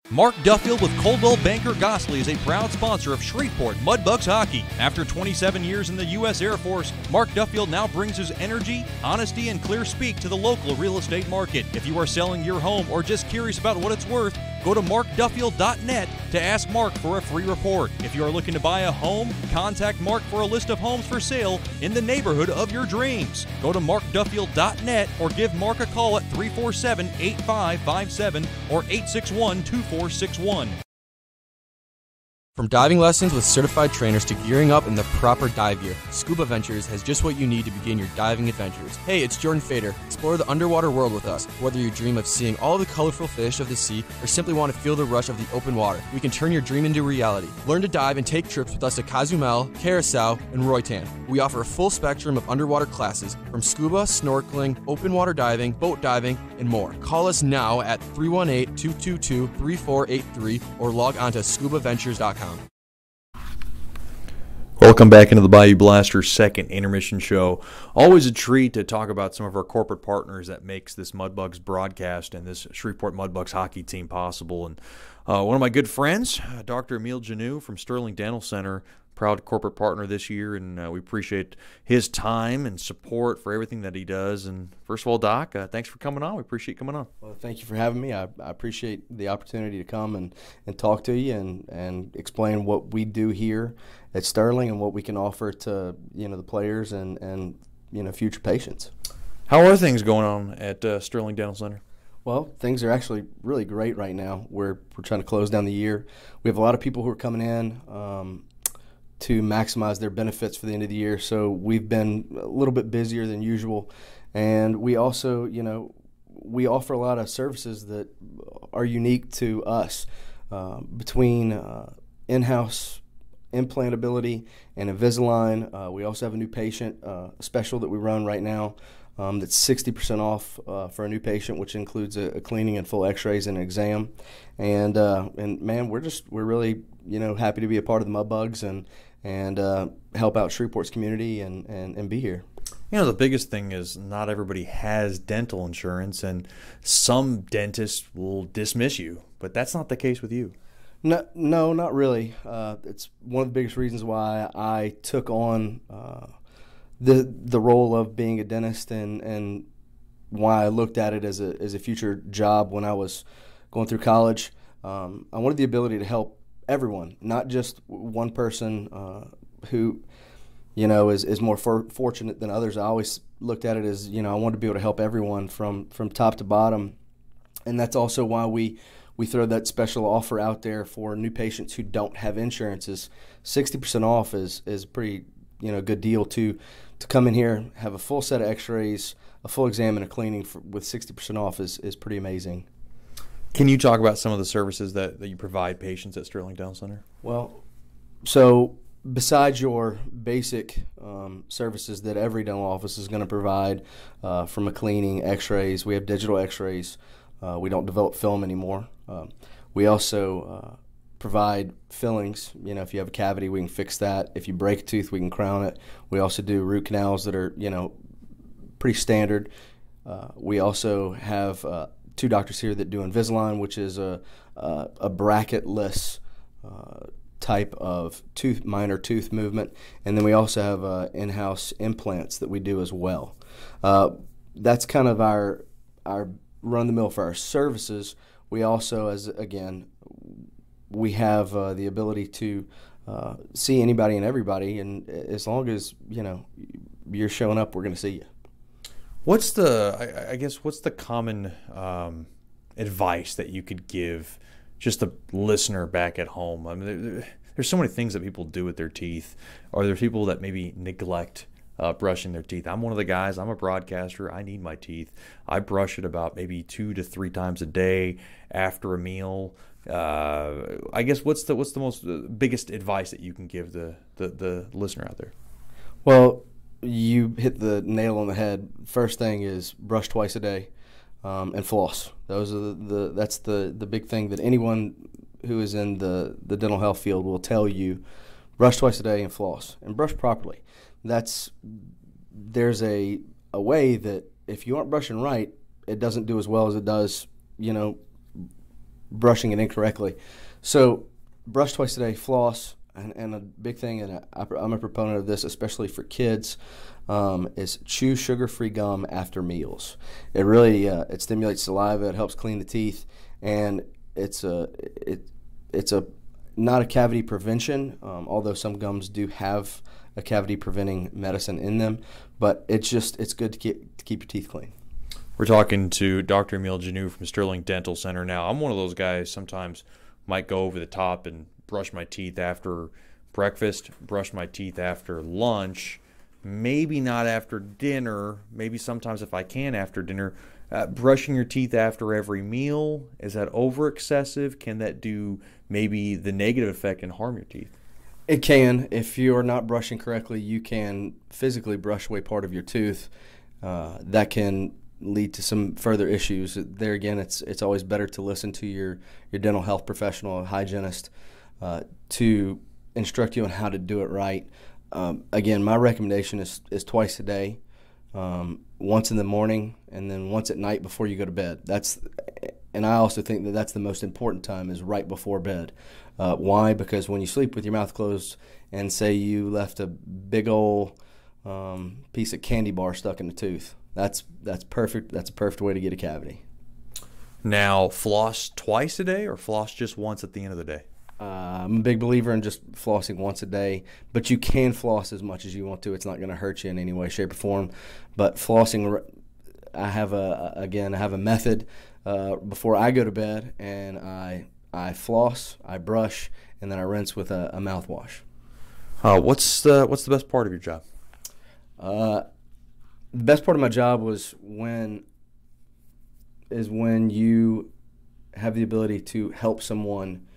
Mark Duffield with Coldwell Banker Gosley is a proud sponsor of Shreveport Mudbugs Hockey. After 27 years in the U.S. Air Force, Mark Duffield now brings his energy, honesty, and clear speak to the local real estate market. If you are selling your home or just curious about what it's worth, go to markduffield.net to ask Mark for a free report. If you are looking to buy a home, contact Mark for a list of homes for sale in the neighborhood of your dreams. Go to markduffield.net or give Mark a call at 347-8557 or 861-2461. From diving lessons with certified trainers to gearing up in the proper dive gear, Scuba Ventures has just what you need to begin your diving adventures. Hey, it's Jordan Fader. Explore the underwater world with us. Whether you dream of seeing all the colorful fish of the sea or simply want to feel the rush of the open water, we can turn your dream into reality. Learn to dive and take trips with us at Cozumel, Curacao, and Roatan. We offer a full spectrum of underwater classes from scuba, snorkeling, open water diving, boat diving, and more. Call us now at 318-222-3483 or log on to scubaventures.com. Welcome back into the Bayou Blasters' second intermission show. Always a treat to talk about some of our corporate partners that makes this Mudbugs broadcast and this Shreveport Mudbugs hockey team possible. And one of my good friends, Dr. Emile Janou from Sterling Dental Center, proud corporate partner this year, and we appreciate his time and support for everything that he does. And first of all, Doc, thanks for coming on. We appreciate you coming on. Well, thank you for having me. I appreciate the opportunity to come and talk to you and explain what we do here at Sterling and what we can offer to the players and future patients. How are things going on at Sterling Dental Center? Well, things are actually really great right now. We're trying to close down the year. We have a lot of people who are coming in to maximize their benefits for the end of the year. So we've been a little bit busier than usual. And we also, we offer a lot of services that are unique to us between in-house implantability and Invisalign. We also have a new patient special that we run right now that's 60% off for a new patient, which includes a cleaning and full x-rays and an exam. And man, we're really, happy to be a part of the Mudbugs and help out Shreveport's community and be here. The biggest thing is not everybody has dental insurance, and some dentists will dismiss you, but that's not the case with you. No, not really. It's one of the biggest reasons why I took on the role of being a dentist, and why I looked at it as a future job when I was going through college. I wanted the ability to help everyone, not just one person who, is more fortunate than others. I always looked at it as, I wanted to be able to help everyone from top to bottom. And that's also why we throw that special offer out there for new patients who don't have insurances. 60% off is a pretty, good deal to come in here, have a full set of x-rays, a full exam and a cleaning with 60% off is pretty amazing. Can you talk about some of the services that you provide patients at Sterling Dental Center? Well, so besides your basic services that every dental office is going to provide, from a cleaning, x-rays, we have digital x-rays. We don't develop film anymore. We also provide fillings. If you have a cavity, we can fix that. If you break a tooth, we can crown it. We also do root canals that are, pretty standard. We also have 2 doctors here that do Invisalign, which is a bracketless type of minor tooth movement. And then we also have in-house implants that we do as well. That's kind of our run-the-mill for our services. We also, we have the ability to see anybody and everybody, and as long as you're showing up, we're going to see you. What's the common advice that you could give just a listener back at home? I mean, there's so many things that people do with their teeth, or there's people that maybe neglect brushing their teeth. I'm one of the guys. I'm a broadcaster. I need my teeth. I brush it about maybe 2 to 3 times a day after a meal. I guess what's the most biggest advice that you can give the listener out there? Well, you hit the nail on the head. First thing is brush twice a day, and floss. Those are that's the big thing that anyone who is in the dental health field will tell you. Brush twice a day and floss, and brush properly. There's a way that if you aren't brushing right, it doesn't do as well as it does, brushing it incorrectly. So brush twice a day, floss, and a big thing, and I'm a proponent of this, especially for kids, is chew sugar-free gum after meals. It really it stimulates saliva, it helps clean the teeth, and it's not a cavity prevention, although some gums do have a cavity preventing medicine in them, but it's good to keep your teeth clean. We're talking to Dr. Emil Janou from Sterling Dental Center. Now, I'm one of those guys sometimes might go over the top and brush my teeth after breakfast, brush my teeth after lunch, maybe not after dinner, maybe sometimes if I can after dinner. Brushing your teeth after every meal, is that over excessive? Can that do maybe the negative effect and harm your teeth? It can. If you're not brushing correctly, you can physically brush away part of your tooth. That can lead to some further issues. There again, it's always better to listen to your dental health professional, a hygienist, to instruct you on how to do it right. Again, my recommendation is twice a day, once in the morning and then once at night before you go to bed. And I also think that that's the most important time, is right before bed. Why? Because when you sleep with your mouth closed and say you left a big old piece of candy bar stuck in the tooth, that's perfect. That's a perfect way to get a cavity. Now, floss twice a day or floss just once at the end of the day? I'm a big believer in just flossing once a day, but you can floss as much as you want to. It's not going to hurt you in any way, shape, or form. But flossing, I have a method before I go to bed, and I floss, I brush, and then I rinse with a mouthwash. What's the best part of your job? The best part of my job was when you have the ability to help someone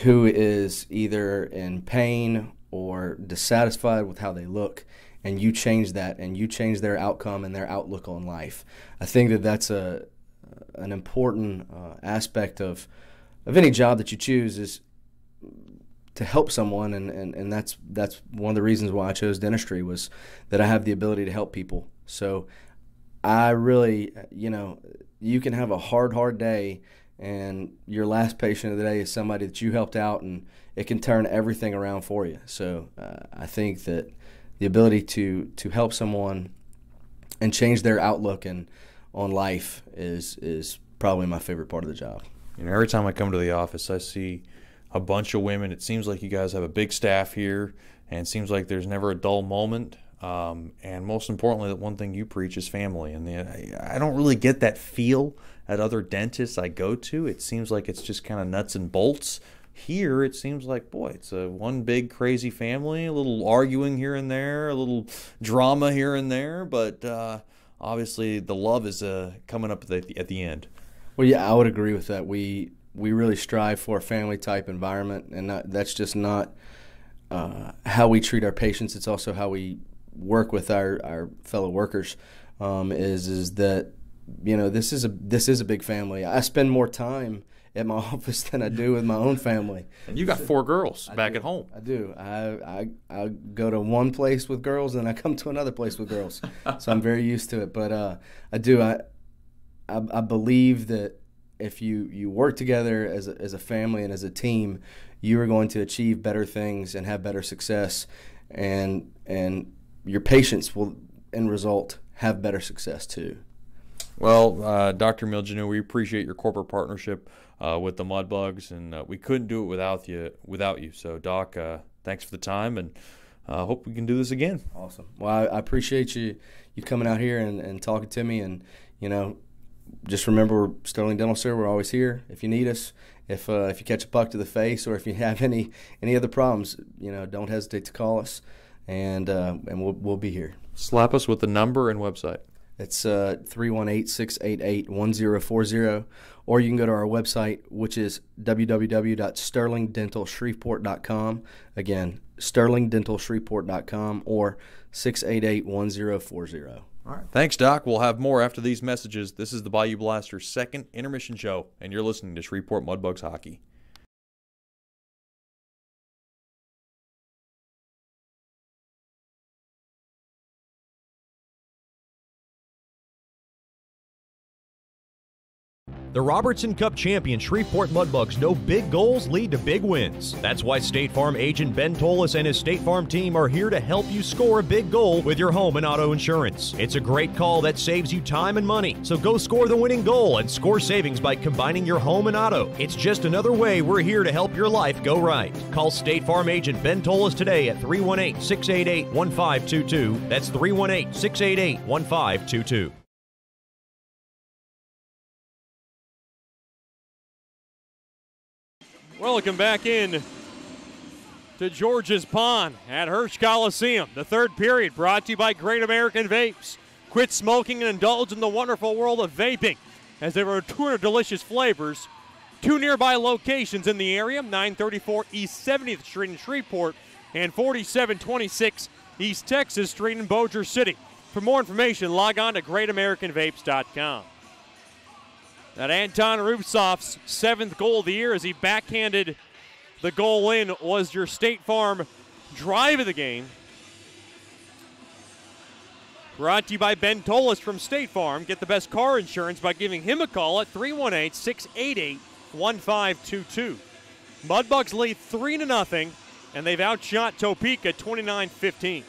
who is either in pain or dissatisfied with how they look, and you change that, and you change their outcome and their outlook on life. I think that that's an important aspect of any job that you choose, is to help someone, and that's one of the reasons why I chose dentistry, was that I have the ability to help people. So I really, you can have a hard day, and your last patient of the day is somebody that you helped out, and it can turn everything around for you. So I think that the ability to help someone and change their outlook on life is probably my favorite part of the job. You know, every time I come to the office, I see a bunch of women. It seems like you guys have a big staff here, and it seems like there's never a dull moment. And most importantly, the one thing you preach is family. And I don't really get that feel at other dentists I go to. It seems like it's just kind of nuts and bolts. Here, it seems like, boy, it's a one big crazy family, a little arguing here and there, a little drama here and there, but obviously the love is coming up at the end. Well, yeah, I would agree with that. We really strive for a family-type environment, and that's just not how we treat our patients. It's also how we work with our fellow workers. Is that, you know, this is a big family. I spend more time at my office than I do with my own family. And you got 4 girls back at home. I do. I go to one place with girls, and I come to another place with girls. So I'm very used to it. But I believe that if you work together as a family and as a team, you are going to achieve better things and have better success, and your patients will, in result, have better success too. Well, Dr. Miljanu, we appreciate your corporate partnership with the Mudbugs, and we couldn't do it without you. So, Doc, thanks for the time, and hope we can do this again. Awesome. Well, I appreciate you coming out here and talking to me, and, you know, just remember, Sterling Dental, sir, we're always here if you need us. If you catch a buck to the face, or if you have any other problems, you know, don't hesitate to call us, and we'll be here. Slap us with the number and website. It's 318-688-1040, or you can go to our website, which is www.sterlingdentalshreveport.com. Again, sterlingdentalshreveport.com, or 688-1040. All right. Thanks, Doc. We'll have more after these messages. This is the Bayou Blasters' second intermission show, and you're listening to Shreveport Mudbugs Hockey. The Robertson Cup champion Shreveport Mudbugs know big goals lead to big wins. That's why State Farm agent Ben Tolis and his State Farm team are here to help you score a big goal with your home and auto insurance. It's a great call that saves you time and money. So go score the winning goal and score savings by combining your home and auto. It's just another way we're here to help your life go right. Call State Farm agent Ben Tolis today at 318-688-1522. That's 318-688-1522. Welcome back in to George's Pond at Hirsch Coliseum. The third period brought to you by Great American Vapes. Quit smoking and indulge in the wonderful world of vaping, as there are 200 delicious flavors. 2 nearby locations in the area, 934 East 70th Street in Shreveport and 4726 East Texas Street in Bossier City. For more information, log on to greatamericanvapes.com. That Anton Rubtsov's 7th goal of the year as he backhanded the goal in was your State Farm drive of the game. Brought to you by Ben Tolis from State Farm. Get the best car insurance by giving him a call at 318-688-1522. Mudbugs lead 3-0, and they've outshot Topeka 29-15.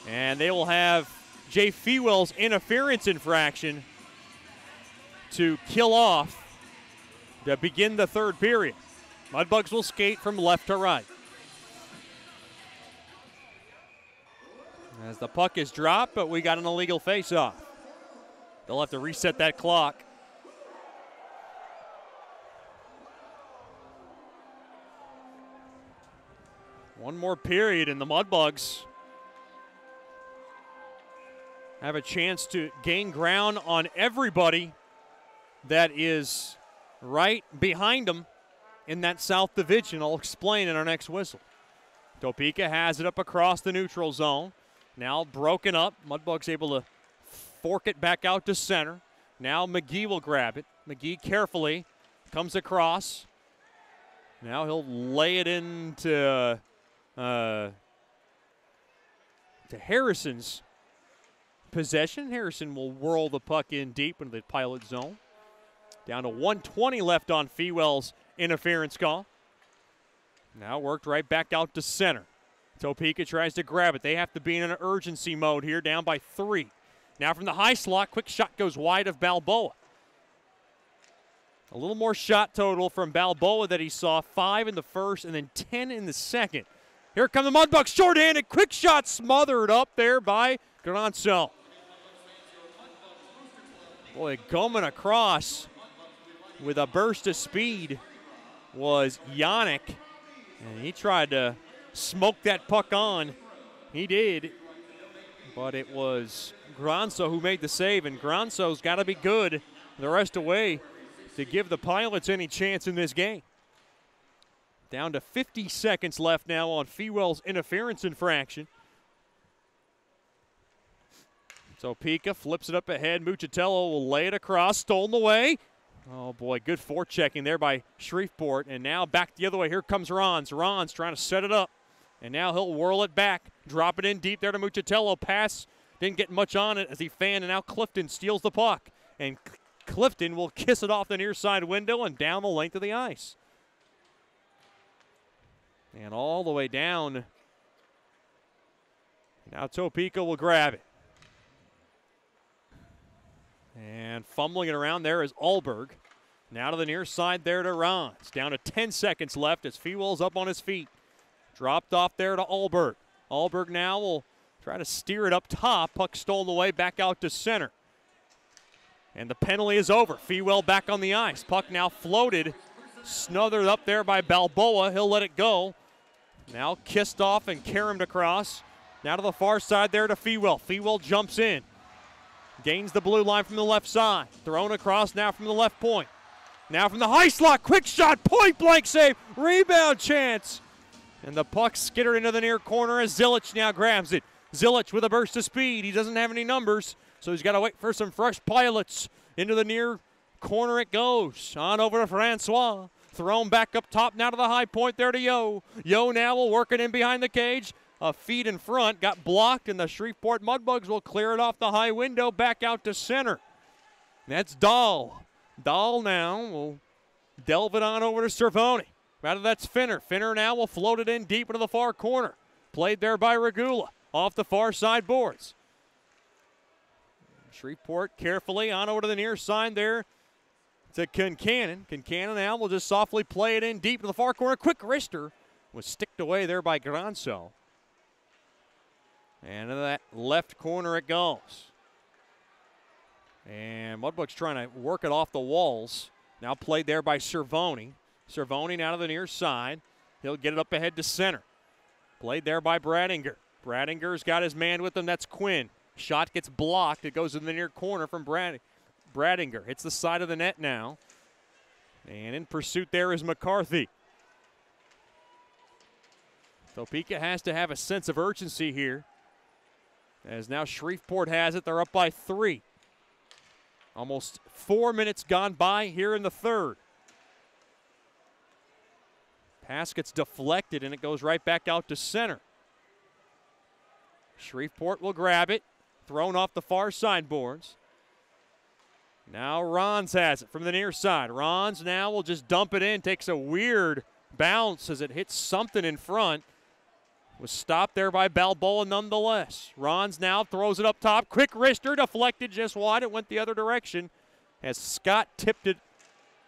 And they will have Jay Fewell's interference infraction to kill off to begin the third period. Mudbugs will skate from left to right. As the puck is dropped, but we got an illegal faceoff. They'll have to reset that clock. One more period and the Mudbugs have a chance to gain ground on everybody that is right behind them in that South Division. I'll explain in our next whistle. Topeka has it up across the neutral zone. Now broken up. Mudbugs able to fork it back out to center. Now McGee will grab it. McGee carefully comes across. Now he'll lay it into to Harrison's possession. Harrison will whirl the puck in deep into the Pilot zone. Down to 1:20 left on Fewell's interference call. Now worked right back out to center. Topeka tries to grab it. They have to be in an urgency mode here, down by 3. Now from the high slot, quick shot goes wide of Balboa. A little more shot total from Balboa that he saw, 5 in the first and then 10 in the second. Here come the Mudbugs, short-handed, quick shot smothered up there by Granso. Boy, coming across with a burst of speed was Yannick, and he tried to smoke that puck on. He did, but it was Granso who made the save, and Granso's got to be good the rest of the way to give the Pilots any chance in this game. Down to 50 seconds left now on Fewell's interference infraction. So Pika flips it up ahead. Muchatello will lay it across, stolen away. Oh boy, good forechecking there by Shreveport. And now back the other way. Here comes Rons. Rons trying to set it up. And now he'll whirl it back. Drop it in deep there to Muchatello. Pass didn't get much on it as he fanned, and now Clifton steals the puck. And Clifton will kiss it off the near side window and down the length of the ice. And all the way down. Now Topeka will grab it. And fumbling it around there is Alberg. Now to the near side there to Rons. Down to 10 seconds left as Fewell's up on his feet. Dropped off there to Alberg. Alberg now will try to steer it up top. Puck stolen away, back out to center. And the penalty is over. Fewell back on the ice. Puck now floated. Smothered up there by Balboa. He'll let it go. Now kissed off and caromed across. Now to the far side there to Fewell. Fewell jumps in. Gains the blue line from the left side. Thrown across now from the left point. Now from the high slot. Quick shot. Point blank save. Rebound chance. And the puck skittered into the near corner as Zilic now grabs it. Zilic with a burst of speed. He doesn't have any numbers, so he's got to wait for some fresh Pilots. Into the near corner it goes. On over to Francois. Thrown back up top now to the high point there to Yo. Yo now will work it in behind the cage. A feed in front. Got blocked, and the Shreveport Mudbugs will clear it off the high window back out to center. That's Dahl. Dahl now will delve it on over to Cervoni. Rather, that's Finner. Finner now will float it in deep into the far corner. Played there by Regula. Off the far side boards. Shreveport carefully on over to the near side there to Concannon. Concannon now will just softly play it in deep to the far corner. Quick wrister was sticked away there by Granso. And into that left corner it goes. And Mudbugs trying to work it off the walls. Now played there by Cervoni. Cervoni now to the near side. He'll get it up ahead to center. Played there by Bradinger. Bradinger's got his man with him. That's Quinn. Shot gets blocked. It goes in the near corner from Bradinger. Hits the side of the net now. And in pursuit there is McCarthy. Topeka has to have a sense of urgency here. As now Shreveport has it. They're up by 3. Almost 4 minutes gone by here in the third. Pass gets deflected, and it goes right back out to center. Shreveport will grab it. Thrown off the far sideboards. Now Rons has it from the near side. Rons now will just dump it in. Takes a weird bounce as it hits something in front. Was stopped there by Balboa nonetheless. Rons now throws it up top. Quick wrister, deflected just wide. It went the other direction as Scott tipped it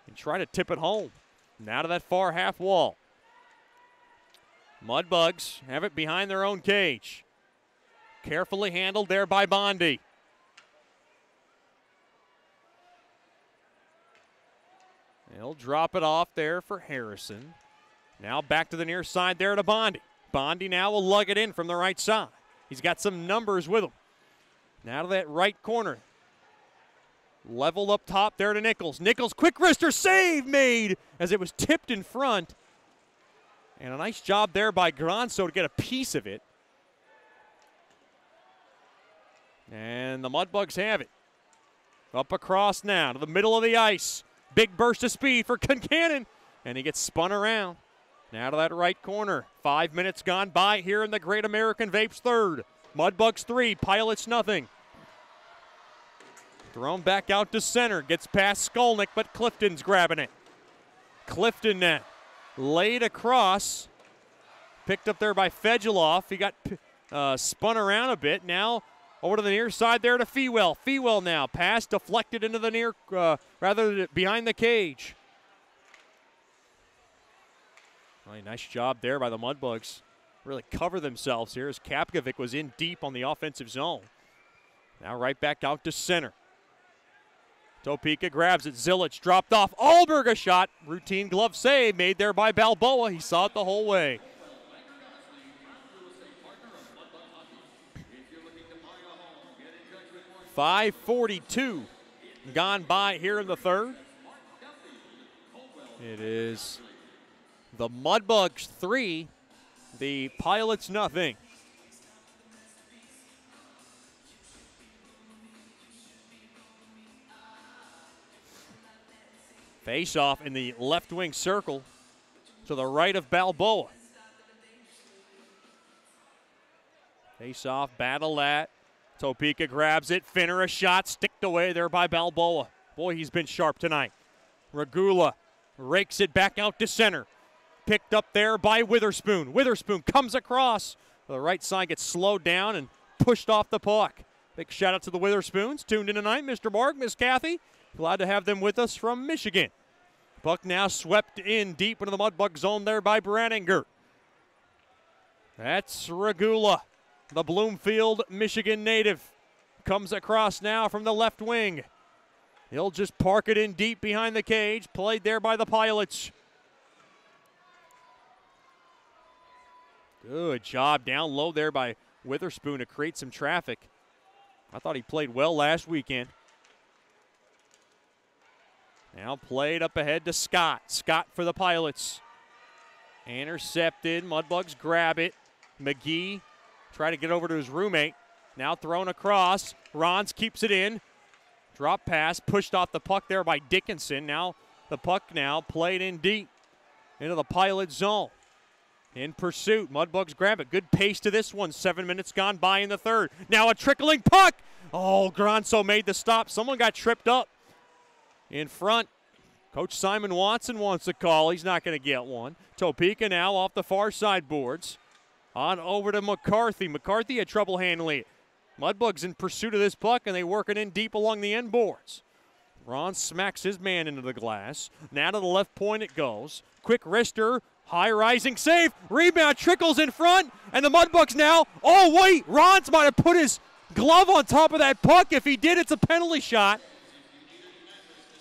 and tried to tip it home. Now to that far half wall. Mudbugs have it behind their own cage. Carefully handled there by Bondi. He'll drop it off there for Harrison. Now back to the near side there to Bondi. Bondi now will lug it in from the right side. He's got some numbers with him. Now to that right corner. Leveled up top there to Nichols. Nichols, quick wrister, save made as it was tipped in front. And a nice job there by Granso to get a piece of it. And the Mudbugs have it. Up across now to the middle of the ice. Big burst of speed for Concannon. And he gets spun around. Now to that right corner. 5 minutes gone by here in the Great American Vapes third. Mudbugs 3, Pilots nothing. Thrown back out to center. Gets past Skolnick, but Clifton's grabbing it. Clifton laid across. Picked up there by Fedulov. He got spun around a bit. Now over to the near side there to Fewell. Fewell now. Pass deflected into the near, rather behind the cage. Really nice job there by the Mudbugs. Really cover themselves here as Kapkovic was in deep on the offensive zone. Now right back out to center. Topeka grabs it. Zilic dropped off. Alberg a shot. Routine glove save made there by Balboa. He saw it the whole way. 5:42 gone by here in the third. It is the Mudbugs 3, the Pilots nothing. Face off in the left wing circle to the right of Balboa. Face off, battle at. Topeka grabs it. Finner a shot, sticked away there by Balboa. Boy, he's been sharp tonight. Regula rakes it back out to center. Picked up there by Witherspoon. Witherspoon comes across. The right side gets slowed down and pushed off the puck. Big shout out to the Witherspoons. Tuned in tonight, Mr. Mark, Miss Kathy. Glad to have them with us from Michigan. Puck now swept in deep into the Mudbug zone there by Branninger. That's Regula, the Bloomfield, Michigan native. Comes across now from the left wing. He'll just park it in deep behind the cage. Played there by the Pilots. Good job down low there by Witherspoon to create some traffic. I thought he played well last weekend. Now played up ahead to Scott. Scott for the Pilots. Intercepted. Mudbugs grab it. McGee try to get over to his roommate. Now thrown across. Rons keeps it in. Drop pass. Pushed off the puck there by Dickinson. Now the puck now played in deep into the Pilot zone. In pursuit. Mudbugs grab it. Good pace to this one. 7 minutes gone by in the third. Now a trickling puck. Oh, Gronso made the stop. Someone got tripped up in front. Coach Simon Watson wants a call. He's not going to get one. Topeka now off the far side boards. On over to McCarthy. McCarthy had trouble handling it. Mudbugs in pursuit of this puck, and they work it in deep along the end boards. Ron smacks his man into the glass. Now to the left point it goes. Quick wrister. High rising save. Rebound trickles in front. And the Mudbugs now. Oh, wait. Rons might have put his glove on top of that puck. If he did, it's a penalty shot.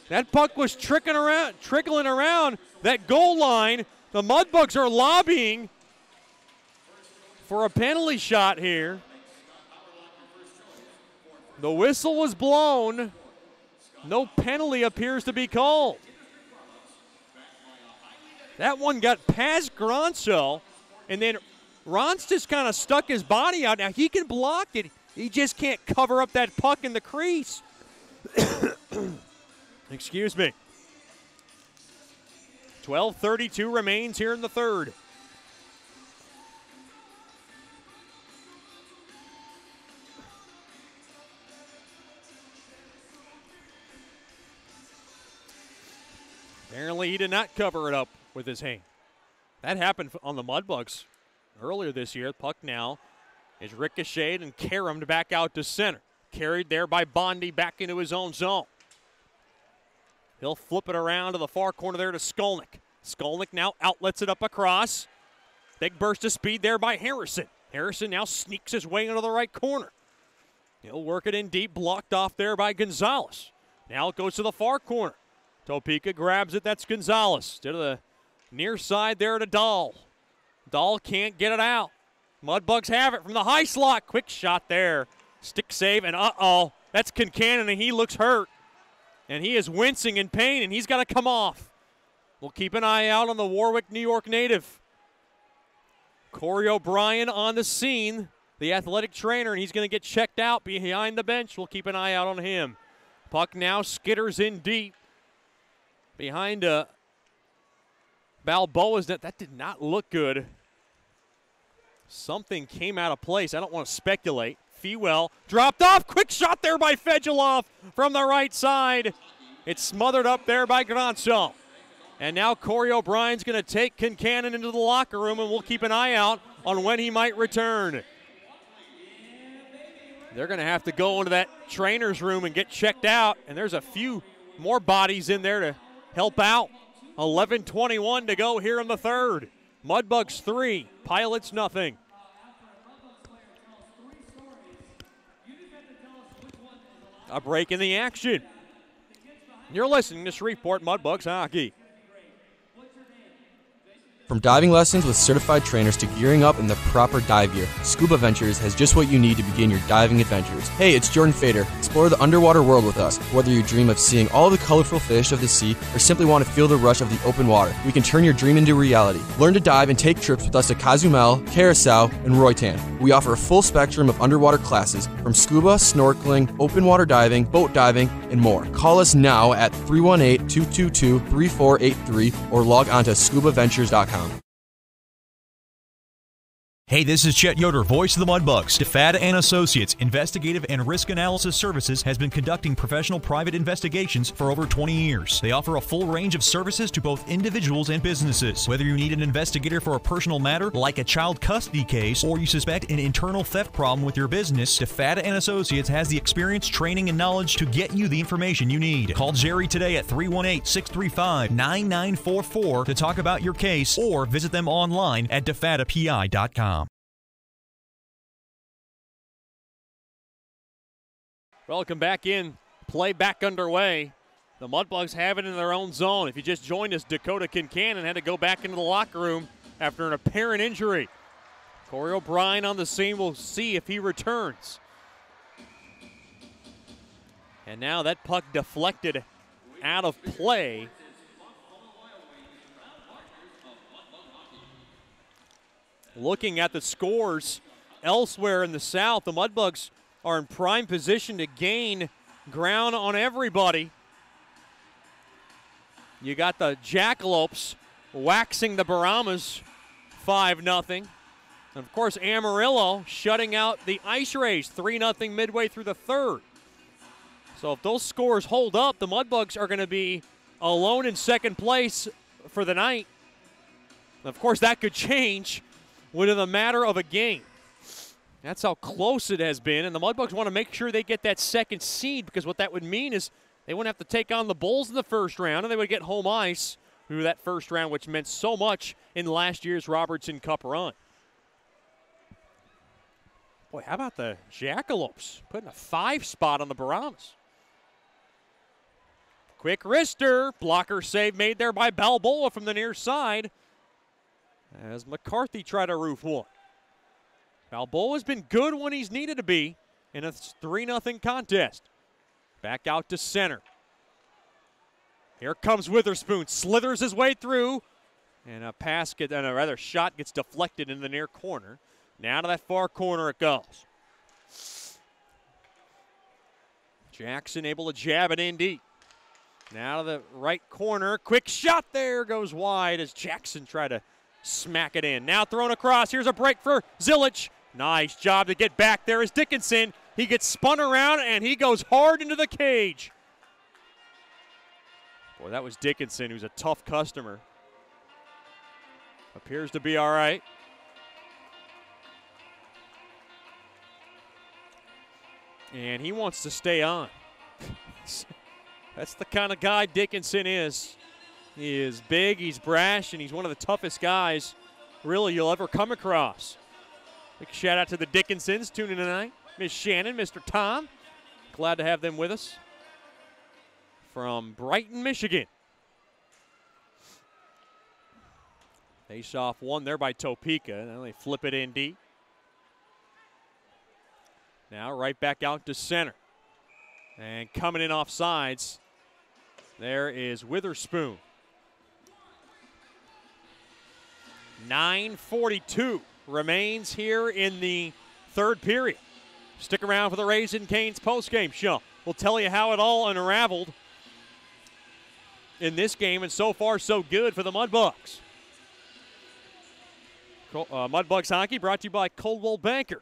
That puck was trickling around that goal line. The Mudbugs are lobbying for a penalty shot here. The whistle was blown. No penalty appears to be called. That one got past Gronso, and then Rons just kind of stuck his body out. Now he can block it. He just can't cover up that puck in the crease. Excuse me. 12:32 remains here in the third. Apparently he did not cover it up with his hand. That happened on the Mudbugs earlier this year. Puck now is ricocheted and caromed back out to center. Carried there by Bondi back into his own zone. He'll flip it around to the far corner there to Skolnick. Skolnick now outlets it up across. Big burst of speed there by Harrison. Harrison now sneaks his way into the right corner. He'll work it in deep, blocked off there by Gonzalez. Now it goes to the far corner. Topeka grabs it, that's Gonzalez. To the near side there to Dahl. Dahl can't get it out. Mudbugs have it from the high slot. Quick shot there. Stick save, and uh-oh. That's Kincannon, and he looks hurt. And he is wincing in pain, and he's got to come off. We'll keep an eye out on the Warwick, New York native. Corey O'Brien on the scene, the athletic trainer, and he's going to get checked out behind the bench. We'll keep an eye out on him. Puck now skitters in deep. Behind Balboa's net. That did not look good. Something came out of place. I don't want to speculate. Fewell dropped off. Quick shot there by Fedulov from the right side. It's smothered up there by Granzo. And now Corey O'Brien's going to take Kincannon into the locker room, and we'll keep an eye out on when he might return. They're going to have to go into that trainer's room and get checked out, and there's a few more bodies in there to help out. 11:21 to go here in the third. Mudbugs 3, Pilots nothing. A break in the action. You're listening to Shreveport Mudbugs hockey. From diving lessons with certified trainers to gearing up in the proper dive gear, Scuba Ventures has just what you need to begin your diving adventures. Hey, it's Jordan Fader. Explore the underwater world with us. Whether you dream of seeing all the colorful fish of the sea or simply want to feel the rush of the open water, we can turn your dream into reality. Learn to dive and take trips with us to Cozumel, Curacao, and Roatan. We offer a full spectrum of underwater classes from scuba, snorkeling, open water diving, boat diving, and more. Call us now at 318-222-3483 or log on to scubaventures.com. Hey, this is Chet Yoder, voice of the Mudbugs. DeFada and Associates Investigative and Risk Analysis Services has been conducting professional private investigations for over 20 years. They offer a full range of services to both individuals and businesses. Whether you need an investigator for a personal matter like a child custody case or you suspect an internal theft problem with your business, DeFada and Associates has the experience, training, and knowledge to get you the information you need. Call Jerry today at 318-635-9944 to talk about your case or visit them online at defadapi.com. Welcome back in. Play back underway. The Mudbugs have it in their own zone. If you just joined us, Dakota Kincannon had to go back into the locker room after an apparent injury. Corey O'Brien on the scene. We'll see if he returns. And now that puck deflected out of play. Looking at the scores elsewhere in the South, the Mudbugs are in prime position to gain ground on everybody. You got the Jackalopes waxing the Brahmas 5-0. And of course, Amarillo shutting out the Ice Rays 3-0 midway through the third. So if those scores hold up, the Mudbugs are going to be alone in second place for the night. Of course, that could change within a matter of a game. That's how close it has been, and the Mudbugs want to make sure they get that second seed, because what that would mean is they wouldn't have to take on the Bulls in the first round, and they would get home ice through that first round, which meant so much in last year's Robertson Cup run. Boy, how about the Jackalopes putting a 5 spot on the Brahmas? Quick wrister, blocker save made there by Balboa from the near side as McCarthy tried to roof one. Balboa's been good when he's needed to be in a 3-0 contest. Back out to center. Here comes Witherspoon, slithers his way through, and a shot gets deflected in the near corner. Now to that far corner it goes. Jackson able to jab it in deep. Now to the right corner, quick shot there, goes wide as Jackson tried to smack it in. Now thrown across, here's a break for Zilic. Nice job to get back there is Dickinson. He gets spun around and he goes hard into the cage. Boy, that was Dickinson, who's a tough customer. Appears to be all right. And he wants to stay on. That's the kind of guy Dickinson is. He is big, he's brash, and he's one of the toughest guys really you'll ever come across. Big shout out to the Dickinsons tuning in tonight. Miss Shannon, Mr. Tom. Glad to have them with us from Brighton, Michigan. Face off one there by Topeka. Then they flip it in deep. Now right back out to center. And coming in off sides, there is Witherspoon. 9:42 remains here in the third period. Stick around for the Raising Cane's postgame show. We'll tell you how it all unraveled in this game, and so far so good for the Mudbugs. Mudbugs hockey brought to you by Coldwell Banker.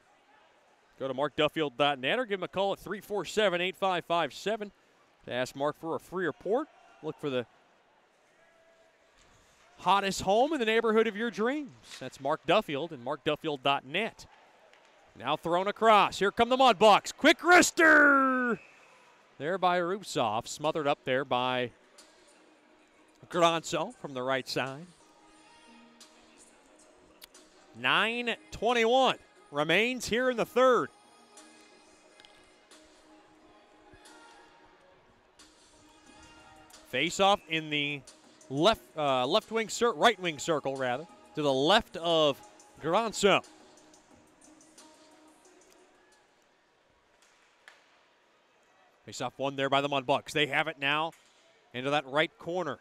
Go to markduffield.net or give him a call at 347-8557 to ask Mark for a free report. Look for the hottest home in the neighborhood of your dreams. That's Mark Duffield and markduffield.net. Now thrown across. Here come the Mudbugs. Quick wrister! There by Rusov. Smothered up there by Granzo from the right side. 9:21 remains here in the third. Face-off in the right wing circle rather, to the left of Granzo. Face-off won there by the Mudbugs. They have it now into that right corner.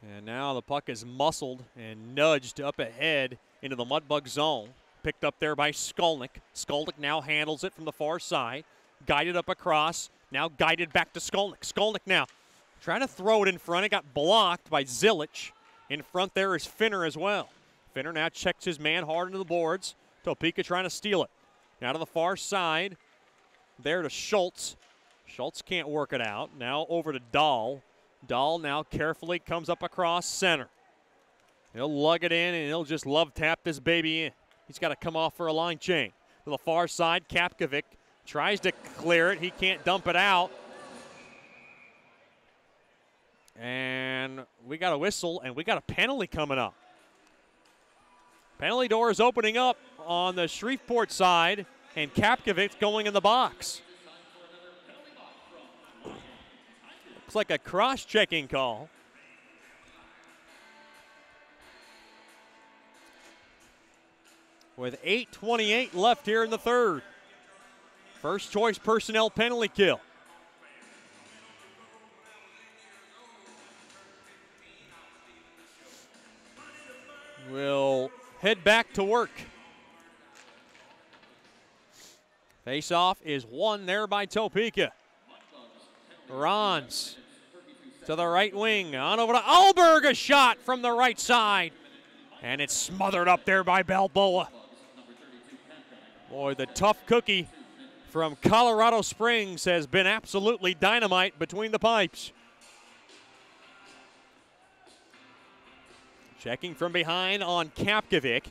And now the puck is muscled and nudged up ahead into the Mudbug zone. Picked up there by Skolnick. Skolnick now handles it from the far side. Guided up across. Now guided back to Skolnick. Skolnick now trying to throw it in front. It got blocked by Zilic. In front there is Finner as well. Finner now checks his man hard into the boards. Topeka trying to steal it. Now to the far side. There to Schultz. Schultz can't work it out. Now over to Dahl. Dahl now carefully comes up across center. He'll lug it in and he'll just love tap this baby in. He's got to come off for a line change. To the far side, Kapkovic tries to clear it. He can't dump it out. And we got a whistle and we got a penalty coming up. Penalty door is opening up on the Shreveport side and Kapkovic going in the box. Looks like a cross-checking call. With 8:28 left here in the third. First choice personnel penalty kill. We'll head back to work. Face-off is won there by Topeka. Rons to the right wing. On over to Alberg, a shot from the right side. And it's smothered up there by Balboa. Boy, the tough cookie from Colorado Springs has been absolutely dynamite between the pipes. Checking from behind on Kapkovic.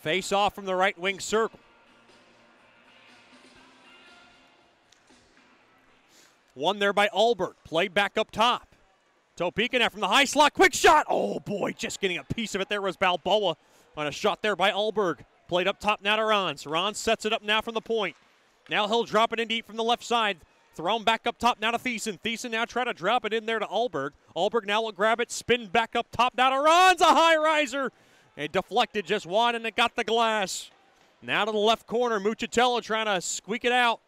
Face off from the right wing circle. Won there by Albert. Played back up top. Topeka now from the high slot. Quick shot. Oh, boy, just getting a piece of it there was Balboa on a shot there by Alberg. Played up top now to Rons. Rons sets it up now from the point. Now he'll drop it in deep from the left side. Thrown back up top now to Thiessen. Thiessen now try to drop it in there to Alberg. Alberg now will grab it. Spin back up top now to Rons. A high riser. It deflected just wide and it got the glass. Now to the left corner. Muchatello trying to squeak it out.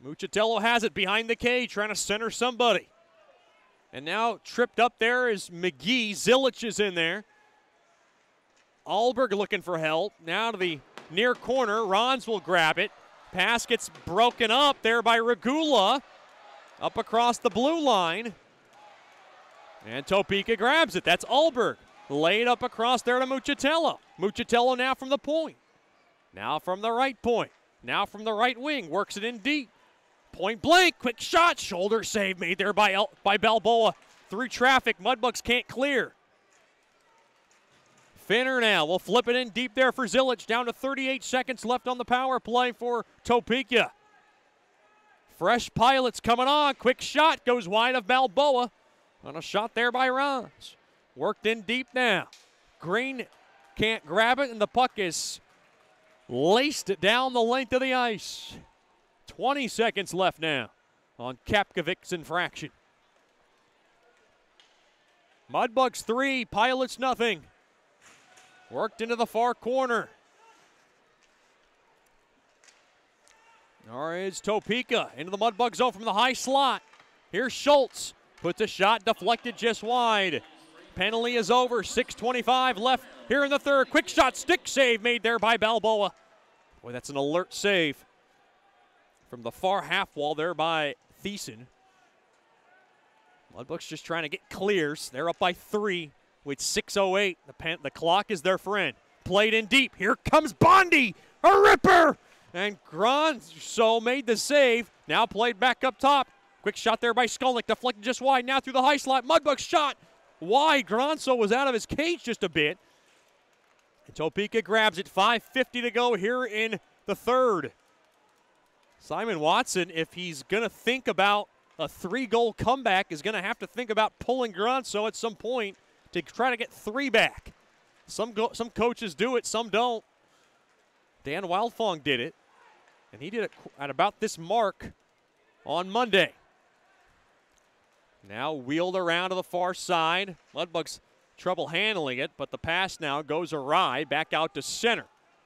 Muchatello has it behind the cage, trying to center somebody. And now tripped up there is McGee. Zilic is in there. Alberg looking for help. Now to the near corner. Rons will grab it. Pass gets broken up there by Regula. Up across the blue line. And Topeka grabs it. That's Alberg. Laid up across there to Muchatello. Muchatello now from the point. Now from the right point. Now from the right wing. Works it in deep. Point blank. Quick shot. Shoulder save made there by Balboa. Through traffic. Mudbugs can't clear. Finner now will flip it in deep there for Zilic. Down to 38 seconds left on the power play for Topeka. Fresh pilots coming on. Quick shot goes wide of Balboa. On a shot there by Rons. Worked in deep now. Green can't grab it, and the puck is laced down the length of the ice. 20 seconds left now on Kapkovic's infraction. Mudbugs 3, Pilots nothing. Worked into the far corner. There is Topeka into the Mudbug zone from the high slot. Here's Schultz. Puts a shot deflected just wide. Penalty is over. 6:25 left here in the third. Quick shot, stick save made there by Balboa. Boy, that's an alert save from the far half wall there by Thiessen. Mudbugs just trying to get clears. They're up by 3 with 6:08. The clock is their friend. Played in deep. Here comes Bondi. A ripper. And Gronso made the save. Now played back up top. Quick shot there by Skolnick. Deflected just wide. Now through the high slot. Mudbugs shot wide. Gronso was out of his cage just a bit. And Topeka grabs it. 5:50 to go here in the third. Simon Watson, if he's going to think about a 3-goal comeback, is going to have to think about pulling Gronso at some point to try to get 3 back. Some coaches do it, some don't. Dan Wildfong did it, and he did it at about this mark on Monday. Now wheeled around to the far side. Mudbugs trouble handling it, but the pass now goes awry back out to center.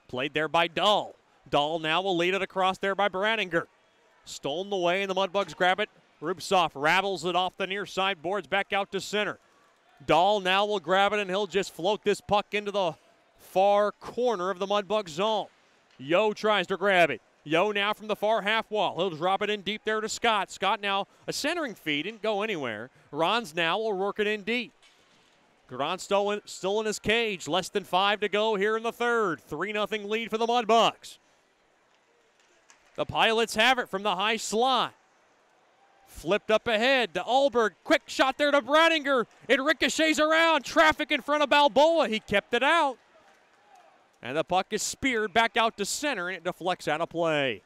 Played there by Dahl. Dahl now will lead it across there by Branninger. Stolen away, and the Mudbugs grab it. Rubsoff rattles it off the near side boards back out to center. Dahl now will grab it, and he'll just float this puck into the far corner of the Mudbug zone. Yo tries to grab it. Yo now from the far half wall. He'll drop it in deep there to Scott. Scott now a centering feed. Didn't go anywhere. Rons now will work it in deep. Gron still in his cage. Less than 5 to go here in the third. 3-0 lead for the Mudbugs. The Pilots have it from the high slot. Flipped up ahead to Alberg. Quick shot there to Branninger. It ricochets around. Traffic in front of Balboa. He kept it out. And the puck is speared back out to center, and it deflects out of play.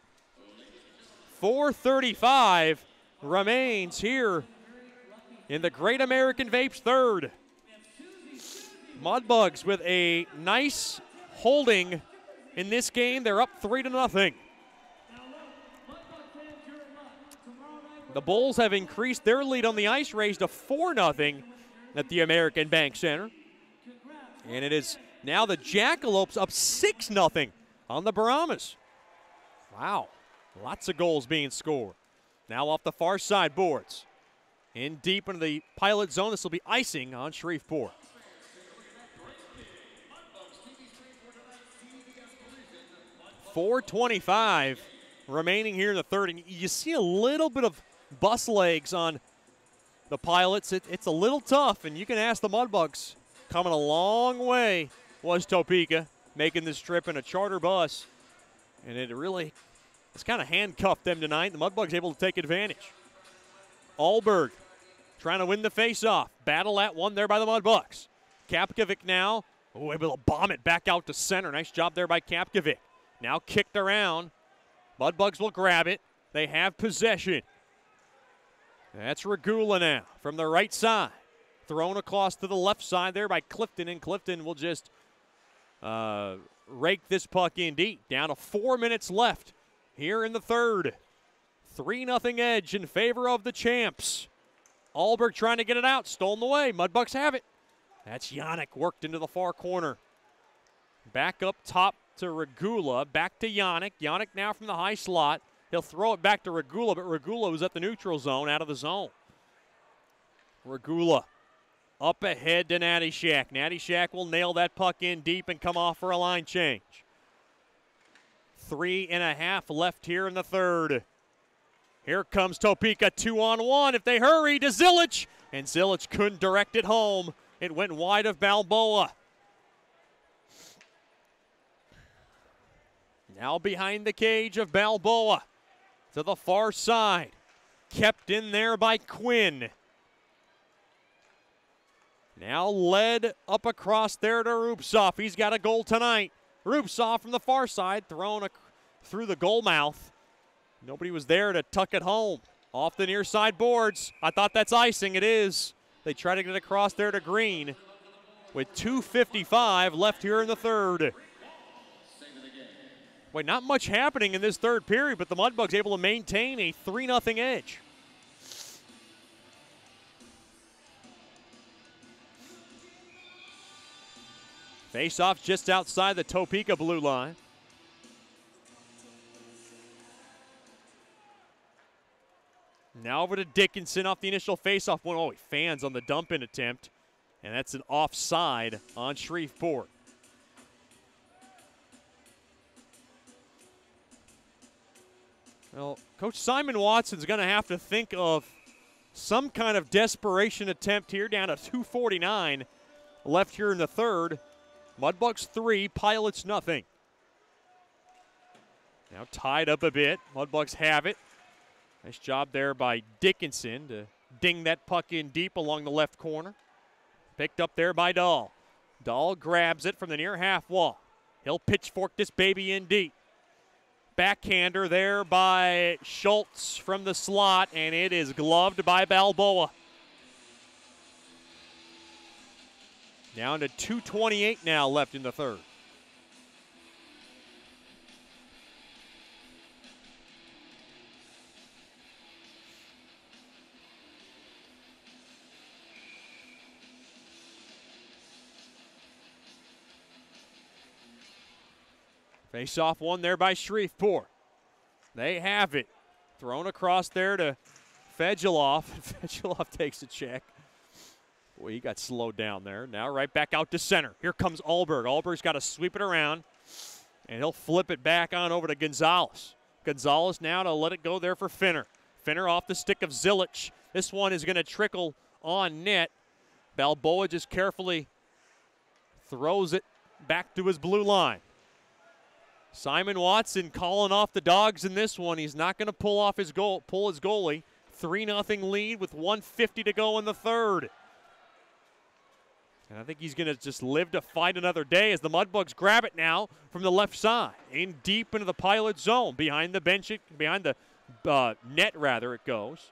4:35 remains here in the Great American Vapes third. Mudbugs with a nice holding in this game. They're up 3-0. The Bulls have increased their lead on the ice, raised to 4-0 at the American Bank Center. And it is now the Jackalopes up 6-0 on the Brahmas. Wow, lots of goals being scored. Now off the far side boards. In deep into the Pilot zone, this will be icing on Shreveport. .425 remaining here in the third. And you see a little bit of bus legs on the Pilots. It's a little tough, and you can ask the Mudbugs. Coming a long way was Topeka, making this trip in a charter bus. And it's kind of handcuffed them tonight. The Mudbugs able to take advantage. Alberg trying to win the faceoff. Battle at one there by the Mudbugs. Kapkovic now able to bomb it back out to center. Nice job there by Kapkovic. Now kicked around. Mudbugs will grab it. They have possession. That's Regula now from the right side. Thrown across to the left side there by Clifton, and Clifton will just rake this puck in deep. Down to 4 minutes left here in the third. 3-0 edge in favor of the champs. Alberg trying to get it out. Stolen away. Mudbugs have it. That's Yannick worked into the far corner. Back up top to Regula. Back to Yannick. Yannick now from the high slot. He'll throw it back to Regula, but Regula was at the neutral zone, out of the zone. Regula up ahead to Natty Shack. Natty Shack will nail that puck in deep and come off for a line change. 3.5 left here in the third. Here comes Topeka 2-on-1. If they hurry to Zilic, and Zilic couldn't direct it home. It went wide of Balboa. Now behind the cage of Balboa to the far side. Kept in there by Quinn. Now led up across there to Rubsoff. He's got a goal tonight. Rubsoff from the far side, thrown through the goal mouth. Nobody was there to tuck it home. Off the near side boards. I thought that's icing. It is. They try to get across there to Green with 2:55 left here in the third. Wait, not much happening in this third period, but the Mudbugs able to maintain a 3-0 edge. Face-off just outside the Topeka blue line. Now over to Dickinson off the initial face-off one. Oh, he fans on the dump-in attempt, and that's an offside on Shreveport. Well, Coach Simon Watson's going to have to think of some kind of desperation attempt here, down to 2:49 left here in the third. Mudbugs 3, Pilots nothing. Now tied up a bit. Mudbugs have it. Nice job there by Dickinson to ding that puck in deep along the left corner. Picked up there by Dahl. Dahl grabs it from the near half wall. He'll pitchfork this baby in deep. Backhander there by Schultz from the slot, and it is gloved by Balboa. Down to 2:28 now left in the third. Face-off one there by Shreveport. They have it. Thrown across there to Fedulov. Fedulov takes a check. Boy, he got slowed down there. Now right back out to center. Here comes Alberg. Alberg's got to sweep it around, and he'll flip it back on over to Gonzalez. Gonzalez now to let it go there for Finner. Finner off the stick of Zilich. This one is going to trickle on net. Balboa just carefully throws it back to his blue line. Simon Watson calling off the Dogs in this one. He's not going to pull his goalie. 3-0 lead with 1:50 to go in the third. And I think he's going to just live to fight another day as the Mudbugs grab it now from the left side. In deep into the Pilot zone. Behind the net it goes.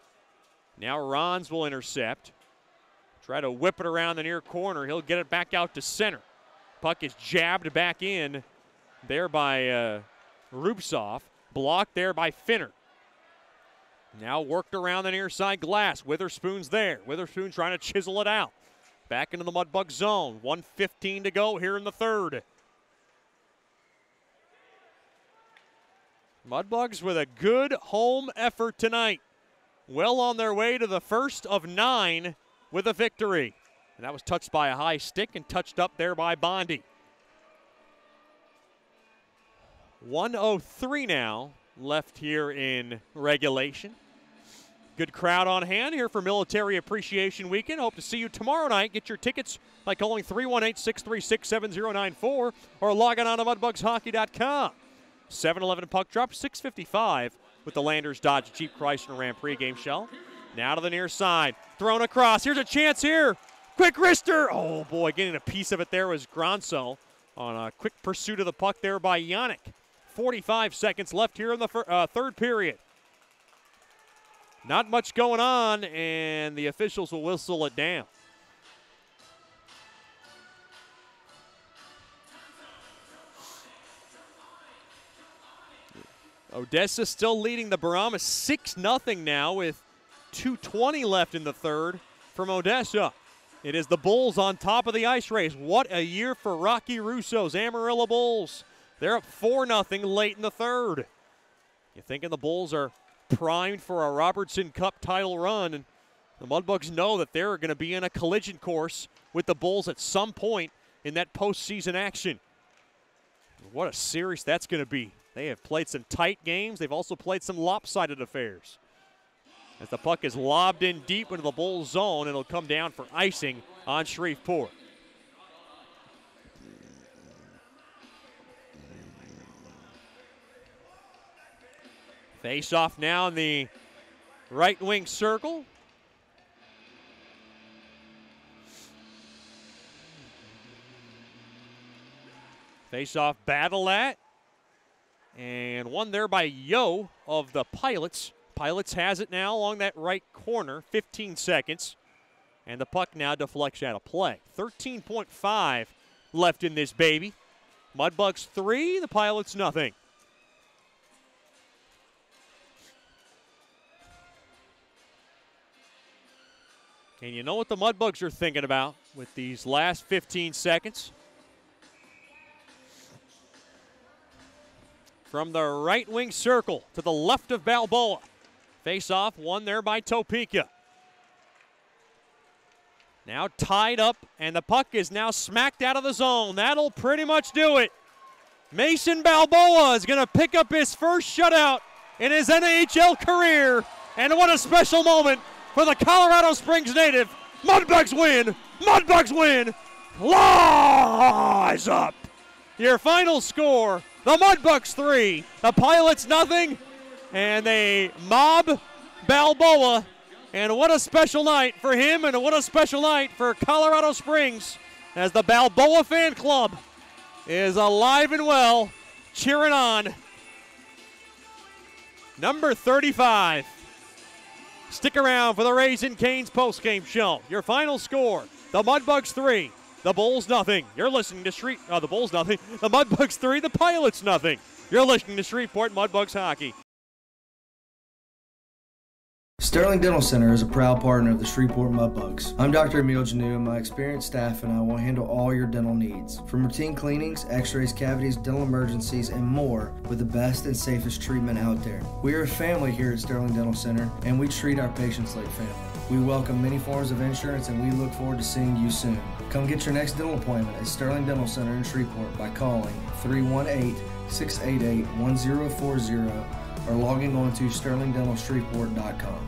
Now Rons will intercept. Try to whip it around the near corner. He'll get it back out to center. Puck is jabbed back in there by Rubtsov. Blocked there by Finner. Now worked around the near side glass. Witherspoon's there. Witherspoon trying to chisel it out. Back into the Mudbug zone. 1:15 to go here in the third. Mudbugs with a good home effort tonight. Well on their way to the first of 9 with a victory. And that was touched by a high stick and touched up there by Bondi. 1:03 now left here in regulation. Good crowd on hand here for Military Appreciation Weekend. Hope to see you tomorrow night. Get your tickets by calling 318-636-7094 or logging on to mudbugshockey.com. 7-11 puck drop, 6:55 with the Landers Dodge Jeep Chrysler Ram pregame show. Now to the near side. Thrown across. Here's a chance here. Quick wrister. Oh, boy, getting a piece of it there was Gronso on a quick pursuit of the puck there by Yannick. 45 seconds left here in the third period. Not much going on, and the officials will whistle it down. Odessa still leading the Brahmas 6-0 now with 2:20 left in the third from Odessa. It is the Bulls on top of the ice race. What a year for Rocky Russo's Amarillo Bulls. They're up 4-0 late in the third. You thinking the Bulls are primed for a Robertson Cup title run, and the Mudbugs know that they're going to be in a collision course with the Bulls at some point in that postseason action. What a series that's going to be. They have played some tight games. They've also played some lopsided affairs. As the puck is lobbed in deep into the Bulls zone, it'll come down for icing on Shreveport. Face off now in the right wing circle. Face off battle at. And one there by Yo of the Pilots. Pilots has it now along that right corner, 15 seconds. And the puck now deflects out of play. 13.5 left in this baby. Mudbugs 3, the Pilots nothing. And you know what the Mudbugs are thinking about with these last 15 seconds? From the right wing circle to the left of Balboa. Face off, one there by Topeka. Now tied up, and the puck is now smacked out of the zone. That'll pretty much do it. Mason Balboa is going to pick up his first shutout in his NHL career. And what a special moment for the Colorado Springs native. Mudbugs win. Mudbugs win. Lies up. Your final score, the Mudbugs 3, the Pilots nothing, and they mob Balboa. And what a special night for him, and what a special night for Colorado Springs, as the Balboa fan club is alive and well, cheering on number 35. Stick around for the Raising Cane's postgame show. Your final score, the Mudbugs 3, the Bulls nothing. You're listening to the Bulls nothing. The Mudbugs 3, the Pilots nothing. You're listening to Shreveport Mudbugs hockey. Sterling Dental Center is a proud partner of the Shreveport Mudbugs. I'm Dr. Emil Janu, and my experienced staff and I will handle all your dental needs. From routine cleanings, x-rays, cavities, dental emergencies, and more, with the best and safest treatment out there. We are a family here at Sterling Dental Center, and we treat our patients like family. We welcome many forms of insurance, and we look forward to seeing you soon. Come get your next dental appointment at Sterling Dental Center in Shreveport by calling 318-688-1040 or logging on to sterlingdentalshreveport.com.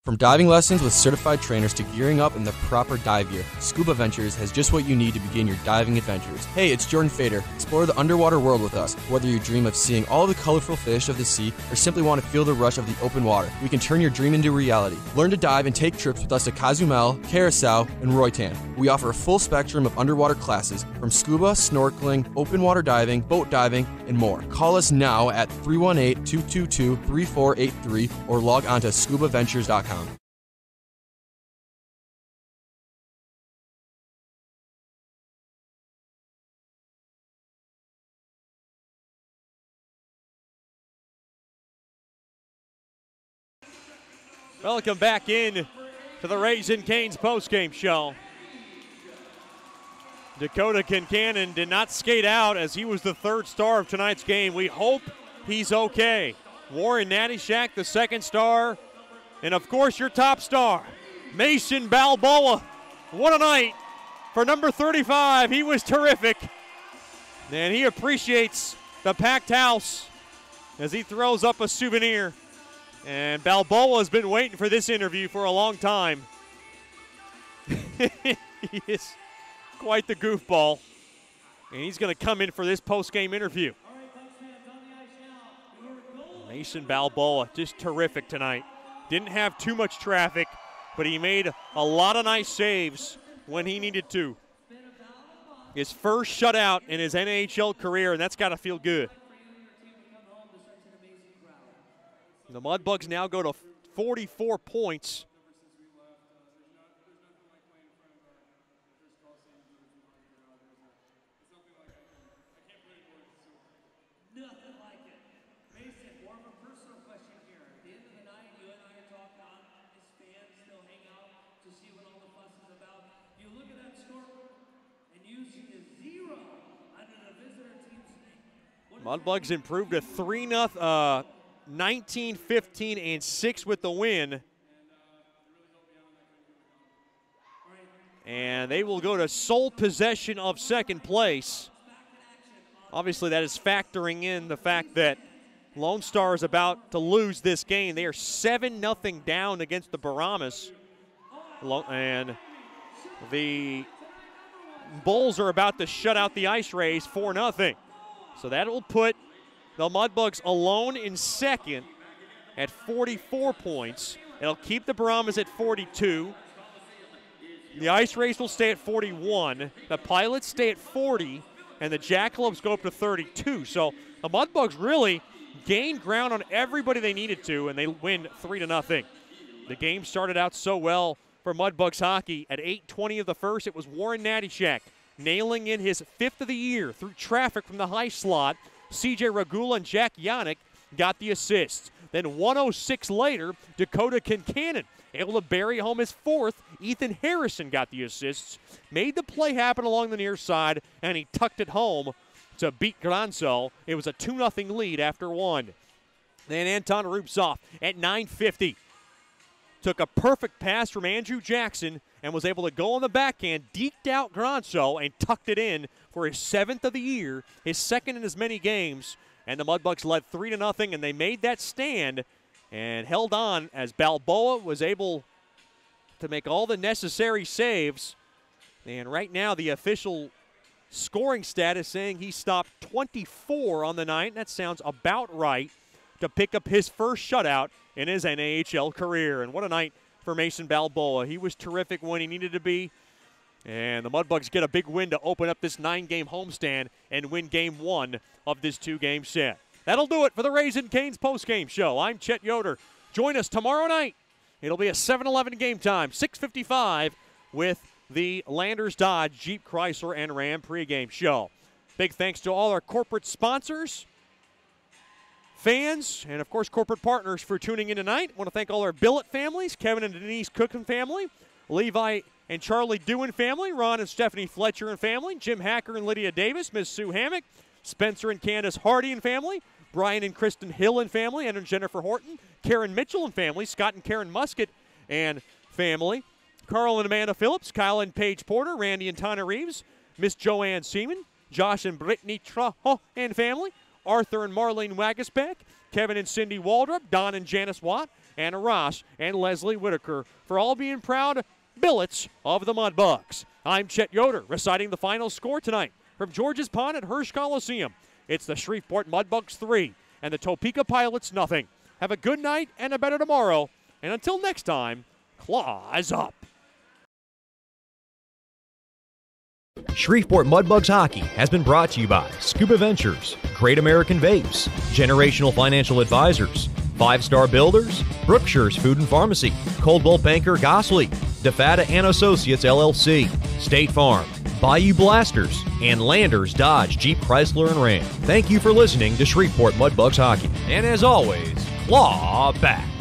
From diving lessons with certified trainers to gearing up in the proper dive gear, Scuba Ventures has just what you need to begin your diving adventures. Hey, it's Jordan Fader. Explore the underwater world with us. Whether you dream of seeing all the colorful fish of the sea or simply want to feel the rush of the open water, we can turn your dream into reality. Learn to dive and take trips with us to Cozumel, Curacao, and Roatan. We offer a full spectrum of underwater classes from scuba, snorkeling, open water diving, boat diving, and more. Call us now at 318-222-3483 or log on to scubaventures.com. Welcome back in to the Raising Cane's postgame show. Dakota Kincannon did not skate out as he was the third star of tonight's game. We hope he's okay. Warren Nattyshak, the second star. And, of course, your top star, Mason Balboa. What a night for number 35. He was terrific. And he appreciates the packed house as he throws up a souvenir. And Balboa has been waiting for this interview for a long time. He is quite the goofball. And he's going to come in for this post-game interview. Mason Balboa, just terrific tonight. Didn't have too much traffic, but he made a lot of nice saves when he needed to. His first shutout in his NHL career, and that's got to feel good. The Mudbugs now go to 44 points. Nothing like it. Mason, more of a personal question here. At the end of the night, you and I are talking on as fans still hang out to see what all the fuss is about. You look at that score, and you see a 0 under the visitor team's name. Mudbugs improved to 3-0. 19, 15, and 6 with the win. And they will go to sole possession of second place. Obviously, that is factoring in the fact that Lone Star is about to lose this game. They are 7-0 down against the Brahmas. And the Bulls are about to shut out the Ice Rays 4-0. So that will put the Mudbugs alone in second at 44 points. It'll keep the Brahmas at 42. The Ice Rays will stay at 41. The Pilots stay at 40. And the Jackalopes go up to 32. So the Mudbugs really gained ground on everybody they needed to, and they win 3-0. The game started out so well for Mudbugs hockey. At 8:20 of the first, it was Warren Nattyshak nailing in his 5th of the year through traffic from the high slot. C.J. Regula and Jack Yannick got the assists. Then 1:06 later, Dakota Kincannon able to bury home his 4th. Ethan Harrison got the assists, made the play happen along the near side, and he tucked it home to beat Granzo. It was a 2-0 lead after 1. Then Anton Rupsov at 9:50 took a perfect pass from Andrew Jackson and was able to go on the backhand, deked out Granzo, and tucked it in for his 7th of the year, his 2nd in as many games. And the Mudbugs led 3-0, and they made that stand and held on as Balboa was able to make all the necessary saves. And right now the official scoring status saying he stopped 24 on the night. That sounds about right to pick up his first shutout in his NAHL career. And what a night for Mason Balboa. He was terrific when he needed to be. And the Mudbugs get a big win to open up this 9-game homestand and win game 1 of this 2-game set. That'll do it for the Raising Cane's postgame show. I'm Chet Yoder. Join us tomorrow night. It'll be a 7-11 game time, 6:55 with the Landers Dodge, Jeep, Chrysler, and Ram pregame show. Big thanks to all our corporate sponsors, fans, and of course corporate partners for tuning in tonight. I want to thank all our billet families, Kevin and Denise Cookin family, Levi and Charlie Dewan family, Ron and Stephanie Fletcher and family, Jim Hacker and Lydia Davis, Miss Sue Hammock, Spencer and Candace Hardy and family, Brian and Kristen Hill and family, and Jennifer Horton, Karen Mitchell and family, Scott and Karen Musket and family, Carl and Amanda Phillips, Kyle and Paige Porter, Randy and Tana Reeves, Miss Joanne Seaman, Josh and Brittany Traho and family, Arthur and Marlene Wagisbeck, Kevin and Cindy Waldrop, Don and Janice Watt, Anna Ross and Leslie Whitaker for all being proud billets of the Mudbugs. I'm Chet Yoder, reciting the final score tonight from George's Pond at Hirsch Coliseum. It's the Shreveport Mudbugs 3 and the Topeka Pilots nothing. Have a good night and a better tomorrow. And until next time, claws up. Shreveport Mudbugs Hockey has been brought to you by Scuba Ventures, Great American Vapes, Generational Financial Advisors, 5-Star Builders, Brookshire's Food and Pharmacy, Coldwell Banker Gosley, DeFata and Associates LLC, State Farm, Bayou Blasters, and Landers Dodge Jeep Chrysler and Ram. Thank you for listening to Shreveport Mudbugs Hockey. And as always, claw back.